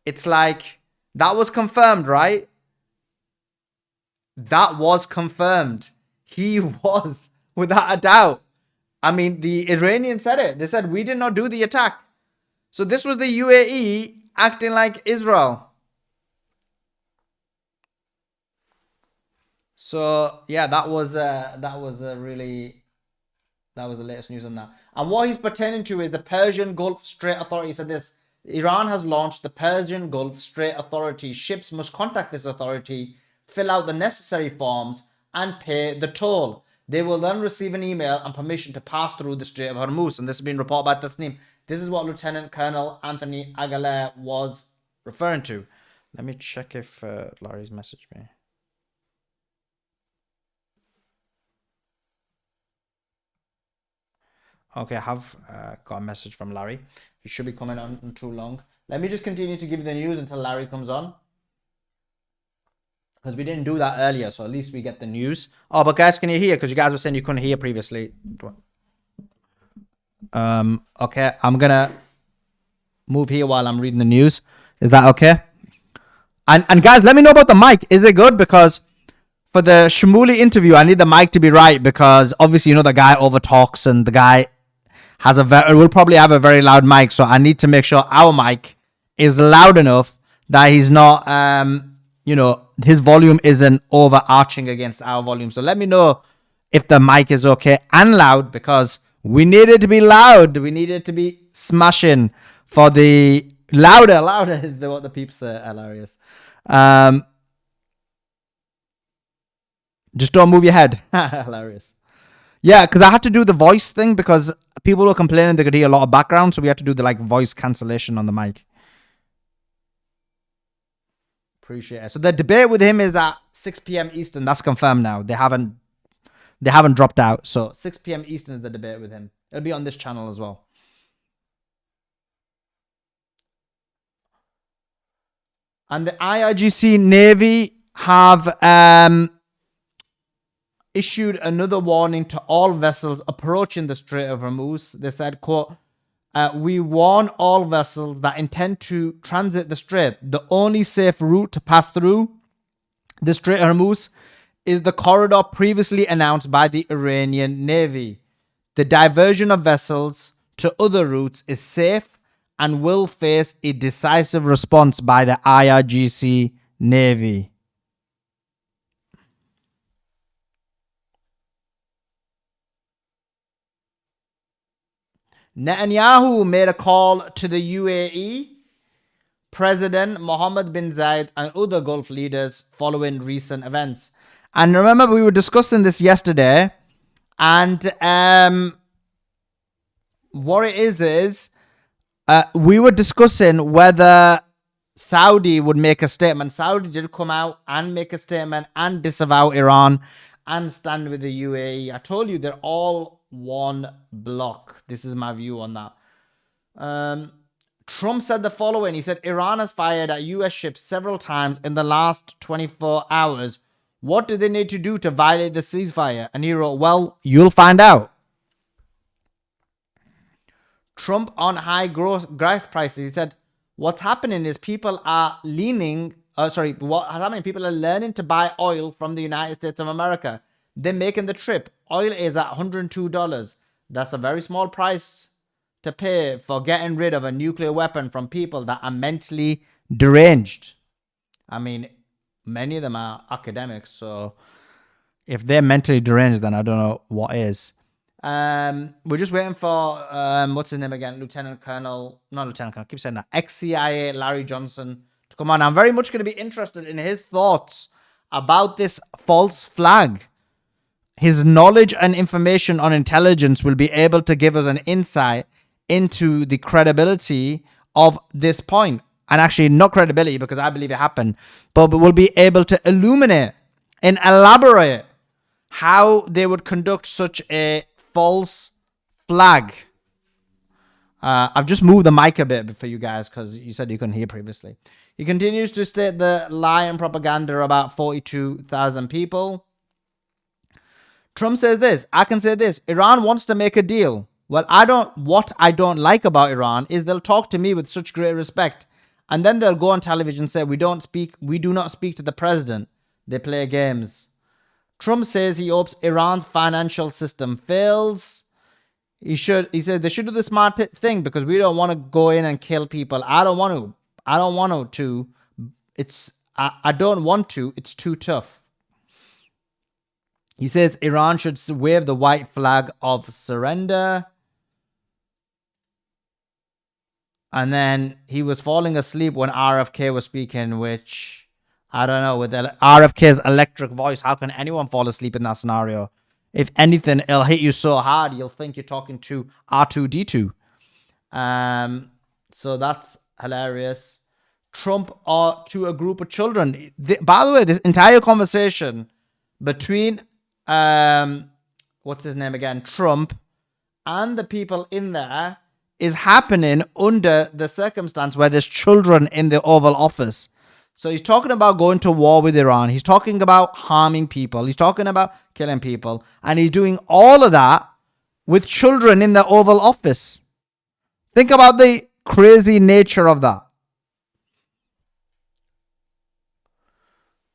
Speaker 1: it's like, that was confirmed, right? That was confirmed. He was, without a doubt. I mean, the Iranians said it. They said, we did not do the attack. So this was the UAE acting like Israel. So yeah, that was the latest news on that. And what he's pertaining to is the Persian Gulf Strait Authority said this: Iran has launched the Persian Gulf Strait Authority. Ships must contact this authority, fill out the necessary forms, and pay the toll. They will then receive an email and permission to pass through the Strait of Hormuz. And this has been reported by Tasneem. This is what Lieutenant Colonel Anthony Aguilar was referring to. Let me check if Larry's messaged me. Okay, I have got a message from Larry. He should be coming on in too long. Let me just continue to give you the news until Larry comes on. Because we didn't do that earlier, so at least we get the news. Oh, but guys, can you hear? Because you guys were saying you couldn't hear previously. Okay, I'm going to move here while I'm reading the news. Is that okay? And guys, let me know about the mic. Is it good? Because for the Shmuley interview, I need the mic to be right. Because obviously, you know, the guy overtalks and the guy will probably have a very loud mic. So I need to make sure our mic is loud enough that he's not, you know, his volume isn't overarching against our volume. So let me know if the mic is okay and loud, because we need it to be loud. We need it to be smashing for the louder is what the peeps say. Hilarious. Just don't move your head. Hilarious. Yeah, because I had to do the voice thing because people were complaining they could hear a lot of background. So we had to do the like voice cancellation on the mic. Appreciate it. So the debate with him is at 6 p.m. Eastern. That's confirmed now. They haven't dropped out. So 6 p.m. Eastern is the debate with him. It'll be on this channel as well. And the IRGC Navy have issued another warning to all vessels approaching the Strait of Hormuz. They said, quote, we warn all vessels that intend to transit the strait. The only safe route to pass through the Strait of Hormuz is the corridor previously announced by the Iranian Navy. The diversion of vessels to other routes is safe and will face a decisive response by the IRGC Navy. Netanyahu made a call to the UAE, President Mohammed bin Zayed, and other Gulf leaders following recent events. And remember, we were discussing this yesterday, and what it is we were discussing whether Saudi would make a statement. Saudi did come out and make a statement and disavow Iran and stand with the UAE. I told you they're all one block. This is my view on that. Trump said the following. He said, Iran has fired at U.S. ships several times in the last 24 hours. What do they need to do to violate the ceasefire? And he wrote, well, you'll find out. Trump on high gas prices. He said, what's happening is people are leaning, what's happening? People are learning to buy oil from the United States of America. They're making the trip. Oil is at $102. That's a very small price to pay for getting rid of a nuclear weapon from people that are mentally deranged. I mean, many of them are academics, so if they're mentally deranged, then I don't know what is. We're just waiting for what's his name again? Lieutenant Colonel, not Lieutenant Colonel, I keep saying that. Ex-CIA Larry Johnson to come on. I'm very much going to be interested in his thoughts about this false flag. His knowledge and information on intelligence will be able to give us an insight into the credibility of this point. And actually, not credibility because I believe it happened, but we'll be able to illuminate and elaborate how they would conduct such a false flag. I've just moved the mic a bit for you guys because you said you couldn't hear previously. He continues to state the lie and propaganda about 42,000 people. Trump says this, I can say this, Iran wants to make a deal. Well, what I don't like about Iran is they'll talk to me with such great respect. And then they'll go on television and say, we do not speak to the president. They play games. Trump says he hopes Iran's financial system fails. He said they should do the smart thing because we don't want to go in and kill people. I don't want to. It's too tough. He says Iran should wave the white flag of surrender. And then he was falling asleep when RFK was speaking, which I don't know, with RFK's electric voice, how can anyone fall asleep in that scenario? If anything, it'll hit you so hard, you'll think you're talking to R2-D2. So that's hilarious. Trump to a group of children. By the way, this entire conversation between, what's his name again? Trump and the people in there is happening under the circumstance where there's children in the Oval Office. So he's talking about going to war with Iran. He's talking about harming people. He's talking about killing people. And he's doing all of that with children in the Oval Office. Think about the crazy nature of that.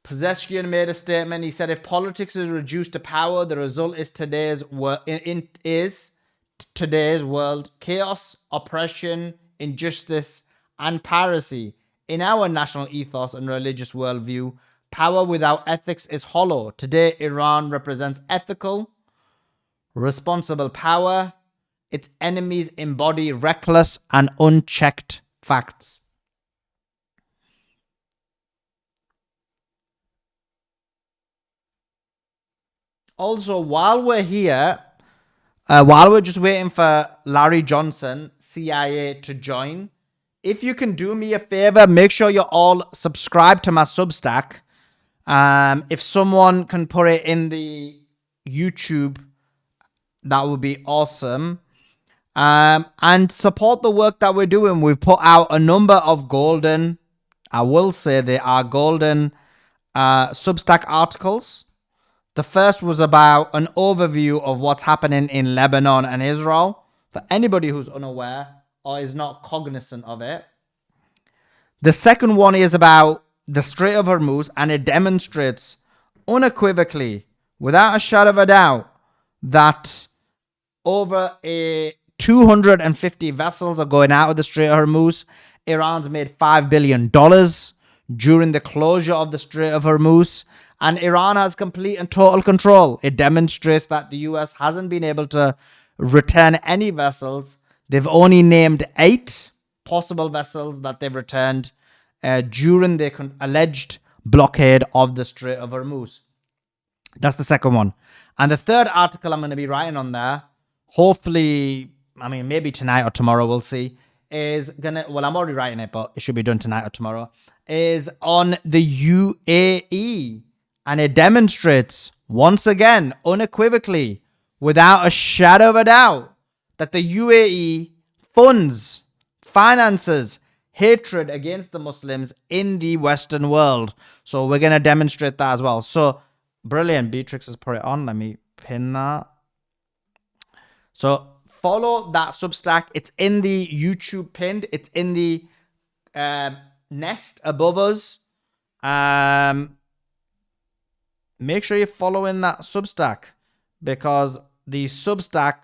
Speaker 1: Pezeskian made a statement. He said, if politics is reduced to power, the result is today's world, chaos, oppression, injustice, and piracy. In our national ethos and religious worldview, power without ethics is hollow. Today, Iran represents ethical, responsible power. Its enemies embody reckless and unchecked facts. Also, while we're here, while we're just waiting for Larry Johnson, CIA, to join, if you can do me a favor, make sure you're all subscribed to my Substack. If someone can put it in the YouTube, that would be awesome. And support the work that we're doing. We've put out a number of golden, I will say they are golden, Substack articles. The first was about an overview of what's happening in Lebanon and Israel, for anybody who's unaware or is not cognizant of it. The second one is about the Strait of Hormuz, and it demonstrates unequivocally, without a shadow of a doubt, that over 250 vessels are going out of the Strait of Hormuz. Iran's made $5 billion during the closure of the Strait of Hormuz. And Iran has complete and total control. It demonstrates that the US hasn't been able to return any vessels. They've only named 8 possible vessels that they've returned during the alleged blockade of the Strait of Hormuz. That's the second one. And the third article I'm going to be writing on there, hopefully, maybe tonight or tomorrow, we'll see, is gonna, well, I'm already writing it, but it should be done tonight or tomorrow, is on the UAE. And it demonstrates once again, unequivocally, without a shadow of a doubt, that the UAE funds, finances hatred against the Muslims in the Western world. So we're going to demonstrate that as well. So brilliant. Beatrix has put it on. Let me pin that. So follow that Substack. It's in the YouTube pinned. It's in the nest above us. Make sure you're following that Substack, because the Substack.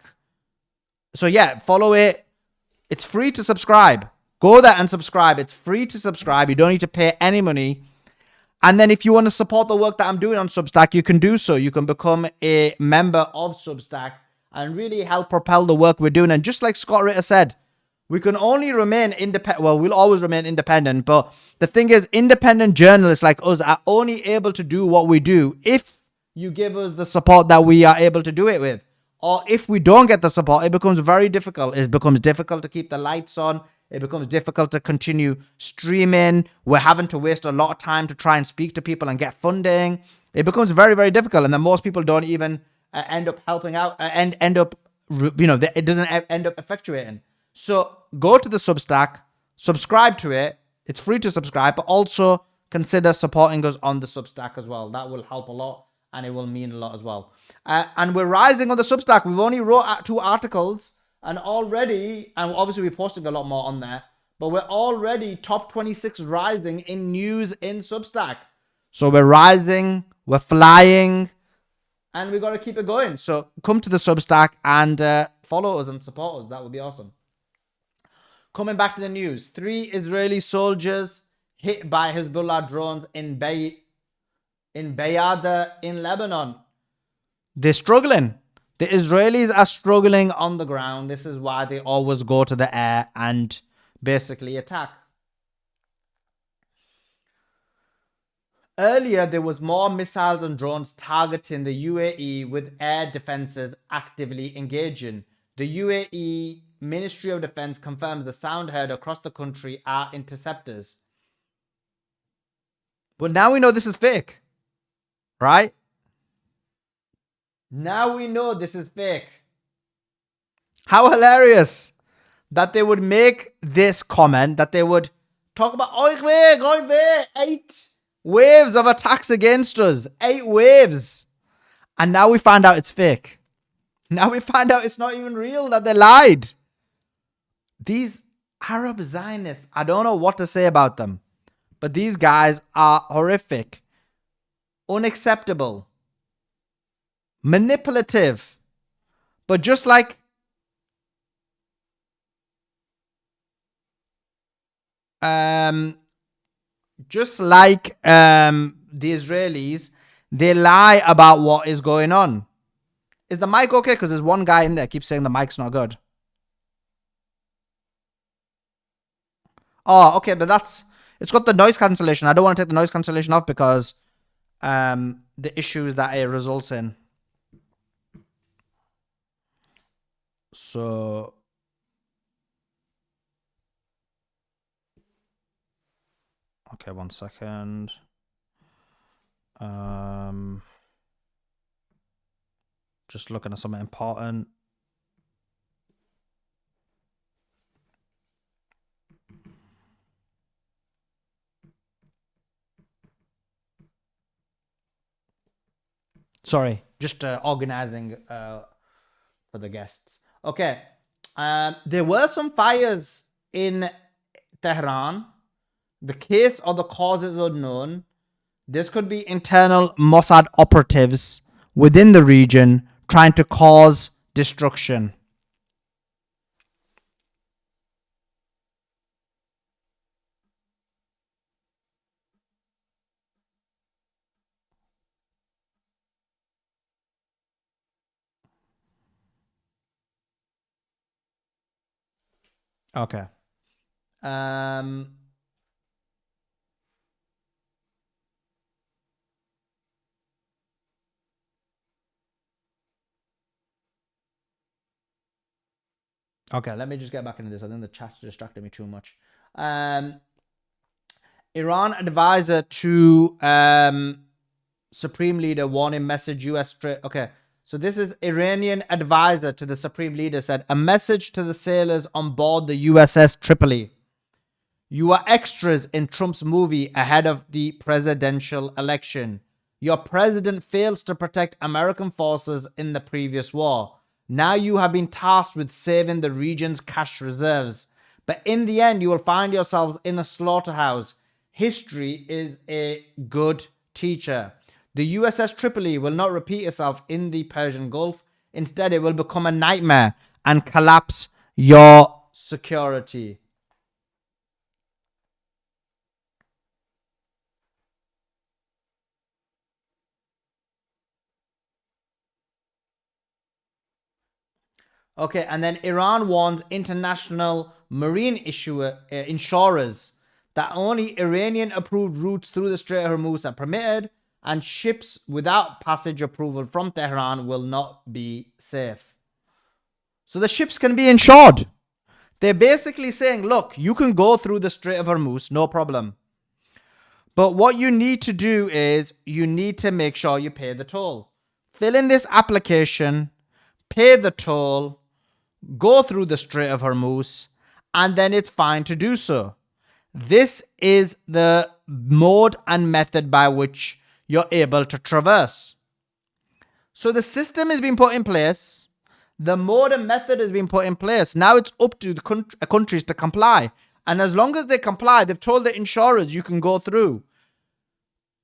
Speaker 1: So yeah, follow it. It's free to subscribe. Go there and subscribe. It's free to subscribe. You don't need to pay any money. And then if you want to support the work that I'm doing on Substack, you can do so. You can become a member of Substack and really help propel the work we're doing. And just like Scott Ritter said, we can only remain independent. Well, we'll always remain independent. But the thing is, independent journalists like us are only able to do what we do if you give us the support that we are able to do it with. Or if we don't get the support, it becomes very difficult. It becomes difficult to keep the lights on. It becomes difficult to continue streaming. We're having to waste a lot of time to try and speak to people and get funding. It becomes very, very difficult. And then most people don't even end up helping out and end up, it doesn't end up effectuating. So go to the Substack, subscribe to it. It's free to subscribe, but also consider supporting us on the Substack as well. That will help a lot, and it will mean a lot as well. And we're rising on the Substack. We've only wrote 2 articles, and already, and obviously we're posting a lot more on there, but we're already top 26 rising in news in Substack. So we're rising, we're flying, and we got to keep it going. So come to the Substack and follow us and support us. That would be awesome. Coming back to the news, 3 Israeli soldiers hit by Hezbollah drones in Bayada in Lebanon. They're struggling. The Israelis are struggling on the ground. This is why they always go to the air and basically attack. Earlier, there was more missiles and drones targeting the UAE, with air defenses actively engaging. The UAE Ministry of Defense confirms the sound heard across the country are interceptors. But now we know this is fake, right? Now we know this is fake. How hilarious that they would make this comment, that they would talk about, 8 waves of attacks against us. 8 waves. And now we find out it's fake. Now we find out it's not even real, that they lied. These Arab Zionists, I don't know what to say about them, but these guys are horrific, unacceptable, manipulative. But just like the Israelis, they lie about what is going on. Is the mic okay? Because there's one guy in there keeps saying the mic's not good. Oh, okay, but it's got the noise cancellation. I don't want to take the noise cancellation off because the issues that it results in. So okay, 1 second. Just looking at something important. Sorry, just organizing for the guests. Okay. There were some fires in Tehran. The case or the cause is unknown. This could be internal Mossad operatives within the region trying to cause destruction. Okay. Okay, let me just get back into this. I think the chat distracted me too much. Iran advisor to Supreme Leader warning message U.S. Strait. Okay, so this is Iranian advisor to the Supreme Leader said, a message to the sailors on board the USS Tripoli. You are extras in Trump's movie ahead of the presidential election. Your president fails to protect American forces in the previous war. Now you have been tasked with saving the region's cash reserves. But in the end, you will find yourselves in a slaughterhouse. History is a good teacher. The USS Tripoli will not repeat itself in the Persian Gulf. Instead, it will become a nightmare and collapse your security. Okay, and then Iran warns international marine insurers that only Iranian-approved routes through the Strait of Hormuz are permitted, and ships without passage approval from Tehran will not be safe. So the ships can be insured. They're basically saying, look, you can go through the Strait of Hormuz, no problem. But what you need to do is you need to make sure you pay the toll. Fill in this application, pay the toll, go through the Strait of Hormuz, and then it's fine to do so. This is the mode and method by which you're able to traverse. So the system has been put in place. The mode and method has been put in place. Now it's up to the countries to comply. And as long as they comply, they've told the insurers you can go through.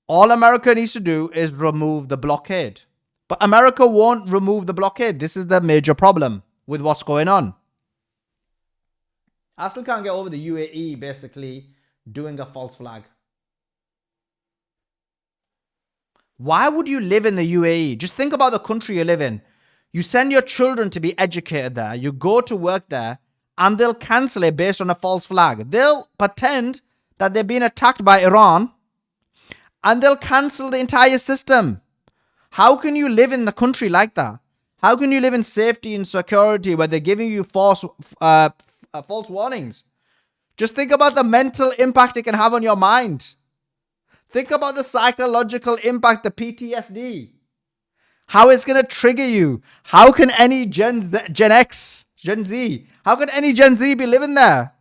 Speaker 1: All America needs to do is remove the blockade. But America won't remove the blockade. This is the major problem with what's going on. I still can't get over the UAE basically doing a false flag. Why would you live in the UAE? Just think about the country you live in. You send your children to be educated there. You go to work there, and they'll cancel it based on a false flag. They'll pretend that they're being attacked by Iran, and they'll cancel the entire system. How can you live in a country like that? How can you live in safety and security where they're giving you false warnings? Just think about the mental impact it can have on your mind. Think about the psychological impact, the PTSD. How it's going to trigger you. How can any Gen Z, how can any Gen Z be living there?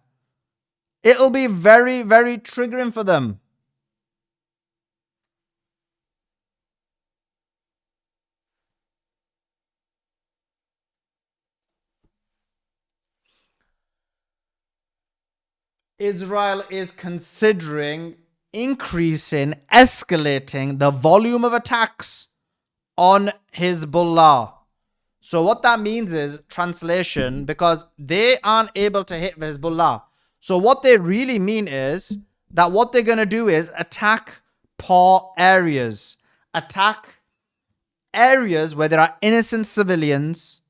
Speaker 1: It'll be very, very triggering for them. Israel is considering escalating the volume of attacks on Hezbollah. So what that means is, translation, because they aren't able to hit Hezbollah. So what they really mean is that what they're going to do is attack poor areas. Attack areas where there are innocent civilians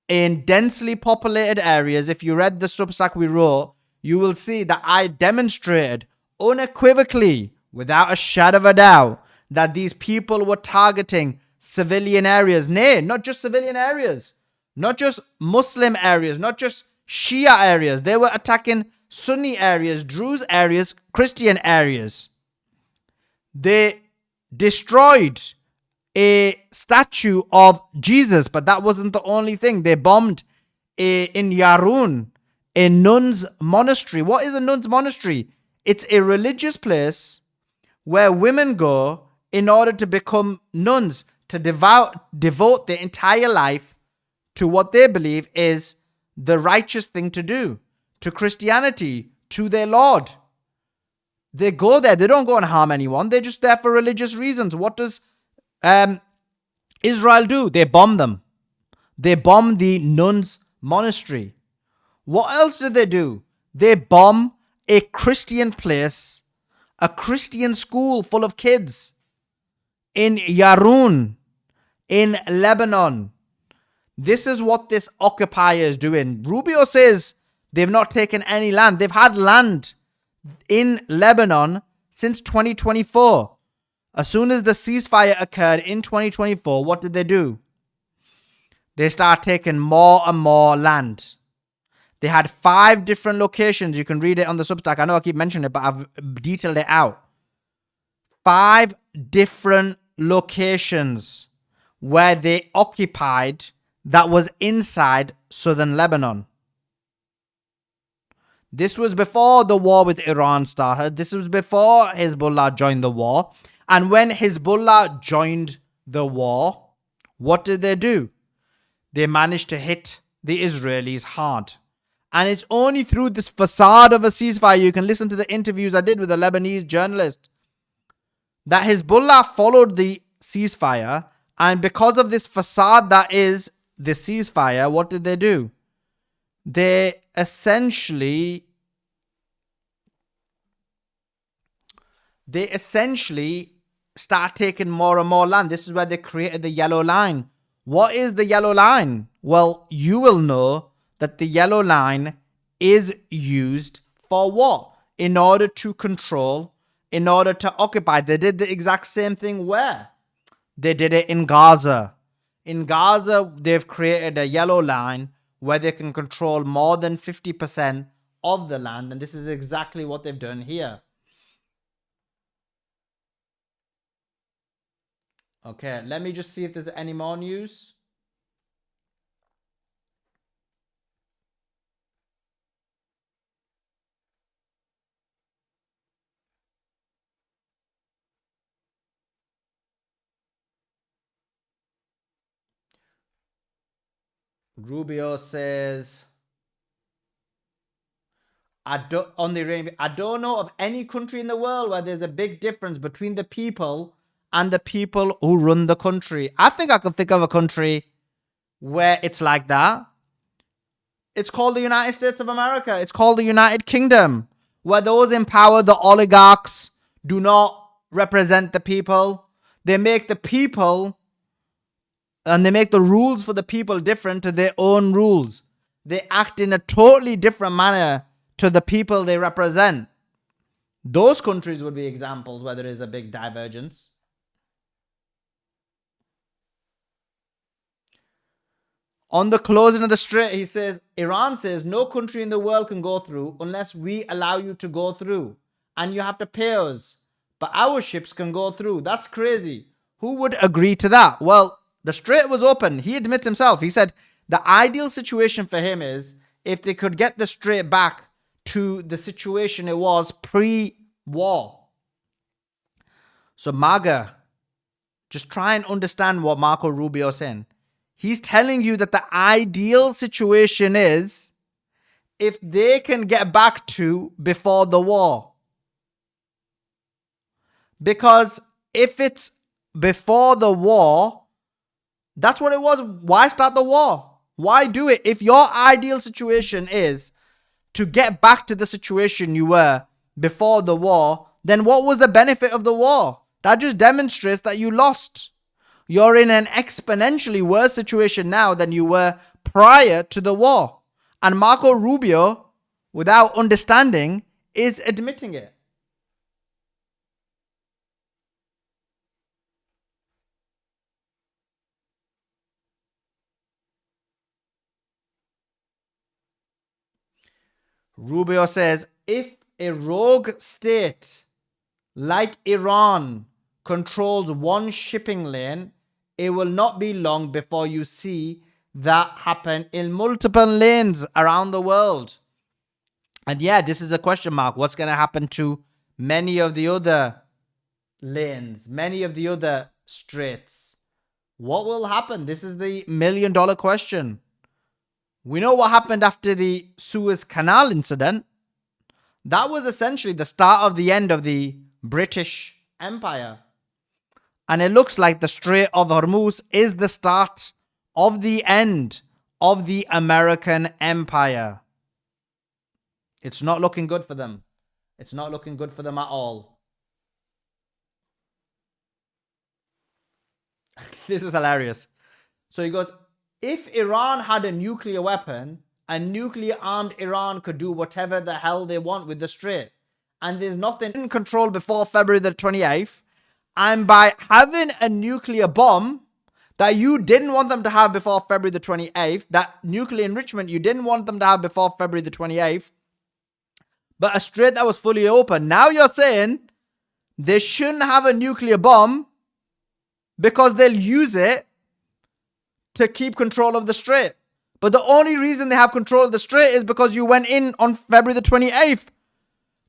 Speaker 1: in densely populated areas. If you read the Substack we wrote, you will see that I demonstrated unequivocally, without a shadow of a doubt, that these people were targeting civilian areas. Nay, not just civilian areas, not just Muslim areas, not just Shia areas. They were attacking Sunni areas, Druze areas, Christian areas. They destroyed a statue of Jesus, but that wasn't the only thing. They bombed in Yarun, a nun's monastery. What is a nun's monastery? It's a religious place where women go in order to become nuns, to devote their entire life to what they believe is the righteous thing to do, to Christianity, to their Lord. They go there. They don't go and harm anyone. They're just there for religious reasons. What does Israel do? They bomb them. They bomb the nuns' monastery. What else did they do? They bomb a Christian place, a Christian school full of kids in Yarun, in Lebanon. This is what this occupier is doing. Rubio says they've not taken any land. They've had land in Lebanon since 2024. As soon as the ceasefire occurred in 2024, what did they do? They start taking more and more land. They had 5 different locations. You can read it on the Substack. I know I keep mentioning it, but I've detailed it out. 5 different locations where they occupied that was inside southern Lebanon. This was before the war with Iran started. This was before Hezbollah joined the war. And when Hezbollah joined the war, what did they do? They managed to hit the Israelis hard. And it's only through this facade of a ceasefire, you can listen to the interviews I did with a Lebanese journalist, that Hezbollah followed the ceasefire. And because of this facade that is the ceasefire, what did they do? They essentially start taking more and more land. This is where they created the yellow line. What is the yellow line? Well, you will know that the yellow line is used for what? In order to control, in order to occupy. They did the exact same thing where? They did it in Gaza. In Gaza, they've created a yellow line where they can control more than 50% of the land. And this is exactly what they've done here. Okay, let me just see if there's any more news. Rubio says, I don't know of any country in the world where there's a big difference between the people and the people who run the country. I think I could think of a country where it's like that. It's called the United States of America. It's called the United Kingdom, where those in power, the oligarchs, do not represent the people. They make the people and they make the rules for the people different to their own rules. They act in a totally different manner to the people they represent. Those countries would be examples where there is a big divergence. On the closing of the strait, he says, Iran says no country in the world can go through unless we allow you to go through. And you have to pay us. But our ships can go through. That's crazy. Who would agree to that? Well, the strait was open. He admits himself. He said the ideal situation for him is if they could get the strait back to the situation it was pre-war. So MAGA, just try and understand what Marco Rubio is saying. He's telling you that the ideal situation is if they can get back to before the war. Because if it's before the war, that's what it was. Why start the war? Why do it? If your ideal situation is to get back to the situation you were before the war, then what was the benefit of the war? That just demonstrates that you lost. You're in an exponentially worse situation now than you were prior to the war. And Marco Rubio, without understanding, is admitting it. Rubio says, if a rogue state like Iran controls one shipping lane, it will not be long before you see that happen in multiple lanes around the world. And yeah, this is a question mark. What's going to happen to many of the other lanes, many of the other straits? What will happen? This is the $1 million question. We know what happened after the Suez Canal incident. That was essentially the start of the end of the British Empire. And it looks like the Strait of Hormuz is the start of the end of the American Empire. It's not looking good for them. It's not looking good for them at all. This is hilarious. So he goes, if Iran had a nuclear weapon, a nuclear-armed Iran could do whatever the hell they want with the Strait. And there's nothing in control before February the 28th. And by having a nuclear bomb, that you didn't want them to have before February the 28th, that nuclear enrichment you didn't want them to have before February the 28th, but a strait that was fully open. Now you're saying they shouldn't have a nuclear bomb because they'll use it to keep control of the strait. But the only reason they have control of the strait is because you went in on February the 28th.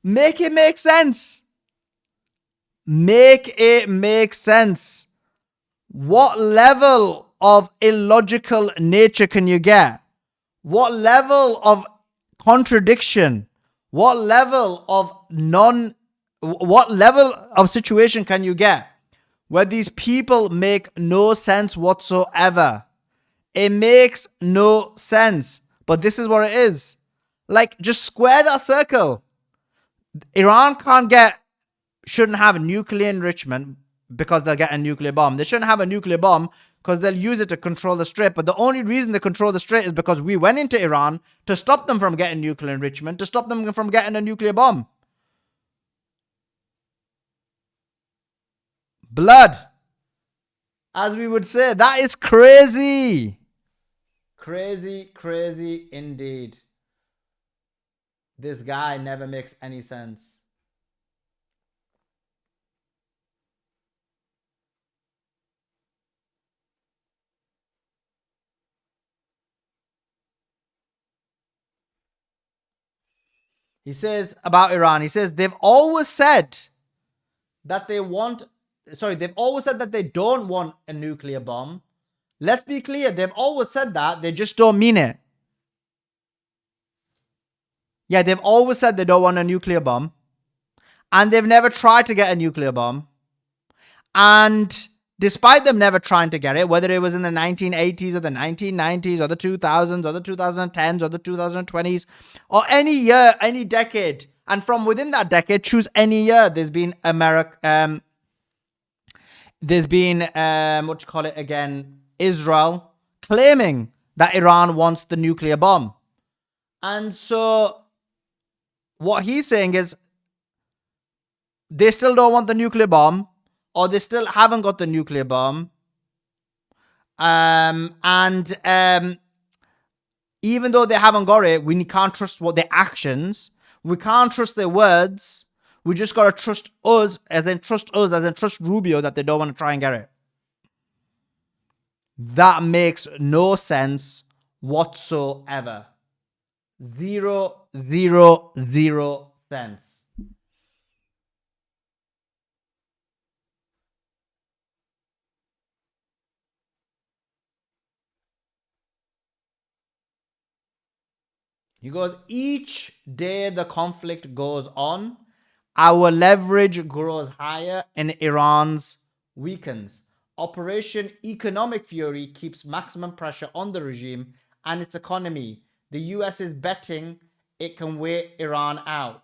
Speaker 1: Make it make sense. Make it make sense. What level of illogical nature can you get? What level of contradiction? What level of situation can you get where these people make no sense whatsoever? It makes no sense. But this is what it is. Like, just square that circle. Iran shouldn't have nuclear enrichment because they'll get a nuclear bomb. They shouldn't have a nuclear bomb because they'll use it to control the strait. But the only reason they control the strait is because we went into Iran to stop them from getting nuclear enrichment, to stop them from getting a nuclear bomb. Blood. As we would say, that is crazy. Crazy, crazy indeed. This guy never makes any sense. He says about Iran, he says they've always said that they've always said that they don't want a nuclear bomb. Let's be clear, they've always said that, they just don't mean it. Yeah, they've always said they don't want a nuclear bomb. And they've never tried to get a nuclear bomb. And despite them never trying to get it, whether it was in the 1980s or the 1990s or the 2000s or the 2010s or the 2020s or any year, any decade, and from within that decade, choose any year, there's been Israel claiming that Iran wants the nuclear bomb. And so what he's saying is they still don't want the nuclear bomb, or they still haven't got the nuclear bomb. Even though they haven't got it, we can't trust their actions. We can't trust their words. We just got to trust us, as in trust Rubio, that they don't want to try and get it. That makes no sense whatsoever. Zero sense. He goes, each day the conflict goes on, our leverage grows higher and Iran's weakens. Operation Economic Fury keeps maximum pressure on the regime and its economy. The US is betting it can wear Iran out.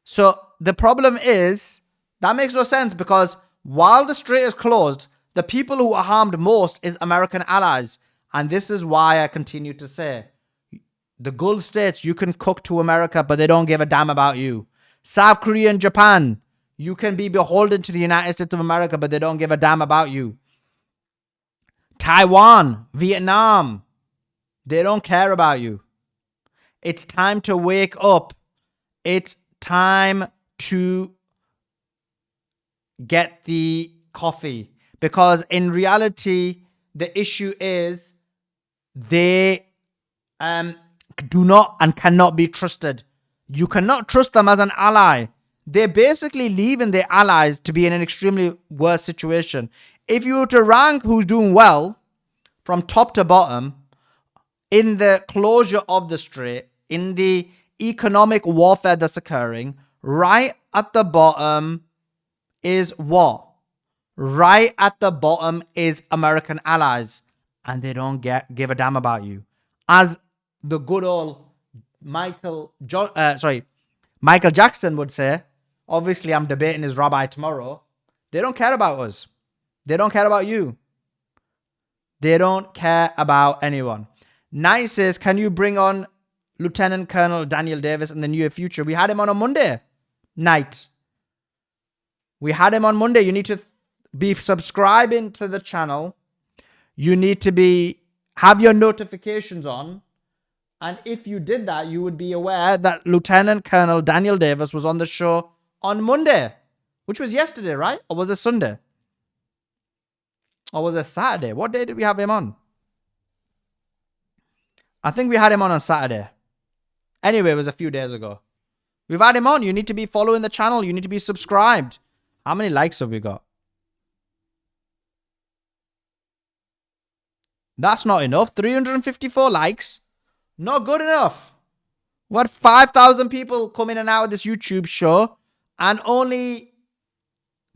Speaker 1: So the problem is, that makes no sense, because while the strait is closed, the people who are harmed most is American allies. And this is why I continue to say, the Gulf states, you can cook to America, but they don't give a damn about you. South Korea and Japan, you can be beholden to the United States of America, but they don't give a damn about you. Taiwan, Vietnam, they don't care about you. It's time to wake up. It's time to get the coffee. Because in reality, the issue is they do not and cannot be trusted. You cannot trust them as an ally. They're basically leaving their allies to be in an extremely worse situation. If you were to rank who's doing well from top to bottom in the closure of the strait, in the economic warfare that's occurring, right at the bottom is what? Right at the bottom is American allies, and they don't give a damn about you. As the good old Michael Jackson would say, obviously I'm debating his rabbi tomorrow, they don't care about us. They don't care about you. They don't care about anyone. Knight says, can you bring on Lieutenant Colonel Daniel Davis in the near future? We had him on Monday night. We had him on Monday. You need to be subscribing to the channel. you need to have your notifications on. And if you did that, you would be aware that Lieutenant Colonel Daniel Davis was on the show on Monday, which was yesterday, right? Or was it Sunday? Or was it Saturday? What day did we have him on? I think we had him on Saturday. Anyway, it was a few days ago. We've had him on. You need to be following the channel. You need to be subscribed. How many likes have we got? That's not enough. 354 likes. Not good enough. What, 5,000 people come in and out of this YouTube show and only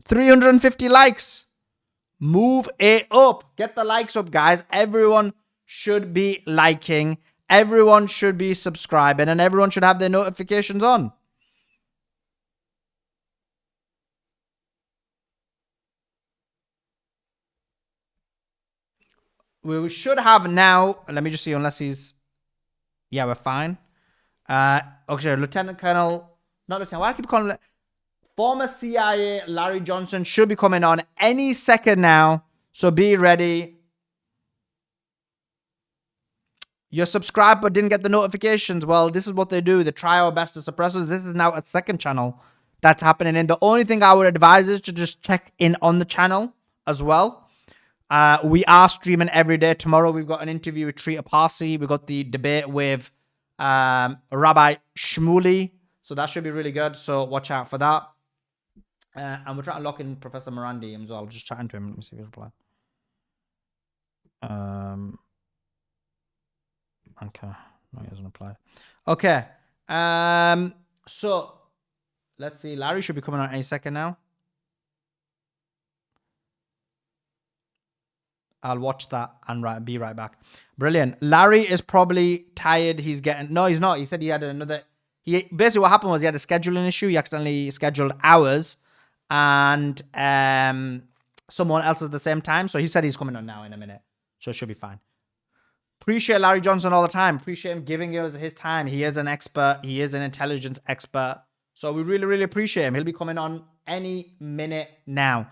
Speaker 1: 350 likes. Move it up. Get the likes up, guys. Everyone should be liking. Everyone should be subscribing. And everyone should have their notifications on. We should have now. Let me just see, unless he's... Yeah, we're fine. Okay, Lieutenant Colonel... Not Lieutenant. Why do I keep calling him... Former CIA Larry Johnson should be coming on any second now. So be ready. You're subscribed but didn't get the notifications. Well, this is what they do. They try our best to suppress us. This is now a second channel that's happening. And the only thing I would advise is to just check in on the channel as well. We are streaming every day. Tomorrow we've got an interview with Trita Parsi. We've got the debate with Rabbi Shmuley. So that should be really good. So watch out for that. And we're trying to lock in Professor Morandi as well. Just chatting to him. Let me see if he's replied. Okay. No, he hasn't replied. Okay. So let's see. Larry should be coming on any second now. I'll watch that and be right back. Brilliant. Larry is probably tired. He's getting... No, he's not. He said he had another... Basically, what happened was he had a scheduling issue. He accidentally scheduled hours and someone else at the same time. So he said he's coming on now in a minute. So it should be fine. Appreciate Larry Johnson all the time. Appreciate him giving us his time. He is an expert. He is an intelligence expert. So we really, really appreciate him. He'll be coming on any minute now.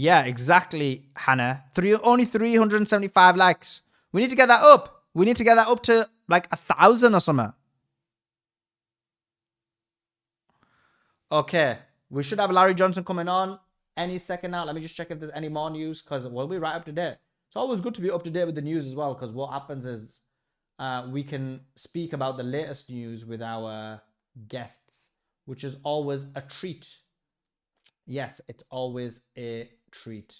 Speaker 1: Yeah, exactly, Hannah. Only 375 likes. We need to get that up. We need to get that up to like 1,000 or something. Okay. We should have Larry Johnson coming on any second now. Let me just check if there's any more news because we'll be right up to date. It's always good to be up to date with the news as well because what happens is we can speak about the latest news with our guests, which is always a treat. Yes, it's always a treat.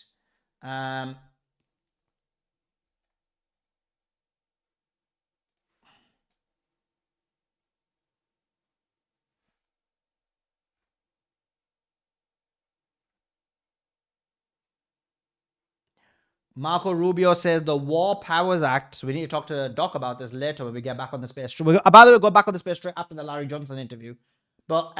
Speaker 1: Marco Rubio says the War Powers Act. So we need to talk to Doc about this later when we get back on the space. By the way, we'll go back on the space straight after the Larry Johnson interview. But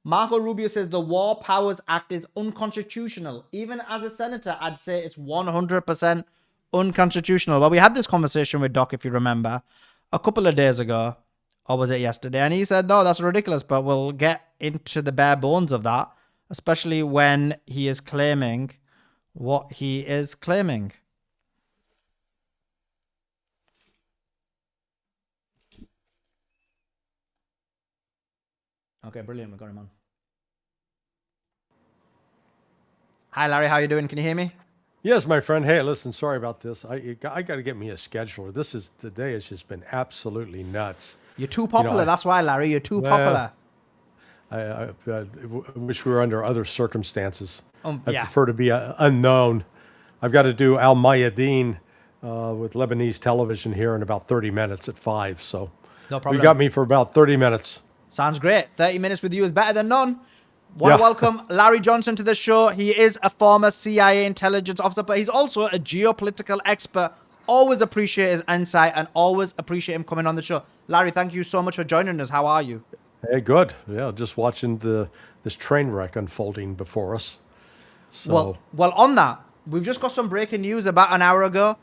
Speaker 1: Marco Rubio says the War Powers Act is unconstitutional. Even as a senator, I'd say it's 100% unconstitutional. Well, we had this conversation with Doc, if you remember, a couple of days ago. Or was it yesterday? And he said, no, that's ridiculous. But we'll get into the bare bones of that, especially when he is claiming what he is claiming. Okay, brilliant. We got him on. Hi, Larry. How you doing? Can you hear me?
Speaker 5: Yes, my friend. Hey, listen, sorry about this. I got to get me a scheduler. Today has just been absolutely nuts.
Speaker 1: You're too popular. That's why, Larry. You're too popular.
Speaker 5: I wish we were under other circumstances. I
Speaker 1: yeah.
Speaker 5: prefer to be unknown. I've got to do Al Mayadeen with Lebanese television here in about 30 minutes at 5. So
Speaker 1: No problem.
Speaker 5: you got me for about 30 minutes.
Speaker 1: Sounds great. 30 minutes with you is better than none. Want to welcome Larry Johnson to the show. He is a former CIA intelligence officer, but he's also a geopolitical expert. Always appreciate his insight and always appreciate him coming on the show. Larry, thank you so much for joining us. How are you?
Speaker 5: Hey, good. Yeah, just watching this train wreck unfolding before us. So
Speaker 1: Well, on that, we've just got some breaking news about an hour ago.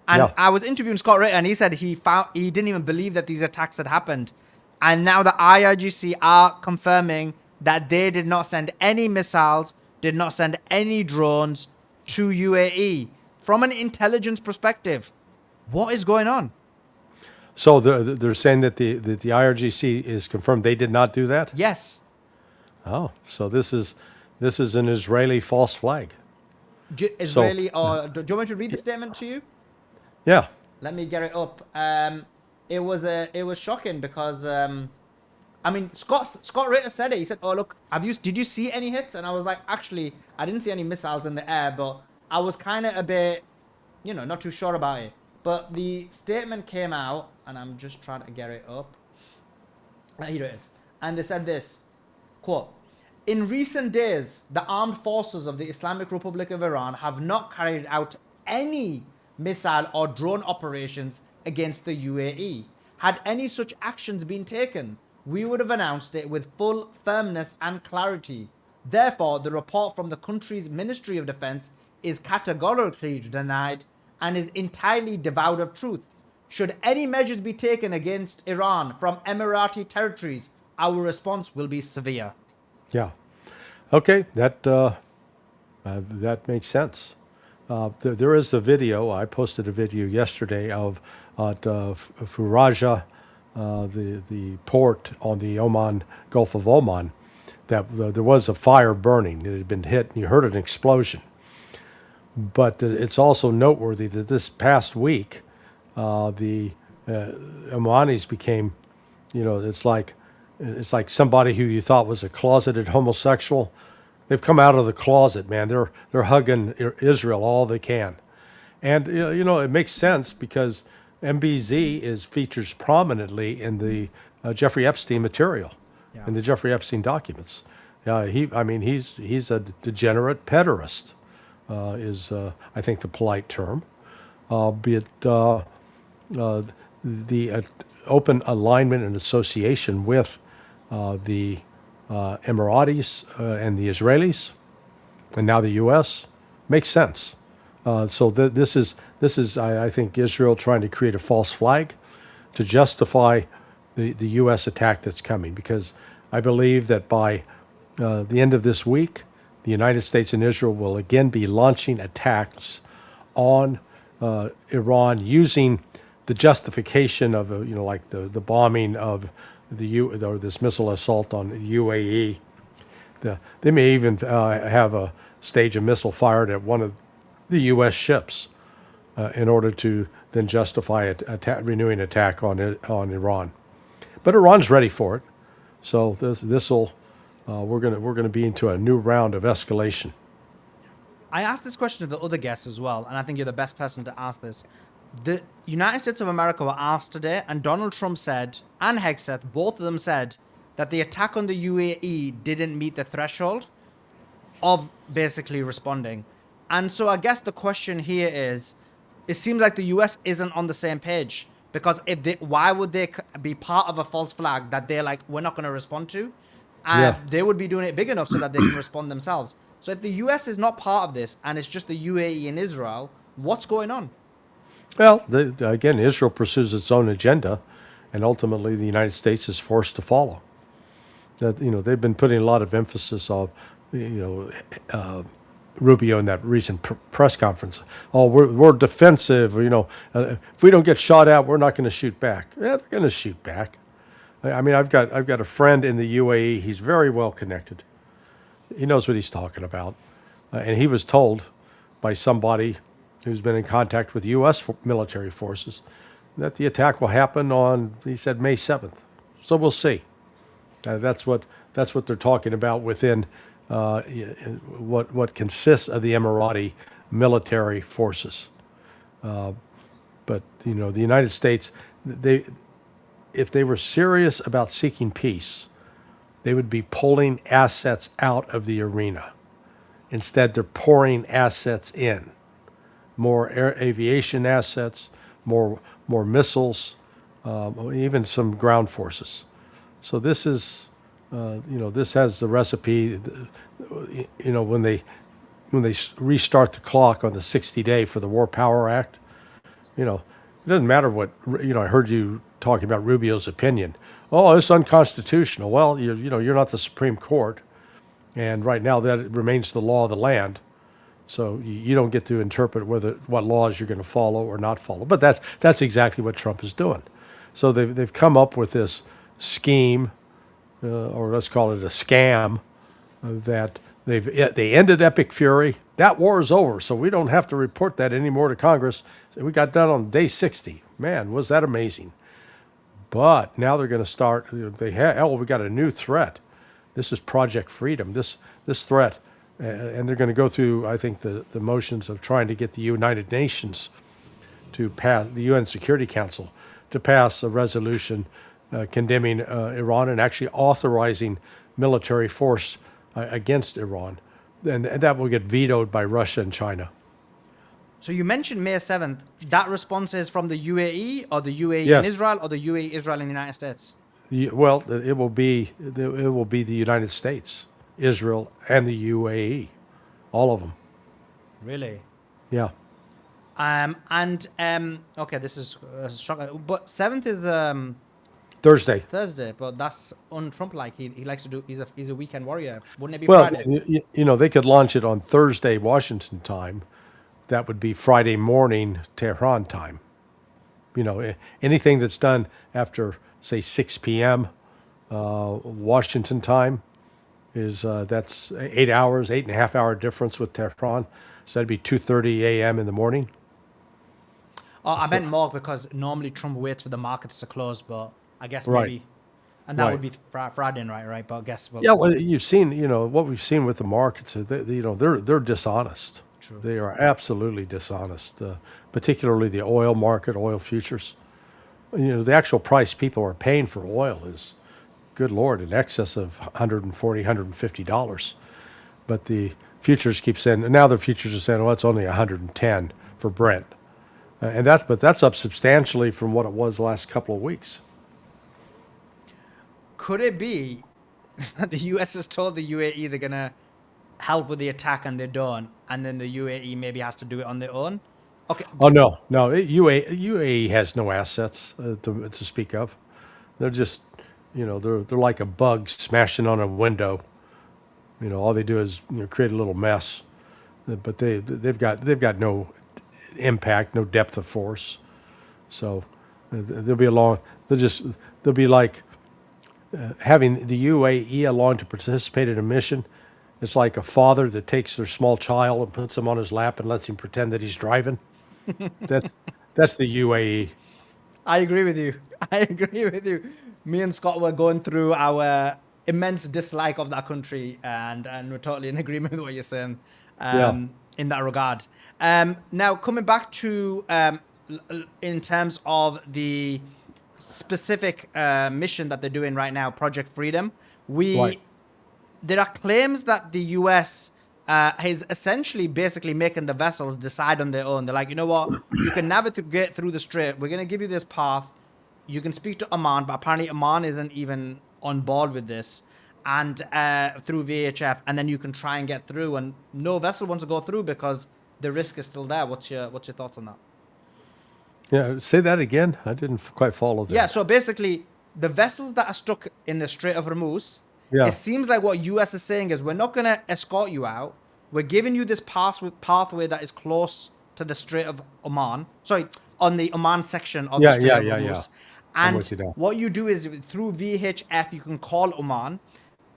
Speaker 1: And I was interviewing Scott Ritter and he said he didn't even believe that these attacks had happened. And now the IRGC are confirming that they did not send any missiles, did not send any drones to UAE from an intelligence perspective. What is going on?
Speaker 5: So they're saying that the IRGC is confirmed they did not do that?
Speaker 1: Yes.
Speaker 5: Oh, so this is an Israeli false flag.
Speaker 1: Israeli, or do you want me to read the statement to you?
Speaker 5: Yeah.
Speaker 1: Let me get it up. It was shocking because I mean, Scott Ritter said it. He said, "Oh look, did you see any hits?" And I was like, "Actually, I didn't see any missiles in the air, but I was kind of a bit, not too sure about it." But the statement came out, and I'm just trying to get it up. Here it is. And they said this, quote, "In recent days, the armed forces of the Islamic Republic of Iran have not carried out any missile or drone operations against the UAE. Had any such actions been taken, we would have announced it with full firmness and clarity. Therefore, the report from the country's Ministry of Defense is categorically denied and is entirely devoid of truth. Should any measures be taken against Iran from Emirati territories, our response will be severe."
Speaker 5: Yeah. Okay, that makes sense. There is a video. I posted a video yesterday of Fujairah, the port on the Gulf of Oman, that there was a fire burning. It had been hit, and you heard an explosion. But it's also noteworthy that this past week, the Omanis became, it's like somebody who you thought was a closeted homosexual. They've come out of the closet, man. They're hugging Israel all they can, and it makes sense because MBZ features prominently in the Jeffrey Epstein material, in the Jeffrey Epstein documents. He's a degenerate pederast. Is I think the polite term, albeit the open alignment and association with the Emiratis and the Israelis, and now the U.S. makes sense. So this is I think Israel trying to create a false flag to justify the U.S. attack that's coming, because I believe that by the end of this week, the United States and Israel will again be launching attacks on Iran using the justification of like the bombing of or this missile assault on the UAE. They may even have a stage of missile fired at one of the U.S. ships in order to then justify renewing attack on Iran. But Iran's ready for it, so this'll. We're gonna be into a new round of escalation.
Speaker 1: I asked this question to the other guests as well, and I think you're the best person to ask this. The United States of America were asked today, and Donald Trump said, and Hegseth, both of them said, that the attack on the UAE didn't meet the threshold of basically responding. And so I guess the question here is, it seems like the US isn't on the same page, because why would they be part of a false flag that they're like, we're not going to respond to? And they would be doing it big enough so that they can respond themselves. So if the US is not part of this and it's just the UAE and Israel, what's going on?
Speaker 5: Well, again, Israel pursues its own agenda, and ultimately the United States is forced to follow. That they've been putting a lot of emphasis on, Rubio in that recent press conference. Oh, we're defensive. If we don't get shot at, we're not going to shoot back. Yeah, they're going to shoot back. I mean, I've got a friend in the UAE. He's very well connected. He knows what he's talking about, and he was told by somebody who's been in contact with U.S. military forces that the attack will happen on, he said, May 7th. So we'll see. That's what they're talking about within what consists of the Emirati military forces. But the United States, if they were serious about seeking peace, they would be pulling assets out of the arena. Instead, they're pouring assets in. More aviation assets, more missiles, even some ground forces. So this is, this has the recipe. When they restart the clock on the 60-day for the War Power Act, it doesn't matter what. I heard you talking about Rubio's opinion. Oh, it's unconstitutional. Well, you're not the Supreme Court, and right now that remains the law of the land. So you don't get to interpret what laws you're going to follow or not follow. But that's exactly what Trump is doing. So they've come up with this scheme, or let's call it a scam, that they ended Epic Fury. That war is over, so we don't have to report that anymore to Congress. We got done on day 60. Man, was that amazing! But now they're going to start. We got a new threat. This is Project Freedom. This threat, and they're going to go through, I think, the motions of trying to get the United Nations to pass, the UN Security Council, to pass a resolution condemning Iran and actually authorizing military force against Iran, and that will get vetoed by Russia and China.
Speaker 1: So you mentioned May 7th. That response is from the UAE or the UAE
Speaker 5: Yes.
Speaker 1: and Israel or the UAE, Israel, and the United States?
Speaker 5: Well, it will be the United States, Israel, and the UAE, all of them.
Speaker 1: Really?
Speaker 5: Yeah.
Speaker 1: Okay, this is shocking. But 7th is
Speaker 5: Thursday.
Speaker 1: Thursday, but that's un-Trump-like. He likes to do. He's a weekend warrior. Wouldn't it be
Speaker 5: Well,
Speaker 1: Friday?
Speaker 5: they could launch it on Thursday, Washington time. That would be Friday morning, Tehran time. Anything that's done after, say, 6 p.m. Washington time is that's 8 hours, 8.5 hour difference with Tehran. So that'd be 2:30 a.m. in the morning.
Speaker 1: Oh, I meant more because normally Trump waits for the markets to close, but I guess
Speaker 5: Right.
Speaker 1: maybe, and that
Speaker 5: Right.
Speaker 1: would be Friday night, right? But I guess
Speaker 5: Yeah, well, you've seen, what we've seen with the markets. They're dishonest.
Speaker 1: True.
Speaker 5: They are absolutely dishonest. Particularly the oil market, oil futures. The actual price people are paying for oil is, good Lord, in excess of $140, $150. But the futures keep saying, now the futures are saying, well, it's only 110 for Brent, but that's up substantially from what it was the last couple of weeks.
Speaker 1: could it be that the US has told the UAE they're gonna help with the attack and they don't, and then the UAE maybe has to do it on their own? Okay,
Speaker 5: Oh no, UAE has no assets to speak of. They're just, they're like a bug smashing on a window. All they do is create a little mess, but they've got no impact, no depth of force. So they'll be like having the UAE along to participate in a mission. It's like a father that takes their small child and puts him on his lap and lets him pretend that he's driving. That's the UAE.
Speaker 1: I agree with you. I agree with you. Me and Scott were going through our immense dislike of that country, and we're totally in agreement with what you're saying in that regard. Now, coming back to in terms of the specific mission that they're doing right now, Project Freedom,
Speaker 5: Right.
Speaker 1: there are claims that the US is essentially basically making the vessels decide on their own. They're like, you know what? You can navigate through the strait. We're going to give you this path. You can speak to Oman, but apparently Oman isn't even on board with this. And through VHF, and then you can try and get through. And no vessel wants to go through because the risk is still there. What's your thoughts on that?
Speaker 5: Yeah, say that again. I didn't quite follow that.
Speaker 1: Yeah, so basically, the vessels that are stuck in the Strait of Hormuz,
Speaker 5: Yeah.
Speaker 1: it seems like what US is saying is we're not going to escort you out. We're giving you this pathway that is close to the Strait of Oman. Sorry, on the Oman section of the Strait of Hormuz.
Speaker 5: Yeah. I'm
Speaker 1: And
Speaker 5: with you now.
Speaker 1: what you do is through VHF, you can call Oman,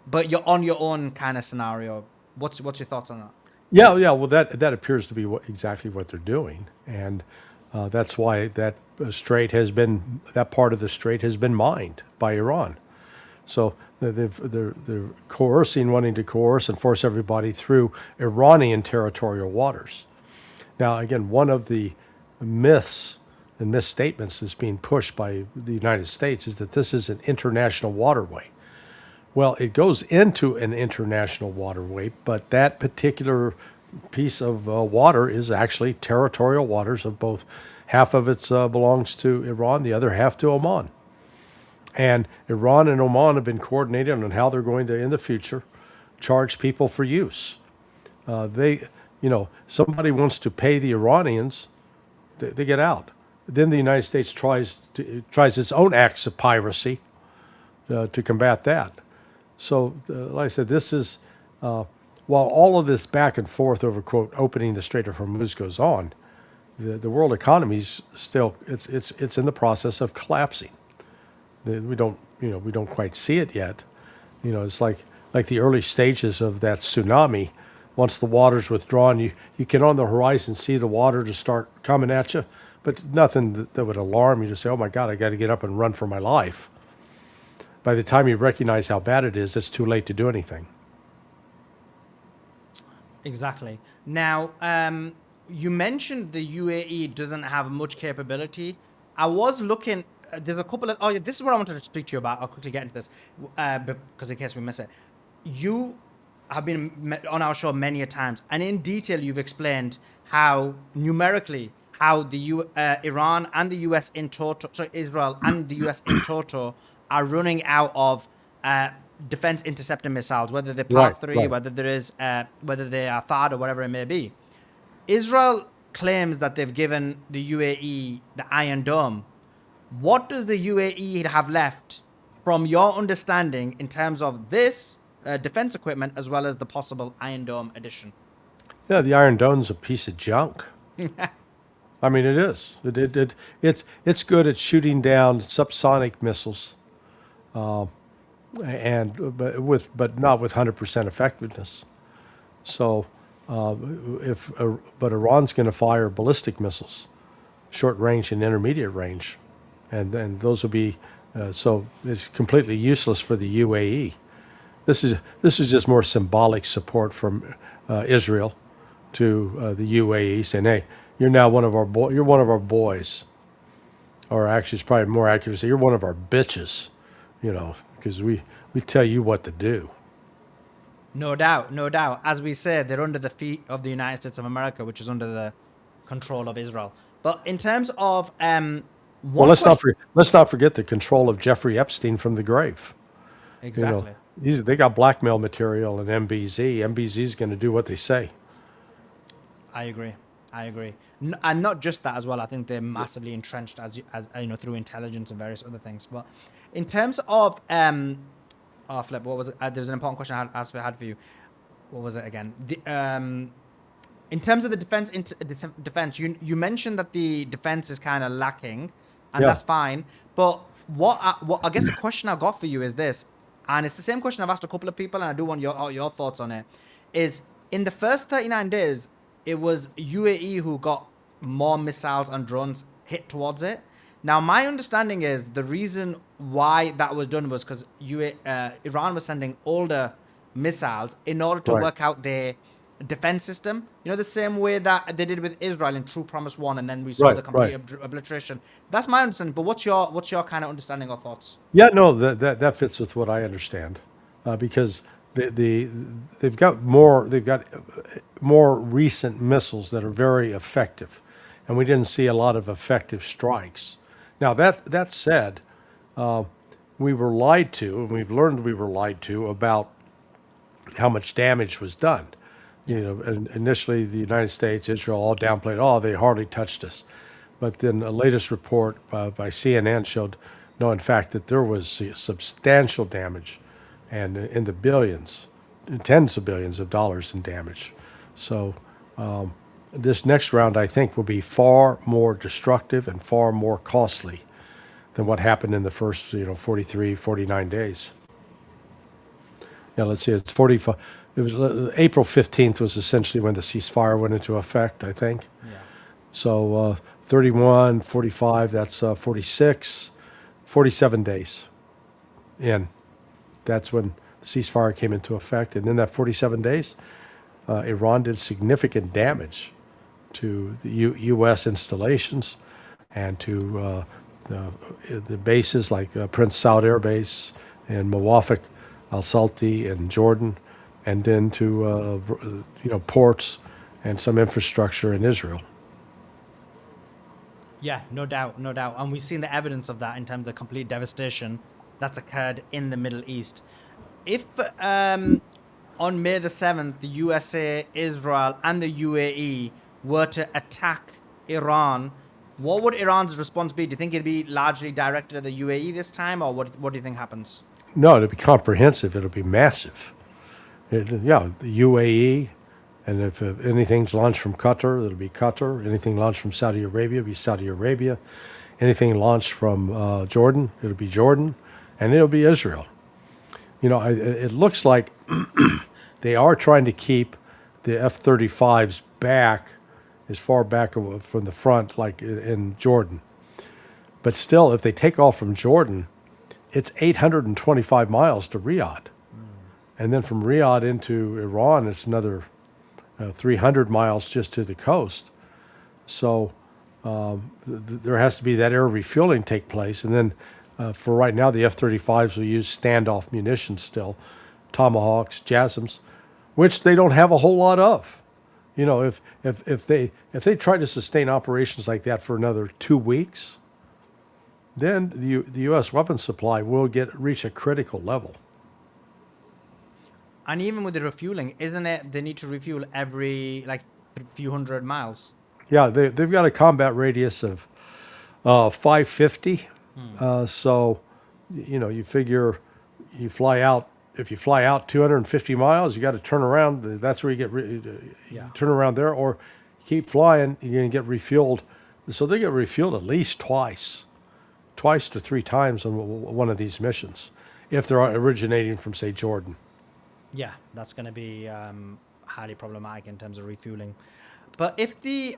Speaker 1: but you're on your own kind of scenario. What's your thoughts on that?
Speaker 5: Yeah. Well, that appears to be exactly what they're doing, and that's why that part of the strait has been mined by Iran. So they're wanting to coerce and force everybody through Iranian territorial waters. Now, again, one of the myths and misstatements that's being pushed by the United States is that this is an international waterway. Well, it goes into an international waterway, but that particular piece of water is actually territorial waters of both. Half of it belongs to Iran, the other half to Oman. And Iran and Oman have been coordinating on how they're going to, in the future, charge people for use. Somebody wants to pay the Iranians, they get out. Then the United States tries its own acts of piracy to combat that. So, like I said, this is while all of this back and forth over, quote, opening the Strait of Hormuz goes on, the world economy's still, it's in the process of collapsing. We don't quite see it yet. It's like the early stages of that tsunami. Once the water's withdrawn, you can on the horizon see the water to start coming at you, but nothing that would alarm you to say, oh my God, I got to get up and run for my life. By the time you recognize how bad it is, it's too late to do anything.
Speaker 1: Exactly. Now, you mentioned the UAE doesn't have much capability. I was looking. There's a couple of. Oh, yeah, this is what I wanted to speak to you about. I'll quickly get into this because in case we miss it, you have been on our show many a times, and in detail you've explained how numerically how the Iran and the US in total, so Israel and the US in total are running out of defense interceptor missiles, whether they're Part 3, whether there is, whether they are THAAD or whatever it may be. Israel claims that they've given the UAE the Iron Dome. What does the UAE have left, from your understanding, in terms of this defense equipment as well as the possible Iron Dome addition?
Speaker 5: Yeah, the Iron Dome's a piece of junk. I mean, it is. It's good at shooting down subsonic missiles, but not with 100% effectiveness. So, but Iran's going to fire ballistic missiles, short range and intermediate range, and then those will be so it's completely useless for the UAE. This is just more symbolic support from Israel to the UAE, saying, "Hey, you're now one of our you're one of our boys," or actually, it's probably more accurate to say, "You're one of our bitches," because we tell you what to do.
Speaker 1: No doubt, no doubt. As we say, they're under the feet of the United States of America, which is under the control of Israel. But in terms of
Speaker 5: well, let's not forget the control of Jeffrey Epstein from the grave.
Speaker 1: Exactly.
Speaker 5: They got blackmail material in MBZ. MBZ is going to do what they say.
Speaker 1: I agree. And not just that as well. I think they're massively entrenched as through intelligence and various other things. But in terms of Flip, what was it? There was an important question I had for you. What was it again? In terms of the defense, you mentioned that the defense is kind of lacking, and that's fine. But what I guess the question I've got for you is this, and it's the same question I've asked a couple of people, and I do want your thoughts on it. Is in the first 39 days, it was UAE who got more missiles and drones hit towards it. Now, my understanding is the reason why that was done was because Iran was sending older missiles in order to work out their defense system. The same way that they did with Israel in True Promise 1, and then we saw the complete obliteration. That's my understanding. But what's your kind of understanding or thoughts?
Speaker 5: Yeah, no, that fits with what I understand, because they've got more recent missiles that are very effective, and we didn't see a lot of effective strikes. Now that said, we were lied to, and we've learned we were lied to about how much damage was done. And initially the United States, Israel all downplayed, oh, they hardly touched us. But then the latest report by CNN showed, no, in fact, that there was substantial damage, and in the billions, tens of billions of dollars in damage. So this next round, I think, will be far more destructive and far more costly than what happened in the first 43, 49 days. Yeah, let's see, it's 45. It was April 15th was essentially when the ceasefire went into effect, I think. Yeah. So 31, 45, that's 46, 47 days in. That's when the ceasefire came into effect. And in that 47 days, Iran did significant damage to the U.S. installations and to the bases like Prince Saud Air Base and Mawafaq al-Salti in Jordan, and then to ports and some infrastructure in Israel.
Speaker 1: Yeah, no doubt. And we've seen the evidence of that in terms of the complete devastation that's occurred in the Middle East. If on May the 7th, the USA, Israel, and the UAE were to attack Iran, what would Iran's response be? Do you think it'd be largely directed at the UAE this time, or what do you think happens?
Speaker 5: No, it'll be comprehensive. It'll be massive. The UAE, and if anything's launched from Qatar, it'll be Qatar. Anything launched from Saudi Arabia, it'll be Saudi Arabia. Anything launched from Jordan, it'll be Jordan, and it'll be Israel. It looks like they are trying to keep the F-35s back, as far back from the front, like in Jordan. But still, if they take off from Jordan, it's 825 miles to Riyadh. And then from Riyadh into Iran, it's another 300 miles just to the coast. So there has to be that air refueling take place. And then for right now, the F-35s will use standoff munitions still, Tomahawks, JASSMs, which they don't have a whole lot of. If they try to sustain operations like that for another 2 weeks, then the U.S. weapons supply will reach a critical level.
Speaker 1: And even with the refueling, isn't it they need to refuel every like few hundred miles?
Speaker 5: Yeah, they've got a combat radius of 550. So, you figure you fly out. If you fly out 250 miles, you got to turn around. That's where you get turn around there, or keep flying. You're going to get refueled. So they get refueled at least twice to 3 times on one of these missions, if they're originating from, say, Jordan.
Speaker 1: Yeah, that's going to be highly problematic in terms of refueling. But if the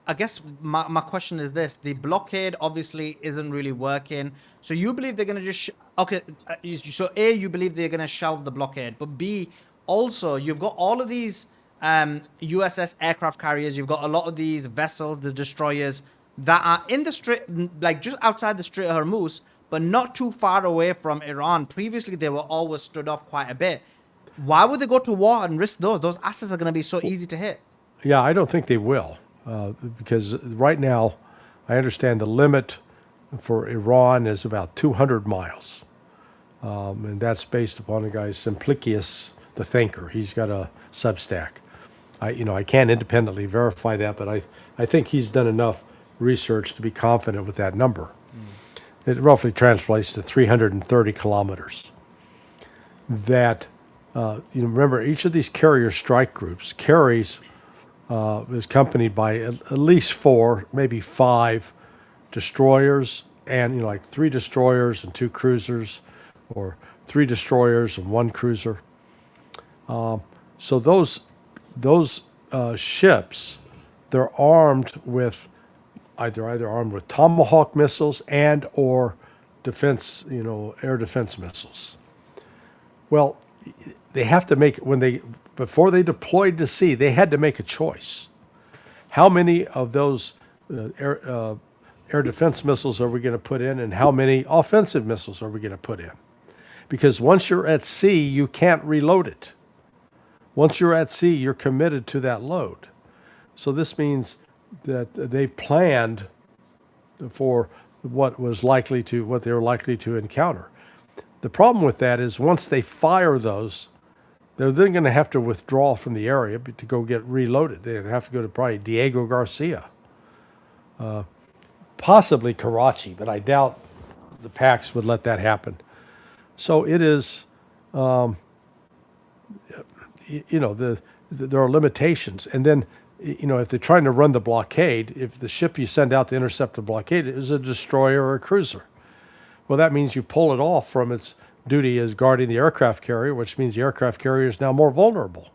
Speaker 1: I guess my question is this: the blockade obviously isn't really working. So you believe they're going to just so A, you believe they're going to shelve the blockade, but B, also you've got all of these USS aircraft carriers. You've got a lot of these vessels, the destroyers, that are in the strait, like just outside the Strait of Hormuz, but not too far away from Iran. Previously, they were always stood off quite a bit. Why would they go to war and risk those? Those assets are going to be so easy to hit.
Speaker 5: Yeah, I don't think they will, because right now, I understand the limit for Iran is about 200 miles. And that's based upon a guy, Simplicius, the thinker. He's got a Substack. I can't independently verify that, but I think he's done enough research to be confident with that number. It roughly translates to 330 kilometers. That, remember, each of these carrier strike groups is accompanied by at least 4, maybe 5 destroyers, and like 3 destroyers and 2 cruisers, or 3 destroyers and 1 cruiser. So those ships, they're armed with either armed with Tomahawk missiles and or defense, air defense missiles. Well, they have to make, before they deployed to sea, they had to make a choice. How many of those air defense missiles are we going to put in, and how many offensive missiles are we going to put in? Because once you're at sea, you can't reload it. Once you're at sea, you're committed to that load. So this means that they planned for what they were likely to encounter. The problem with that is once they fire those, they're then going to have to withdraw from the area to go get reloaded. They'd have to go to probably Diego Garcia, possibly Karachi, but I doubt the PACs would let that happen. So it is, there are limitations. And then, if they're trying to run the blockade, if the ship you send out to intercept the blockade is a destroyer or a cruiser, well, that means you pull it off from its duty as guarding the aircraft carrier, which means the aircraft carrier is now more vulnerable.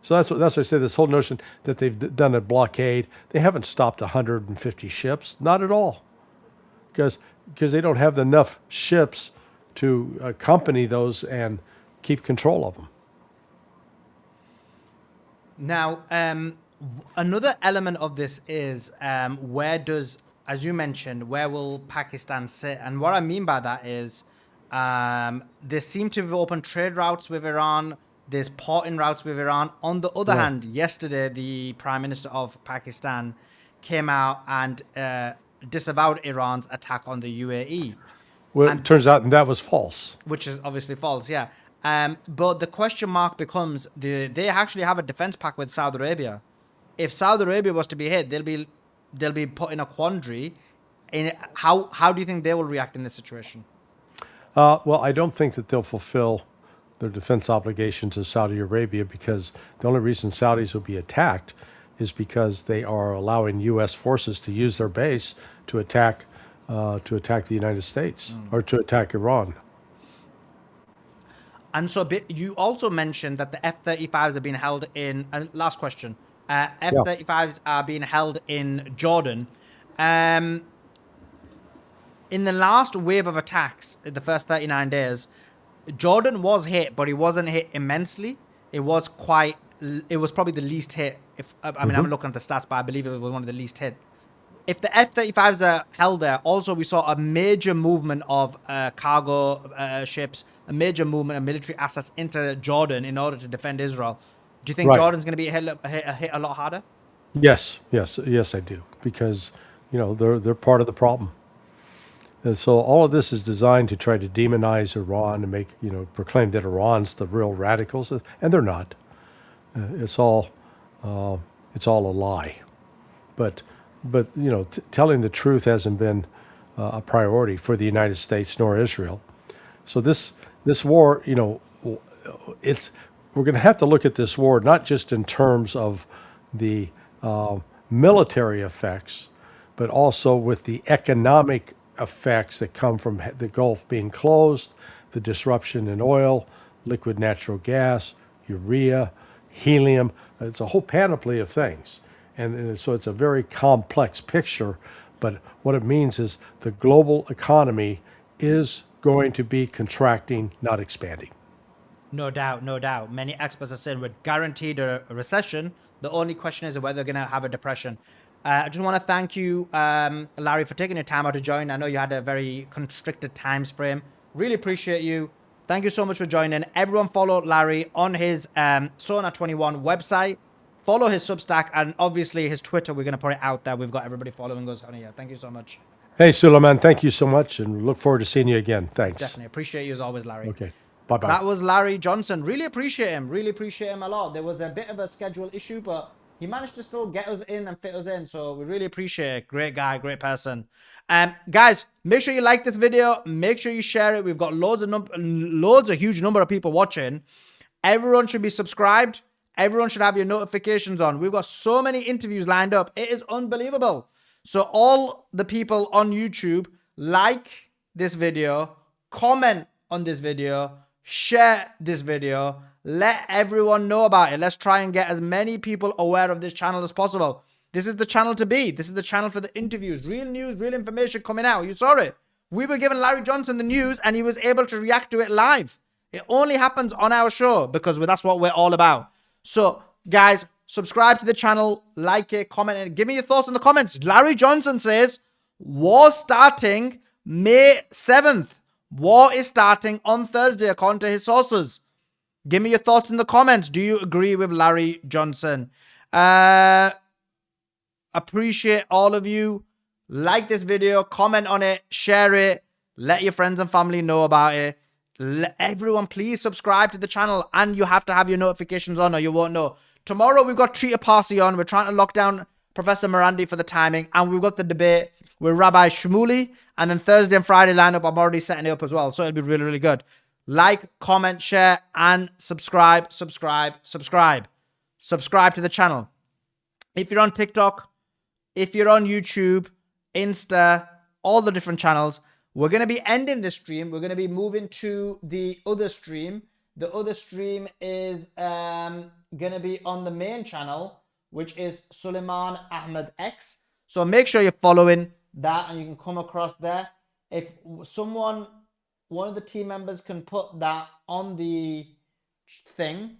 Speaker 5: So that's what I say, this whole notion that they've done a blockade, they haven't stopped 150 ships, not at all, because they don't have enough ships to accompany those and keep control of them.
Speaker 1: Now, another element of this is as you mentioned, where will Pakistan sit? And what I mean by that is there seem to have opened trade routes with Iran. There's porting routes with Iran. On the other hand, yesterday, the Prime Minister of Pakistan came out and disavowed Iran's attack on the UAE.
Speaker 5: Well, it turns out that was false.
Speaker 1: Which is obviously false, yeah. But the question mark becomes, they actually have a defense pact with Saudi Arabia. If Saudi Arabia was to be hit, they'll be put in a quandary. How do you think they will react in this situation?
Speaker 5: Well, I don't think that they'll fulfill their defense obligations to Saudi Arabia, because the only reason Saudis will be attacked is because they are allowing U.S. forces to use their base to attack the United States or to attack Iran.
Speaker 1: And so you also mentioned that the F-35s are being held in, last question, F-35s are being held in Jordan. In the last wave of attacks, the first 39 days, Jordan was hit, but it wasn't hit immensely. It was probably the least hit. I mean, I'm looking at the stats, but I believe it was one of the least hit. If the F-35s are held there, also we saw a major movement of cargo ships, a major movement of military assets into Jordan in order to defend Israel. Do you think
Speaker 5: Right.
Speaker 1: Jordan's going to be hit a lot harder?
Speaker 5: Yes, I do, because they're part of the problem. And so all of this is designed to try to demonize Iran and make proclaim that Iran's the real radicals, and they're not. It's all a lie. But telling the truth hasn't been a priority for the United States nor Israel. So this war, we're going to have to look at this war not just in terms of the military effects, but also with the economic effects that come from the Gulf being closed, the disruption in oil, liquid natural gas, urea, helium. It's a whole panoply of things. And so it's a very complex picture, but what it means is the global economy is going to be contracting, not expanding.
Speaker 1: No doubt, no doubt. Many experts are saying we're guaranteed a recession. The only question is whether they're going to have a depression. I just want to thank you, Larry, for taking your time out to join. I know you had a very constricted times frame. Really appreciate you. Thank you so much for joining. Everyone follow Larry on his Sonar21 website. Follow his Substack and obviously his Twitter. We're going to put it out there. We've got everybody following us on here. Thank you so much.
Speaker 5: Hey, Suleiman, thank you so much, and look forward to seeing you again. Thanks.
Speaker 1: Definitely. Appreciate you as always, Larry.
Speaker 5: Okay. Bye-bye.
Speaker 1: That was Larry Johnson. Really appreciate him. Really appreciate him a lot. There was a bit of a schedule issue, but he managed to still get us in and fit us in. So we really appreciate it. Great guy, great person. Guys, make sure you like this video. Make sure you share it. We've got loads of huge number of people watching. Everyone should be subscribed. Everyone should have your notifications on. We've got so many interviews lined up. It is unbelievable. So all the people on YouTube, like this video, comment on this video, share this video, let everyone know about it. Let's try and get as many people aware of this channel as possible. This is the channel to be. This is the channel for the interviews. Real news, real information coming out. You saw it. We were giving Larry Johnson the news and he was able to react to it live. It only happens on our show because that's what we're all about. So, guys, subscribe to the channel, like it, comment it. Give me your thoughts in the comments. Larry Johnson says, war starting May 7th. War is starting on Thursday, according to his sources. Give me your thoughts in the comments. Do you agree with Larry Johnson? Appreciate all of you. Like this video, comment on it, share it. Let your friends and family know about it. Everyone, please subscribe to the channel, and you have to have your notifications on or you won't know. Tomorrow, we've got Treater Parsi on. We're trying to lock down Professor Morandi for the timing, and we've got the debate with Rabbi Shmuley, and then Thursday and Friday lineup, I'm already setting it up as well, so it'll be really, really good. Like, comment, share, and subscribe to the channel. If you're on TikTok, if you're on YouTube, Insta, all the different channels, we're going to be ending this stream. We're going to be moving to the other stream. The other stream is going to be on the main channel, which is Suleiman Ahmed X. So make sure you're following that and you can come across there. If one of the team members can put that on the thing,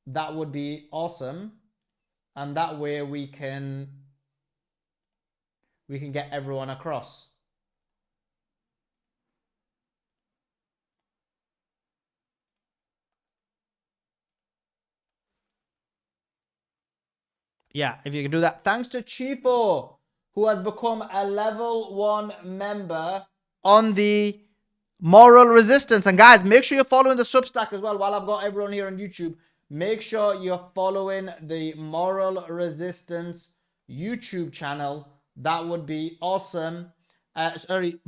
Speaker 1: that would be awesome. And that way we can get everyone across. Yeah, if you can do that. Thanks to Chipo, who has become a level 1 member on the Moral Resistance. And guys, make sure you're following the Substack as well. While I've got everyone here on YouTube, make sure you're following the Moral Resistance YouTube channel. That would be awesome. Following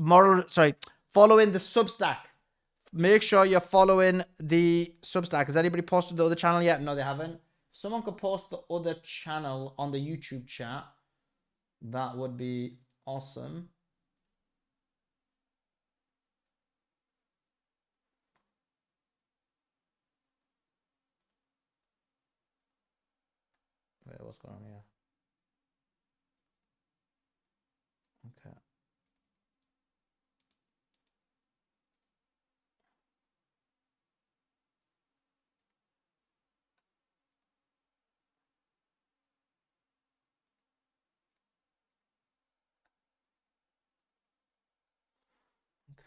Speaker 1: the Substack. make sure you're following the Substack. Has anybody posted the other channel yet? No, they haven't. If someone could post the other channel on the YouTube chat, that would be awesome. Wait, what's going on here? Okay.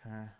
Speaker 1: Okay.